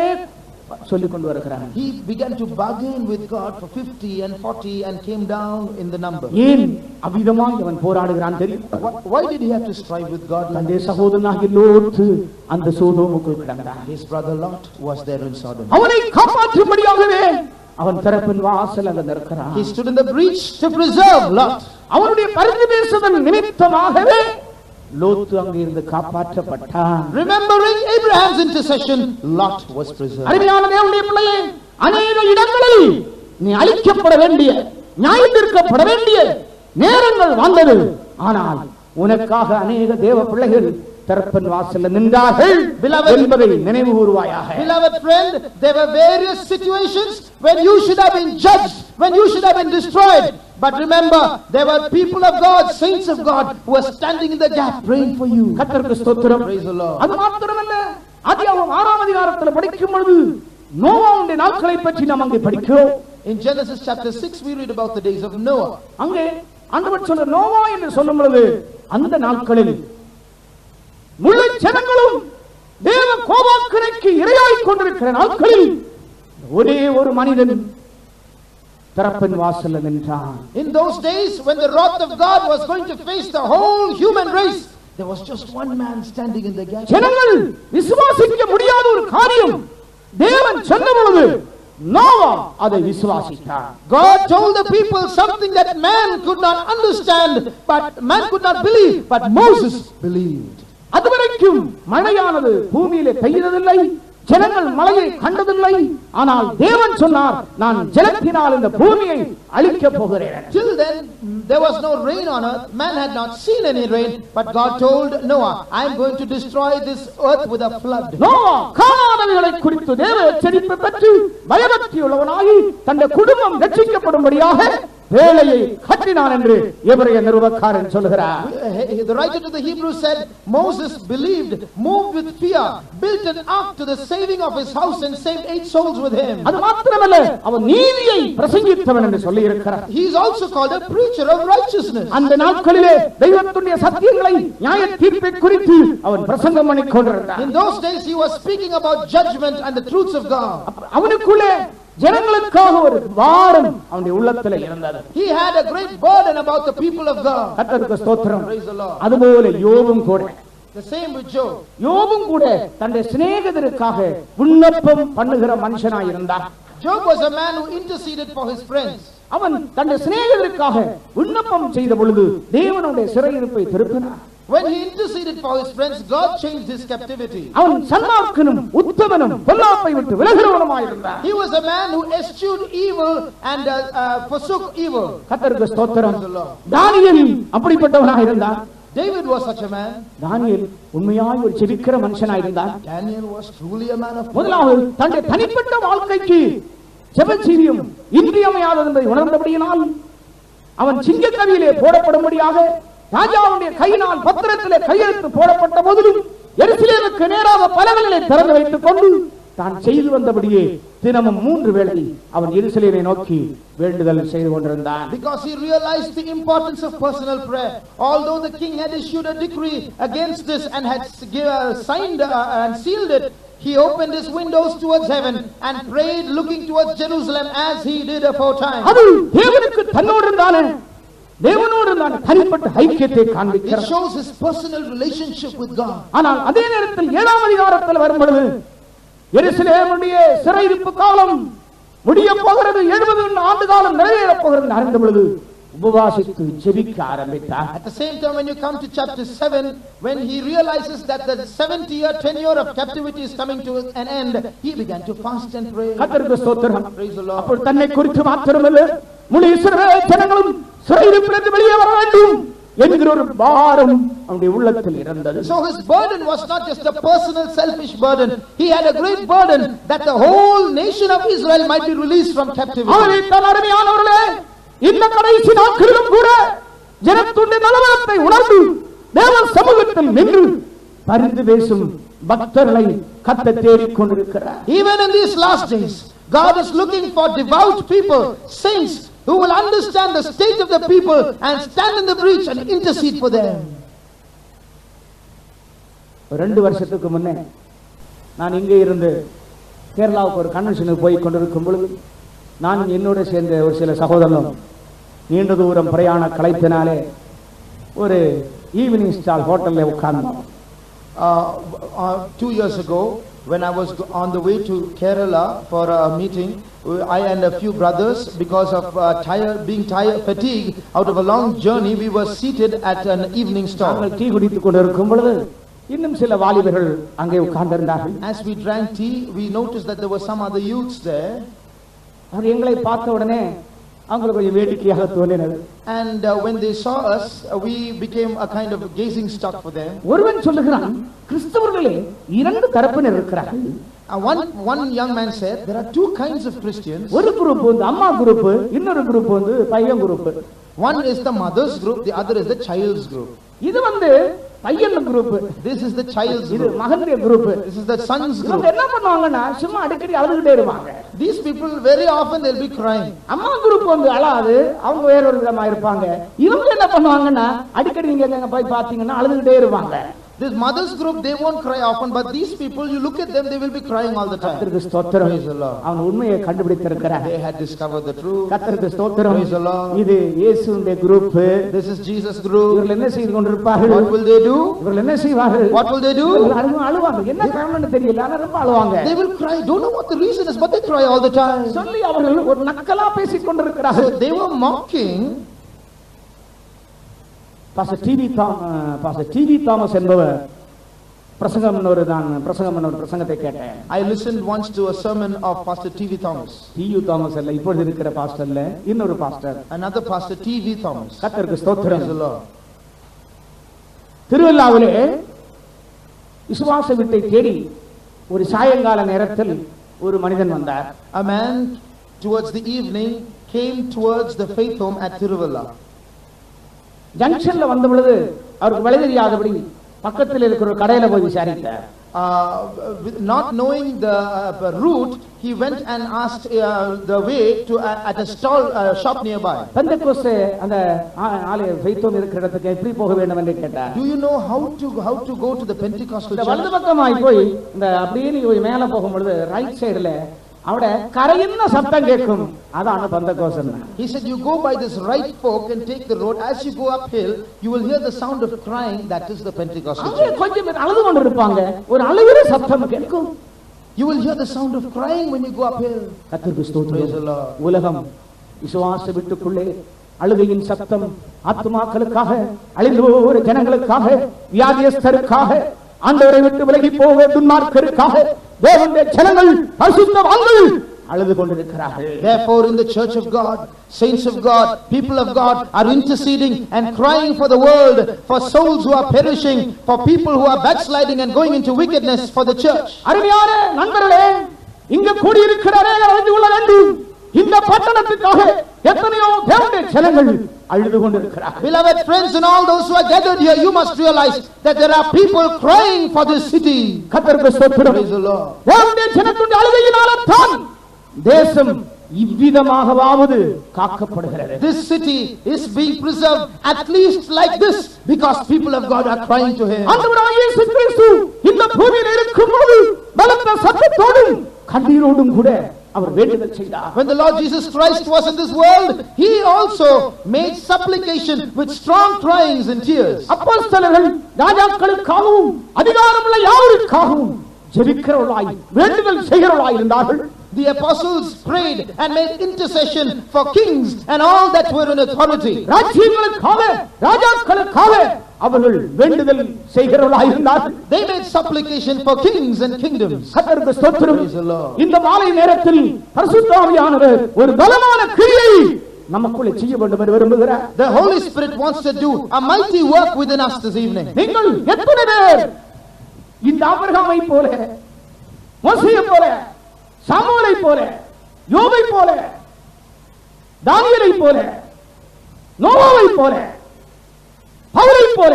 சொல்லிக் கொண்டு வருகிறான். He began to bargain with God for 50 and 40 and came down in the number. ஏன் அவ்விதமாய் அவன் போராடுகிறான் தெரியும்? Why did he have to strive with God like தன்னுடைய this? சகோதரனாகிய லோத்து அந்த சோதோமுக்குள் கிடந்தான். His brother Lot was there in Sodom. அவனை காப்பாற்றும்படியாகவே அவன் திறப்பின் வாசல் அங்க நிற்கிறான். He stood in the breach to preserve Lot. அவனுடைய பரிந்து பேசுதல் நிமித்தமாகவே லோத்து அங்கிருந்து காப்பாற்றப்பட்டான். Remembering Abraham's intercession, Lot was preserved. அருமையான தேவனுடைய பிள்ளையே, அநேக இடங்களில் நீ அழிக்கப்பட வேண்டிய, நியாயத்தீர்க்கப்பட வேண்டிய நேரங்கள் வந்தது. ஆனால் உனக்காக அநேக தேவ பிள்ளைகள் திறப்பின் வாசல்ல நின்றார்கள் என்பதை நினைவு கூறுவாயாக. Beloved friend, there were various situations when you should have been judged, when you should have been destroyed. But remember, there were people of God, saints of God, who were standing in the gap praying for you. கர்த்தருக்கு ஸ்தோத்திரம். Praise the Lord. அது மாத்திரமல்ல, ஆதியாகமம் 6ஆம் அதிகாரத்தில் படிக்கும் பொழுது நோவாவுடைய நாட்களை பற்றி நாம் அங்கே படிக்கிறோம். In Genesis chapter 6 we read about the days of Noah. அங்கே ஆண்டவர் சொல்ற நோவா என்று சொல்லும் பொழுது அந்த நாட்களில் முழு ஜனங்களும் தேவ கோபாக்கினைக்கு இரையாகிக் கொண்டிருக்கிற நாட்களில் ஒரே ஒரு மனிதன் திறப்பின் வாசல்ல நின்றான். In those days when the wrath of God was going to face the whole human race, there was just one man standing in the gap. ஜனங்கள் விசுவாசிக்க முடியாத ஒரு காரியம் தேவன் சொன்ன பொழுது நோவா அதை விசுவாசித்தார். God told the people something that man could not understand, but man could not believe, but Moses believed. அதுவரைக்கும் மழையானது பூமியிலே பெய்ததில்லை, ஜனங்கள் மழையை கண்டதில்லை. ஆனால் தேவன் சொன்னார், நான் ஜலத்தினால் இந்த பூமியை அழிக்கப் போகிறேன். Till then there was no rain on earth, man had not seen any rain, but God told Noah, I am going to destroy this earth with a flood. Noah காணாதவைகளை குறித்து தேவ எச்சரிப்பு பெற்று பயபக்தியுள்ளவனாகி தன்னுடைய குடும்பம் ரட்சிக்கப்படும்படியாக வேலையை கட்டினான் என்று எபிரேய நிருபக்காரன் சொல்கிறார். The writer to the Hebrews said, Moses believed, moved with fear, built an ark to the saving of his house and saved 8 souls with him. அது மாத்திரமல்ல, அவன் நீதியை பிரசங்கித்தவன் என்று சொல்லி இருக்கிறார். He is also called a preacher of righteousness. அந்த நாட்களிலே தெய்வத்துடைய சத்தியங்களை நியாய தீர்ப்பை குறித்து அவன் பிரசங்கம் பண்ணிக் கொண்டிருந்தான். In those days he was speaking about judgment and the truths of God. அவனுக்குள்ளே ஜனங்களுக்காக ஒரு பாரம் அவனுடைய உள்ளத்திலே இருந்தது. He had a great burden about the people of God. கர்த்தருக்கு ஸ்தோத்திரம். Praise the Lord. அதுபோல யோபும் கூட, The same with Job. யோபும் கூட தன்னுடைய சிநேகிதருக்காக விண்ணப்பம் பண்ணுகிற மனுஷனாய் இருந்தான். Job was a man who interceded for his friends. அவன் தன்னுடைய சிநேகிதருக்காக விண்ணப்பம் செய்த பொழுது தேவனுடைய சிறையிருப்பை திருப்பினார். When he interceded for his friends, God changed his captivity. அவன் சன்மார்க்கனும் உத்தமனும் பொல்லாப்பை விட்டு விலகுகிறவனுமாய் இருந்தான். He was a man who eschewed evil and forsook evil. கர்த்தருக்கு ஸ்தோத்திரம். தானியேல் அப்படிப்பட்டவனாய் இருந்தான். David was such a man. தானியேல் உண்மையாய் ஒரு ஜெபிக்கிற மனுஷனாய் இருந்தான். Daniel was truly a man of prayer. முதலாவது தன்னுடைய தனிப்பட்ட வாழ்க்கைக்கு ஜெபஜீவியம் இன்றியமையாதது என்பதை உணர்ந்தபடியினால் அவன் சிங்கக்கவியிலே போடப்படும்படியாக ராஜாவுடைய கையினால் பத்திரத்திலே கையெழுத்து போடப்பட்ட போதிலும் எருசலேமுக்கு நேராக பலகங்களை திறந்து வைத்துக் கொண்டு தான் செய்து வந்தபடியே தினமும் 3 வேளை அவன் எருசலேமை நோக்கி வேண்டுதல் செய்து கொண்டிருந்தான். Because he realized the importance of personal prayer. Although the king had issued a decree against this and had signed and sealed it, he opened his windows towards heaven and prayed looking towards Jerusalem as he did aforetime. அது தேவனுக்கு தன்னோடு இருந்தான தேவனோடு இருந்தான தனிப்பட்ட ஐக்கியத்தை It காண்பிக்கிறது. shows his personal relationship with God. ஆனால் அதே நேரத்தில் 7ஆம் அதிகாரத்தில் வரும்பொழுது எருசலேமுடைய சிறையிருப்பு காலம் முடிய போகிறது, 70 ஆண்டு காலம் நிறைவேறப் போகிறது அறிந்த பொழுது உபவாசித்து ஜெபிக்க ஆரம்பித்தார். At the same time, when you come to chapter 7, when he realizes that the 70-year tenure of captivity is coming to an end, he began to fast and pray. கர்த்தருக்கு ஸ்தோத்திரம். Praise the Lord. அப்போ தன்னை குறித்து மாத்திரமல்ல முழு இஸ்ரவேல் ஜனங்களும் சிறையிருப்பிலிருந்து வெளியே வர வேண்டும் என்கிற ஒரு பாரம் அவனுடைய உள்ளத்தில் இருந்தது. So his burden was not just a personal selfish burden. He had a great burden that the whole nation of Israel might be released from captivity. அவரை தன் அருமையானவர்களே இந்த கடைசி நாட்களிலும் கூட ஜனத்துடைய நலவரத்தை உணர்ந்து தேவ சமூகத்தில் நின்று பரிந்து பேசும் பக்தர்களை கர்த்தர் தேடிக் கொண்டிருக்கிறார். Even in these last days, God is looking for devout people, saints who will understand the state of the people and stand in the breach and intercede for them. 2 வருஷத்துக்கு முன்னே நான் இங்கே இருந்து கேரளாவுக்கு ஒரு கன்வென்ஷனுக்கு போய் கொண்டிருக்கும் பொழுது நான் என்னோட சேர்ந்த ஒரு சில சகோதரனும் நீண்ட தூரம் பிரயாண களைப்பினாலே ஒரு ஈவினிங் ஸ்டால் ஹோட்டல்ல உட்கார்ந்தோம். 2 years ago, when I was on the way to Kerala for a meeting, I and a few brothers, because of being tired, fatigued out of a long journey, we were seated at an evening stall. நாங்கள் tea குடித்துக் கொண்டிருக்கும் பொழுது இன்னும் சில வாலிபர்கள் அங்கே உட்கார்ந்திருந்தார்கள். As we drank tea, we noticed that there were some other youths there. அவர் எங்களை பார்த்த உடனே அவங்களுக்கு கொஞ்சம் வேடிக்கையாக தோன்றினது. And when they saw us, we became a kind of gazing stock for them. ஒருவன் சொல்லுகிறான், கிறிஸ்தவர்களே 2 தரப்பினர் இருக்கிறார்கள். One young man said, there are 2 kinds of Christians. ஒரு குரூப் வந்து அம்மா குரூப், இன்னொரு குரூப் வந்து பையன் group. One is the mother's group, the other is the child's group. இது வந்து பையன் group, This is the child's இது group. மகனுடைய group. This is the son's இவங்க group. என்ன பண்ணுவாங்கன்னா சும்மா அடிக்கடி அழுதுகிட்டே இருப்பாங்க. These people very often they'll be crying. அம்மா குரூப் வந்து அழாது, அவங்க வேற ஒரு விதமா இருப்பாங்க. இவங்க என்ன பண்ணுவாங்கன்னா அடிக்கடி நீங்க எங்க போய் பாத்தீங்கன்னா அழுதுகிட்டே இருப்பாங்க. This mother's group, they won't cry often, but these people, you look at them, they will be crying all the time. கர்த்தருக்கு ஸ்தோத்திரம். Praise the Lord. அவன் உண்மையை கண்டுபிடித்திருக்கிறார். They had discovered the truth. கர்த்தருக்கு ஸ்தோத்திரம். Praise the Lord. இது இயேசுவின் group. This is Jesus' group. இவர்கள் என்ன செய்து கொண்டிருப்பார்கள்? What will they do? இவர்கள் என்ன செய்வார்கள்? What will they do? இவர்கள் அழுவாங்க. என்ன காரணம்னு தெரியல, ஆனா ரொம்ப அழுவாங்க. They will cry. Don't know what the reason is, but they cry all the time. சொல்லி அவர்கள் ஒரு நக்கலா பேசிக் கொண்டிருக்கிறார்கள். So they were mocking. Pastor TV Thomas என்பவர் பிரசங்கம் பண்ண பிரசங்கத்தை கேட்டேன். I listened once to a sermon of Pastor T.V. Thomas. TV Thomas அல்ல, இப்பொழுது இருக்கிற பாஸ்டர்ல இன்னொரு pastor. Another Pastor T.V. Thomas. கர்த்தருக்கு ஸ்தோத்திரம். Praise the Lord. திருவல்லாவிலே விசுவாச வீட்டை தேடி ஒரு சாயங்கால நேரத்தில் ஒரு மனிதன் வந்தார். A man towards the evening came towards the faith home at Tiruvalla. ஜங்ஷன்ல வந்த பொழுது அவருக்கு வழி தெரியாதபடி பக்கத்தில் இருக்கிற ஒரு கடையில போய் விசாரித்தார். Not knowing the route, he went and asked the way to at a stall shop nearby. பெந்தெக்கோஸ்தே அந்த ஆலய ஃபெய்த்தோம் இருக்கிற இடத்துக்கு எப்படி போக வேண்டும் என்று கேட்டார். Do you know how to go to the Pentecostal church? வலது பக்கமாய் போய் இந்த அப்படியே நீ போய் மேல போகும்பொழுது ரைட் சைடுல அவட கரையின சத்தம் கேட்கும், அതാണ് பெந்தெக்கோஸ்தே. He said, you go by this right fork and take the road. As you go uphill, you will hear the sound of crying. That is the Pentecostal அங்கே church. கொஞ்சம் பேர் அழுது கொண்டிருப்பாங்க, ஒரு அழுகிற சத்தம் கேட்கும். You will hear the sound of crying when you go uphill. கர்த்தருக்கு Praise the ஸ்தோத்திரம். Lord. உலகம் விசுவாச வீட்டுக்குள்ளே அழுகையின் சத்தம் ஆத்துமாக்களுக்காக, அழிந்தோர் ஜனங்களுக்காக, வியாதியஸ்தருக்காக, ஆண்டவரை விட்டு விலகி போக துன்மார்க்கருக்காக தேவனுடைய ஜனங்கள் பரிசுத்தவான்கள் அழுது கொண்டிருக்கிறார்கள். Therefore, in the church of God, saints of God, people of God are interceding and crying for the world, for souls who are perishing, for people who are backsliding and going into wickedness, for the church. அருமையான நண்பர்களே, இங்க கூடியிருக்கிற அநேகர் அறிந்து கொள்ள வேண்டும். இந்த பட்டணத்துக்காக எத்தனையோ தேவனுடைய ஜனங்கள் அழுது கொண்டிருக்கிறார்கள். Beloved friends and all those who are gathered here, you must realize that there are people crying for this city. கர்த்தருக்கு ஸ்தோத்திரம். Praise the Lord. தேவனுடைய ஜனத்துடைய அழுகையினால தான் தேசம் இவ்விதமாகவாவது காக்கப்படுகிறது. This city is being preserved at least like this because people of God are crying to him. ஆண்டவராகிய இயேசு கிறிஸ்து இந்த பூமியில் இருக்கும்போது பலத்த சத்தத்தோடும் கண்ணீரோடும் கூட அவர் வேண்டுதல் செய்தார். When the Lord Jesus Christ was in this world, he also made supplication with strong cryings and tears. அப்போஸ்தலர்கள் ராஜாக்களுக்காகவும் அதிகாரமுள்ள யாவருக்காகவும் ஜெபிக்கிறவர்களாய் வேண்டுதல் செய்கிறவர்களாய் இருந்தார்கள். The apostles prayed and made intercession for kings and all that were in authority. ராஜ்யங்களுக்காக ராஜாக்களுக்காக அவர்கள் வேண்டுதல் செய்கிறவர்களாய் இருந்தார்கள். They made supplication for kings and kingdoms. கர்த்தருக்கு ஸ்தோத்திரம். Praise the Lord. இந்த மாலை நேரத்தில் பரிசுத்த ஆவியானவர் ஒரு பலமான கிரியை நமக்குள்ளே செய்ய வேண்டும் என்று விரும்புகிறார். The Holy Spirit wants to do a mighty work within us this evening. நீங்கள் எத்தனை பேர் இந்த ஆபிரகாமை போல, மோசேயை போல, சாமுவேலை போல, யோபை போல, தானியேலை போல, நோவாவை போல, பவுலை போல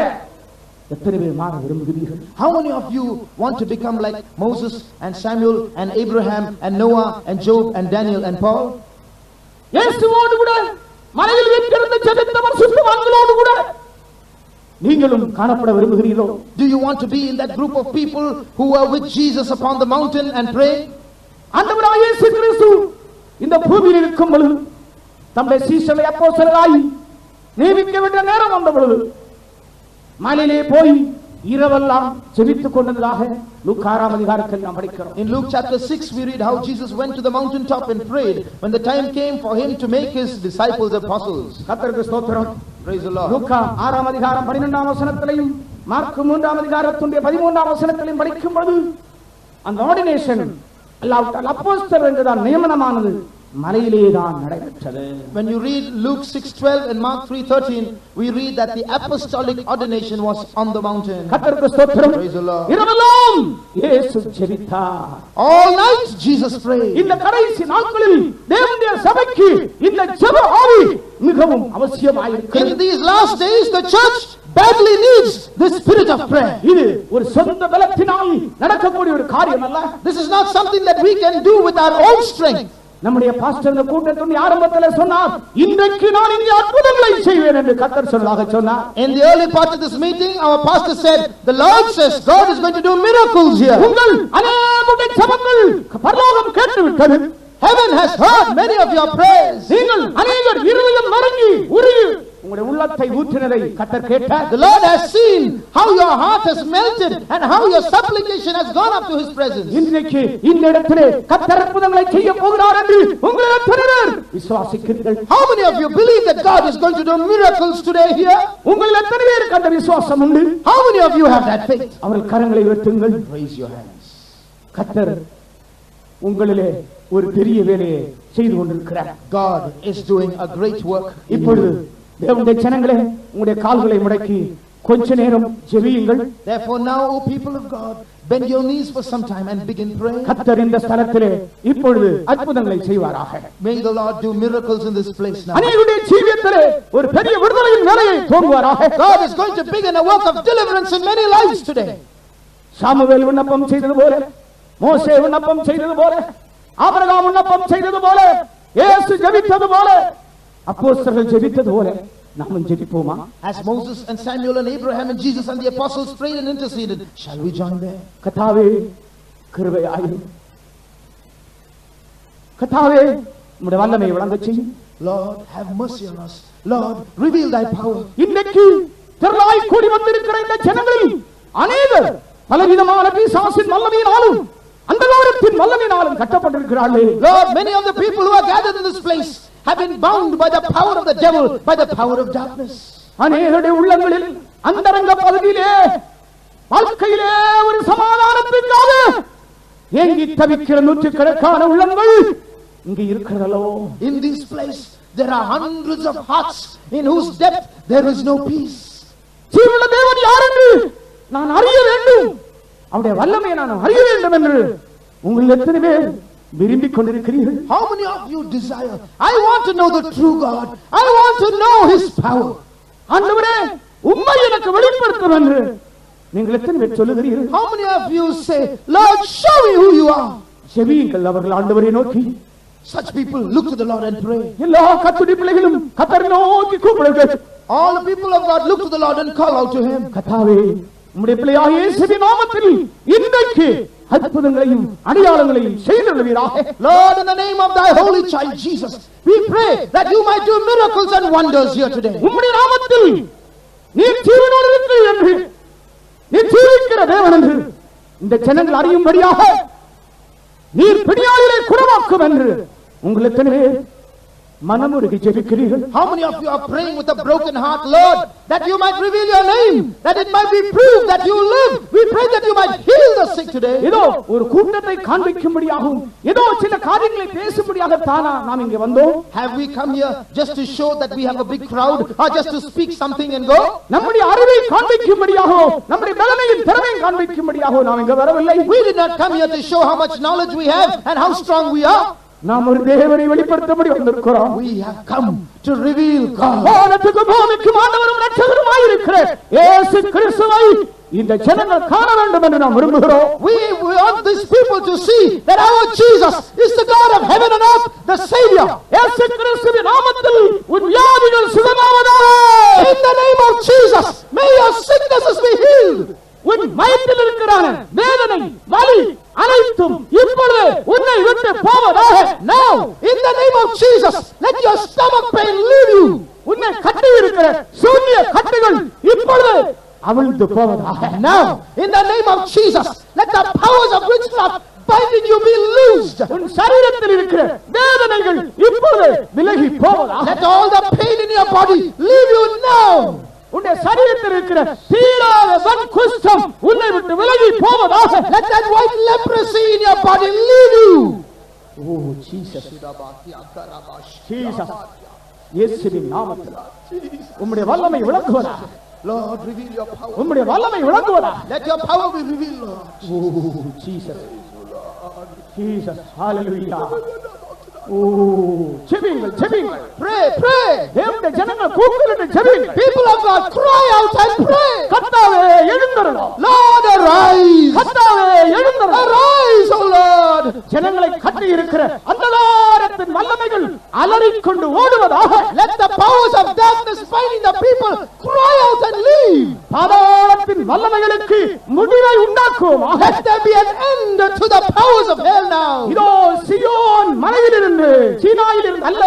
எத்தனை பேர் மாற விரும்புகிறீர்கள்? How many of you want to become like Moses and Samuel and Abraham and Noah and Job and Daniel and Paul? இயேசுவோடு கூட மலையில் வீற்றிருந்த ஜெபித்த பரிசுத்தவான்களோடு கூட நீங்களும் காணப்பட விரும்புகிறீர்களோ? Do you want to be in that group of people who were with Jesus upon the mountain and pray? ஆண்டவராகிய இயேசு கிறிஸ்து இந்த பூமியில் இருக்கும் பொழுது தம்முடைய சீஷர்களை அப்போஸ்தலராய் நியமிக்க வேண்டிய நேரம் வந்த பொழுது மலையிலே போய் இரவெல்லாம் ஜெபித்துக் கொண்டதாக லூக்கா 6 அதிகாரத்தில் நாம் படிக்கிறோம். In Luke chapter 6 we read how Jesus went to the mountaintop and prayed when the time came for him to make his disciples apostles. கர்த்தருக்கு ஸ்தோத்திரம். Praise the Lord. லூக்கா 6 அதிகாரம் 12 வசனத்திலையும் மார்க்கு 3 அதிகாரத்துடைய 13 வசனத்திலையும் படிக்கும் பொழுது அந்த ஆர்டினேஷன் அல்லாஹ்வுடைய அப்போஸ்தலர் என்றுதான் நியமனமானது மலையிலே தான் நடைபெற்றது. When you read Luke 6:12 and Mark 3:13, we read that the apostolic ordination was on the mountain. கர்த்தருக்கு ஸ்தோத்திரம். Praise the Lord. இரவெல்லாம் இயேசு ஜெபித்தார். All night Jesus prayed. இந்த கடைசி நாட்களில் தேவனுடைய சபைக்கு இந்த ஜெப ஆவி மிகவும் அவசியமாயிருக்கிறது. In these last days the church badly needs the spirit of prayer. இது ஒரு சொந்த பலத்தினால் நடக்கக்கூடிய ஒரு காரியம் அல்ல. This is not something that we can do with our own strength. நம்முடைய பாஸ்டர் இந்த கூட்டத்தின் ஆரம்பத்தில் சொன்னார், இன்றைக்கு நான் இங்கே அற்புதங்களை செய்வேன் என்று கர்த்தர் சொன்னதாக சொன்னார். In the early part of this meeting our pastor said, the Lord says God is going to do miracles here. உங்கள் அநேகருடைய ஜெபங்கள் பரலோகம் கேட்டுவிட்டது. Heaven has heard many of your prayers. நீங்கள் அநேகர் இருதயம் நறுங்கி உருகி உங்களுடைய உள்ளத்தை ஊற்றினதை கர்த்தர் கேட்டார். The Lord has seen how your heart has melted and how your supplication has gone up to his presence. இன்றைக்கு இந்த இடத்திலே கர்த்தர் அற்புதங்களை செய்ய போகிறார் என்று உங்கள் எத்தனை பேர் விசுவாசிக்கிறீர்கள்? How many of you believe that God is going to do miracles today here? உங்கள் எத்தனை பேருக்கு அந்த விசுவாசம் உண்டு? How many of you have that faith? அவர்கள் கரங்களை உயர்த்துங்கள். Raise your hands. கர்த்தர் உங்களிலே ஒரு பெரிய வேலையை செய்து கொண்டிருக்கிறார். God is doing a great work. இப்பொழுது தேவனுடைய ஜனங்களே உங்களுடைய கால்களை முடக்கி கொஞ்ச நேரம் ஜெபியுங்கள். Therefore now, O people of God, bend your knees for some time and begin praying. கர்த்தர் இந்த ஸ்தலத்திலே இப்பொழுது அற்புதங்களை செய்வாராக. May the Lord do miracles in this place now. அநேகருடைய ஜீவியத்திலே ஒரு பெரிய விடுதலையின் வேலையை துவங்குவாராக. God is going to begin a work of deliverance in many lives today. Samuel விண்ணப்பம் செய்தது போல, மோசே விண்ணப்பம் செய்தது போல, ஆபிரகாம் விண்ணப்பம் செய்தது போல, இயேசு ஜெபித்தது போல, அப்போஸ்தலர்கள் ஜெபித்தது போல நாமும் ஜெபிப்போமா? As Moses and Samuel and Abraham and Jesus and the apostles prayed and interceded, shall we join there? கர்த்தாவே கிருபையாயிரும். கர்த்தாவே உம்முடைய வல்லமையை விளங்கச் செய்யும். Lord, have mercy on us. Lord, reveal thy power. இன்னைக்கு திரளாய் கூடி வந்திருக்கிற இந்த ஜனங்களில் அநேகர் பலவிதமான பிசாசின் வல்லமையினாலும் அந்தகாரத்தின் வல்லமையினாலும் கட்டப்பட்டிருக்கிறார்கள். Lord, many of the people who are gathered in this place have been bound by the power of the devil, by the power of darkness. அநேகருடைய உள்ளங்களில் அந்தரங்க பகுதியிலே வாழ்க்கையிலே ஒரு சமாதானத்திற்காக ஏங்கி தவிக்கிற நூற்றுக்கணக்கான உள்ளங்கள் இங்கே இருக்கிறதோ? In this place there are hundreds of hearts in whose depth there is no peace. ஜீவனுள்ள தேவன் யார் என்று நான் அறிய வேண்டும், அவருடைய வல்லமையை நான் அறிய வேண்டும் என்று உங்கள் எத்தனை பேர் விரும்பிக் கொண்டிருக்கிறீர்கள்? How many of you desire, I want to know the true God, I want to know His power? ஆண்டவரே உம்மை எனக்கு வெளிப்படுத்தும் என்று நீங்கள் எத்தனை பேர் சொல்லுகிறீர்கள்? How many of you say, Lord, show me who you are? செவியுங்கள் அவர்கள் ஆண்டவரை நோக்கி. Such people look to the Lord and pray. எல்லா கர்த்தருடைய பிள்ளைகளும் கர்த்தரை நோக்கி கூப்பிடுங்கள். All the people of God look to the Lord and call out to Him. கர்த்தாவே உம்முடைய பிள்ளையாகிய இயேசுவின் நாமத்தில் இன்றைக்கு அற்புதங்களையும் அடையாளங்களையும் செய்தருளுவீராக. Lord, in the name of thy holy child Jesus, we pray that you might do miracles and wonders here today. உம்முடைய நாமத்தில் நீர் ஜீவனோடு இருக்கிறீர் என்று, நீர் ஜீவிக்கிற தேவன் என்று இந்த ஜனங்கள் அறியும்படியாக நீர் பிணியாளிகளை குணமாக்கும் என்று உங்கள் எத்தனை பேர் மனமுருகி ஜெபிக்கிறீர்கள்? How many of you are praying with a broken heart, Lord, that you might reveal your name, that it might be proved that you live? We pray that you might heal the sick today. ஏதோ ஒரு கூட்டத்தை காண்பிக்கும்படியாகவும் ஏதோ சில காரியங்களை பேசும்படியாக தானா நாம் இங்கே வந்தோம்? Have we come here just to show that we have a big crowd, or just to speak something and go? நம்முடைய அறிவை காண்பிக்கும்படியாகவோ நம்முடைய பலனையும் திறமையும் காண்பிக்கும்படியாகவோ நாம் இங்கே வரவில்லை. We did not come here to show how much knowledge we have and how strong we are. நாம் ஒரு தேவனை வெளிப்படுத்தபடி வந்திருக்கிறோம். We have come to reveal God. வானத்துக்கும் பூமிக்கும் ஆண்டவரும் இரட்சகருமாய் இருக்கிற இயேசு கிறிஸ்துவை இந்த ஜனங்கள் காண வேண்டும் என்று நாம் விரும்புகிறோம். We want these people to see that our Jesus is the God of heaven and earth, the Savior. இயேசு கிறிஸ்துவின் நாமத்தில் உன் வியாதிகள் சுகமாவதாக. In the name of Jesus, may your sicknesses be healed. உன் மயத்தில் இருக்கிற வேதனை வலி அனைத்தும் இப்பொழுது உன்னை விட்டு போவதாக. Now, in the name of Jesus, let your stomach pain leave you. உன்னை கட்டி இருக்கிற சூன்ய கட்டுகள் இப்பொழுது அவிழ்ந்து போவதாக. Now, in the name of Jesus, let the powers of witchcraft binding you be loosed. உன் சரீரத்தில் இருக்கிற வேதனைகள் இப்பொழுது விலகி போவதாக. Let all the pain in your body leave you now. உன்னுடைய சரீரத்தில் இருக்கிற தீராத குஷ்டம் உன்னை விட்டு விலகி போவதாக. Let that white leprosy in your body leave you. Oh Jesus, Jesus, இயேசுவின் நாமத்தில் உம்முடைய வல்லமை விளங்குவதாக. Lord, reveal your power. உம்முடைய வல்லமை விளங்குவதாக. Let your power be revealed, Lord. Oh Jesus, Jesus, hallelujah. Oh, ஜெபியுங்கள், ஜெபியுங்கள். Pray, pray. தேவனுடைய ஜனங்கள் கூக்குரலிட்டு ஜெபியுங்கள். People of God, cry out and pray. கர்த்தாவே எழுந்தருளும். Lord, arise. கர்த்தாவே எழுந்தருளும். Arise, O Lord. ஜனங்களை கட்டி இருக்கிற அந்தகாரத்தின் வல்லமைகள் அலறிக்கொண்டு ஓடுவதாக. Let the powers of darkness binding the people cry out and leave. பாதாளத்தின் வல்லமைகளுக்கு முடிவை உண்டாக்குவோமாக. Let there be an end to the powers of hell now. இதோ சியோன் மலையிலிருந்து, சீனாயிலிருந்து அல்ல,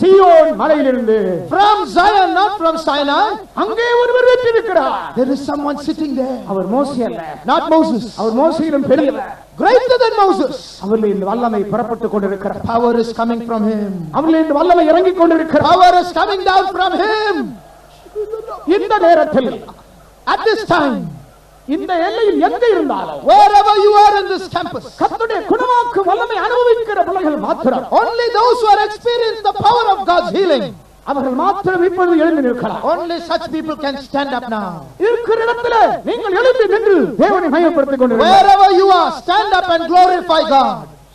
சியோன் மலையிலிருந்து, From Zion, not from Sinai. அங்கே ஒருவர் வீற்றிருக்கிறார். There is someone sitting there. அவர் மோசே அல்ல, Not Moses. அவர் மோசேயிலும் பெரியவர். Greater than Moses. அவரில் இந்த வல்லமை புறப்பட்டுக் கொண்டிருக்கிறார். Power is coming from him. அவரில் இந்த வல்லமை இறங்கிக் கொண்டிருக்கிறார். Power is coming down from him. இந்த நேரத்தில், At this time, இந்த எல்லையில் எங்க இருந்தாலும், wherever you are in this campus, கர்த்தருடைய குணமாக்கும் வல்லமை அனுபவிக்கிற பிள்ளைகள் மாத்திரம், only those who are experiencing the power of God's healing, அவர்கள் மாத்திரம் இப்பொழுது எழுந்து நிற்கலாம். only such people can stand up now. இருக்கிற இடத்துல நீங்கள் எழுந்து நின்று தேவனை மகிமைப்படுத்திக் கொண்டிருக்கிறீர்கள். Wherever you are, stand up and glorify God.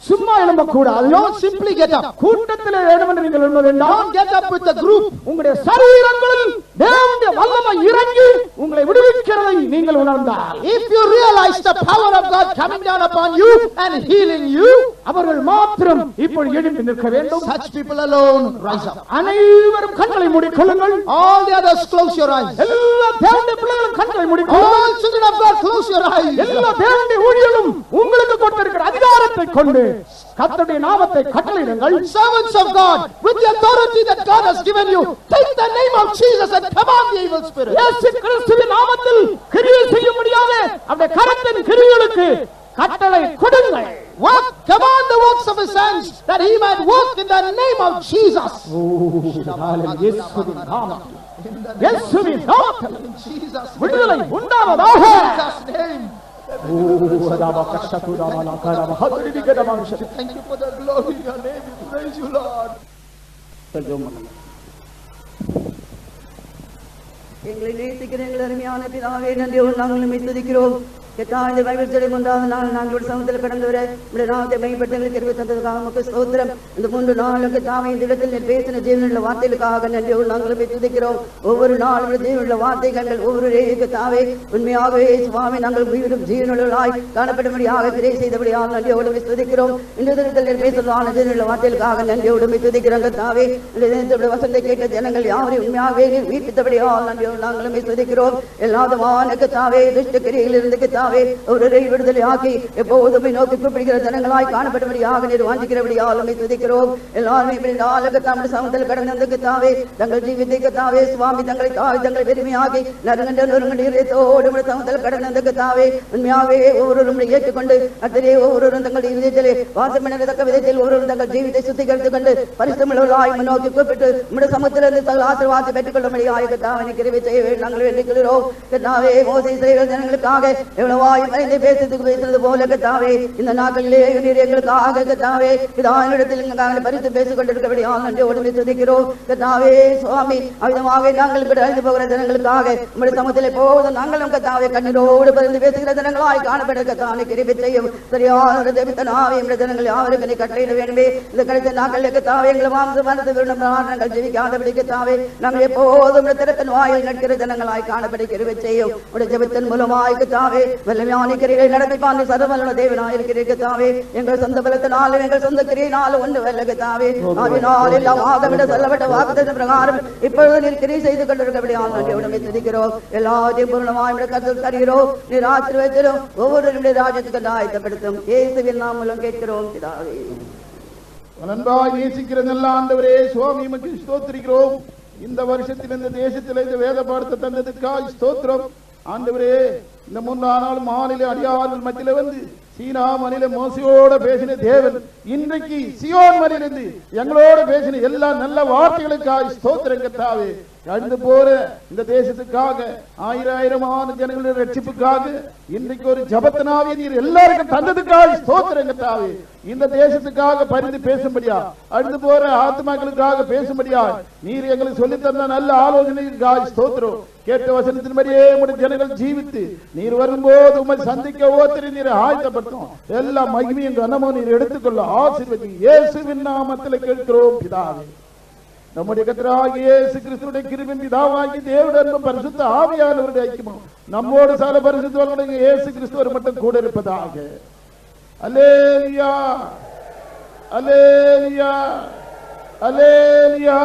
சும்மா எழும்பக்கூடாது. Don't simply get up. கூட்டத்தில் எழுந்து நீங்கள் எழும்ப வேண்டாம். Don't get up with the group. உங்களுடைய சரீரங்களில் தேவனுடைய வல்லமை இறங்கி உங்களை விடுவிக்கிறதை நீங்கள் உணர்ந்தால், If you realize the power of God coming down upon you and healing you, அவர்கள் மாத்திரம் இப்பொழுது எழுந்து நிற்க வேண்டும். such people alone rise up. அனைவரும் கண்களை மூடிக்கொள்ளுங்கள். All the others, close your eyes. எல்லா தேவனுடைய பிள்ளைகளும் கண்களை மூடிக்கொள்ளுங்கள். All children of God, close your eyes. எல்லா தேவனுடைய ஊழியர்களும் உங்களுக்கு கொடுத்திருக்கிற அதிகாரத்தை கொண்டு கர்த்தருடைய நாமத்தை கட்டளையிடுங்கள். Servants of God, with the authority that God has given you, take the name of Jesus and command the evil spirit. இயேசு கிறிஸ்துவின் நாமத்தில் கிரியை செய்யும்படியாக அவருடைய கரத்தின் கிரியைகளுக்கு கட்டளை கொடுங்கள். Work, command the works of his hands, that he might work in the name of Jesus. இயேசுவின் நாமத்தில், இயேசுவின் நாமத்தில் In Jesus' விடுதலை name. உண்டாவதாக. In Jesus' name. Thank you for the glory in your name. We praise you, Lord. எங்களை நேசிக்கிற எங்கள் அருமையான பிதாவே, நன்றி நாங்கள் உம்மை துதிக்கிறோம். இந்த பைபிள் சொல்லி 3வது நாள் நாங்களோட சமூகத்தில் கடந்து வர உடைய நாமத்தை மையப்படுத்தங்களுக்கு தெரிவி தந்ததுக்காக உமக்கு ஸ்தோத்திரம். இந்த 3 நாளுக்கு தாமே இந்த இடத்தில் நீர் பேசின ஜீவனுள்ள வார்த்தைகளுக்காக நன்றியோடு நாங்கள் துதிக்கிறோம். ஒவ்வொரு நாளும் ஜீவனுள்ள வார்த்தைகள் ஒவ்வொரு தாவே உண்மையாகவே சுவாமி நாங்கள் உயிரும் ஜீவனுள்ளாய் காணப்படும்படியாக கிரை செய்தபடியாக நன்றியோடு துதிக்கிறோம். இந்த தினத்தில் நீர் பேசுவதான ஜீவனுள்ள வார்த்தைகளுக்காக நன்றியோடு துதிக்கிறோங்க தாவே. இந்த தினத்தில் வசந்தை கேட்ட ஜனங்கள் யாரையும் உண்மையாகவே நீர் வீட்டித்தபடியாக நன்றியோடு நாங்களும் துதிக்கிறோம். எல்லாதமான தாவே துஷ்ட கிரியிலிருந்து தாவே ஒரு விடுதலை ஆக்கி எப்போதும் நோக்கி கூப்பிடுகிற ஜனங்களாய் காணப்படும்படியாக நீர் வாஞ்சிக்கிறபடியால் துதிக்கிறோம். எல்லாருமே தமிழ் சமூகத்தில் கடந்து தாவே தங்கள் ஜீவித்தை தாவே சுவாமி தங்களை தங்களை பெருமையாகி நறுங்கண்டோடு சமூகத்தில் கடந்து தாவே உண்மையாகவே ஒவ்வொருவரும் ஏற்றுக்கொண்டு அத்தனை ஒவ்வொருவரும் தங்கள் இதயத்திலே வாசம் பண்ணத்தக்க விதத்தில் ஒவ்வொரு தங்கள் ஜீவித்தை சுத்திகரித்துக் கொண்டு பரிசுத்தமிழாய் நோக்கி கூப்பிட்டு நம்முடைய சமூகத்திலிருந்து தங்கள் ஆசீர்வாதத்தை பெற்றுக் கொள்ளும்படியாக தாவே கிருபை செய்ய வேண்டும் நாங்கள் வேண்டிக்கொள்கிறோம். தாவே மோசே இஸ்ரவேல் ஜனங்களுக்காக எவ்வளவாய் மறைந்து பேசுறது போல கத்தாவே இந்த நாட்களிலே நீர் எங்களுக்காக கத்தாவே இடத்தில் நாங்கள் பரிசு பேசிக் கொண்டிருக்கபடியால் நன்றியோடு துதிக்கிறோம். கத்தாவே சுவாமி அவிதமாக நாங்கள் அழிந்து போகிற ஜனங்களுக்காக நம்முடைய சமூகத்திலே போதும் நாங்களும் கத்தாவே கண்ணீரோடு பரிந்து பேசுகிற ஜனங்களாய் காணப்பட கத்தாவை கிருபை செய்யும். சரியான தேவித்தனாவே நம்முடைய ஜனங்கள் யாருக்கு நீ கட்டளையிட வேண்டுமே. இந்த கடைசி நாட்களில் கத்தாவே எங்களை மனது விரும்பும் நாங்கள் ஜெபிக்காதபடி கத்தாவே நாங்கள் எப்போதும் திறப்பின் வாயில் நடக்கிற ஜனங்களாய் காணப்பட கிருபை செய்யும். உடைய ஜெபத்தின் மூலமாய் கத்தாவே வல்லமையான கிரியை நடப்பிப்பான் சர்வவல்ல தேவனாய் இருக்கிறீர்கள் தாவே. எங்கள் சொந்த பலத்தினாலும் எங்கள் சொந்த கிரியினாலும் ஒன்று வல்ல தாவே. அதனால் எல்லாம் ஆகவிட சொல்லப்பட்ட வாக்குத்தத்தின் பிரகாரம் இப்பொழுது நீர் கிரியை செய்து கொண்டிருக்கபடியால் நன்றியோடு துதிக்கிறோம். எல்லாத்தையும் பூர்ணமாய் கருத்தில் தருகிறோம். நீர் ஆசீர்வதிக்கிறோம். ஒவ்வொருவருடைய ராஜ்யத்துக்கு ஆயத்தப்படுத்தும் இயேசுவின் நாமமும் கேட்கிறோம் பிதாவே. அன்பாய் நேசிக்கிற நல்ல ஆண்டவரே சுவாமி உமக்கு ஸ்தோத்திரிக்கிறோம். இந்த வருஷத்தில் இந்த தேசத்தில் இந்த வேத பாடத்தை தந்ததுக்காக ஸ்தோத்திரம். ஆண்டவரே இந்த 3 நாள் மாநில அடியார்கள் மத்தியில வந்து சீனா மனித மோசையோட பேசின தேவன் இன்றைக்கு சியோன் மனிலிருந்து எங்களோட பேசின எல்லா நல்ல வார்த்தைகளுக்காக ஸ்தோத்திரம் கர்த்தாவே. அழிந்து போற இந்த தேசத்துக்காக ஆயிரமான ஜனங்களுடைய ரட்சிப்புக்காக இன்றைக்கு ஒரு ஜபத்தினாவே நீர் எல்லாருக்கும் தந்ததுக்காக ஸ்தோத்திரம் கர்த்தாவே. இந்த தேசத்துக்காக பரிந்து பேசும்படியா அழிந்து போற ஆத்மாக்களுக்காக பேசும்படியா நீர் எங்களுக்கு சொல்லி தந்த நல்ல ஆலோசனைக்காக ஸ்தோத்திரம். கேட்ட வசனத்தின்படியே உடைய ஜனங்கள் ஜீவித்து நீர் வரும்போது உம்மை சந்திக்க ஒவ்வொருத்தரையும் நீர் ஆயத்தப்படுத்தும். எல்லா மகிமையும் கனமும் நீர் எடுத்துக்கொள்ள ஆசீர்வதி இயேசுவின் நாமத்தில் கேட்கிறோம் பிதாவே. நம்முடைய கர்த்தராகிய இயேசு கிறிஸ்துவின் கிருபையும் பிதாவாகிய தேவனுடைய அன்பும் பரிசுத்த ஆவியானவருடைய ஐக்கியமும் நம்மோடு சகல பரிசுத்தவான்களுடைய இயேசு கிறிஸ்து மட்டும் கூட இருப்பதாக. அல்லேலூயா அல்லேலூயா அல்லேலூயா.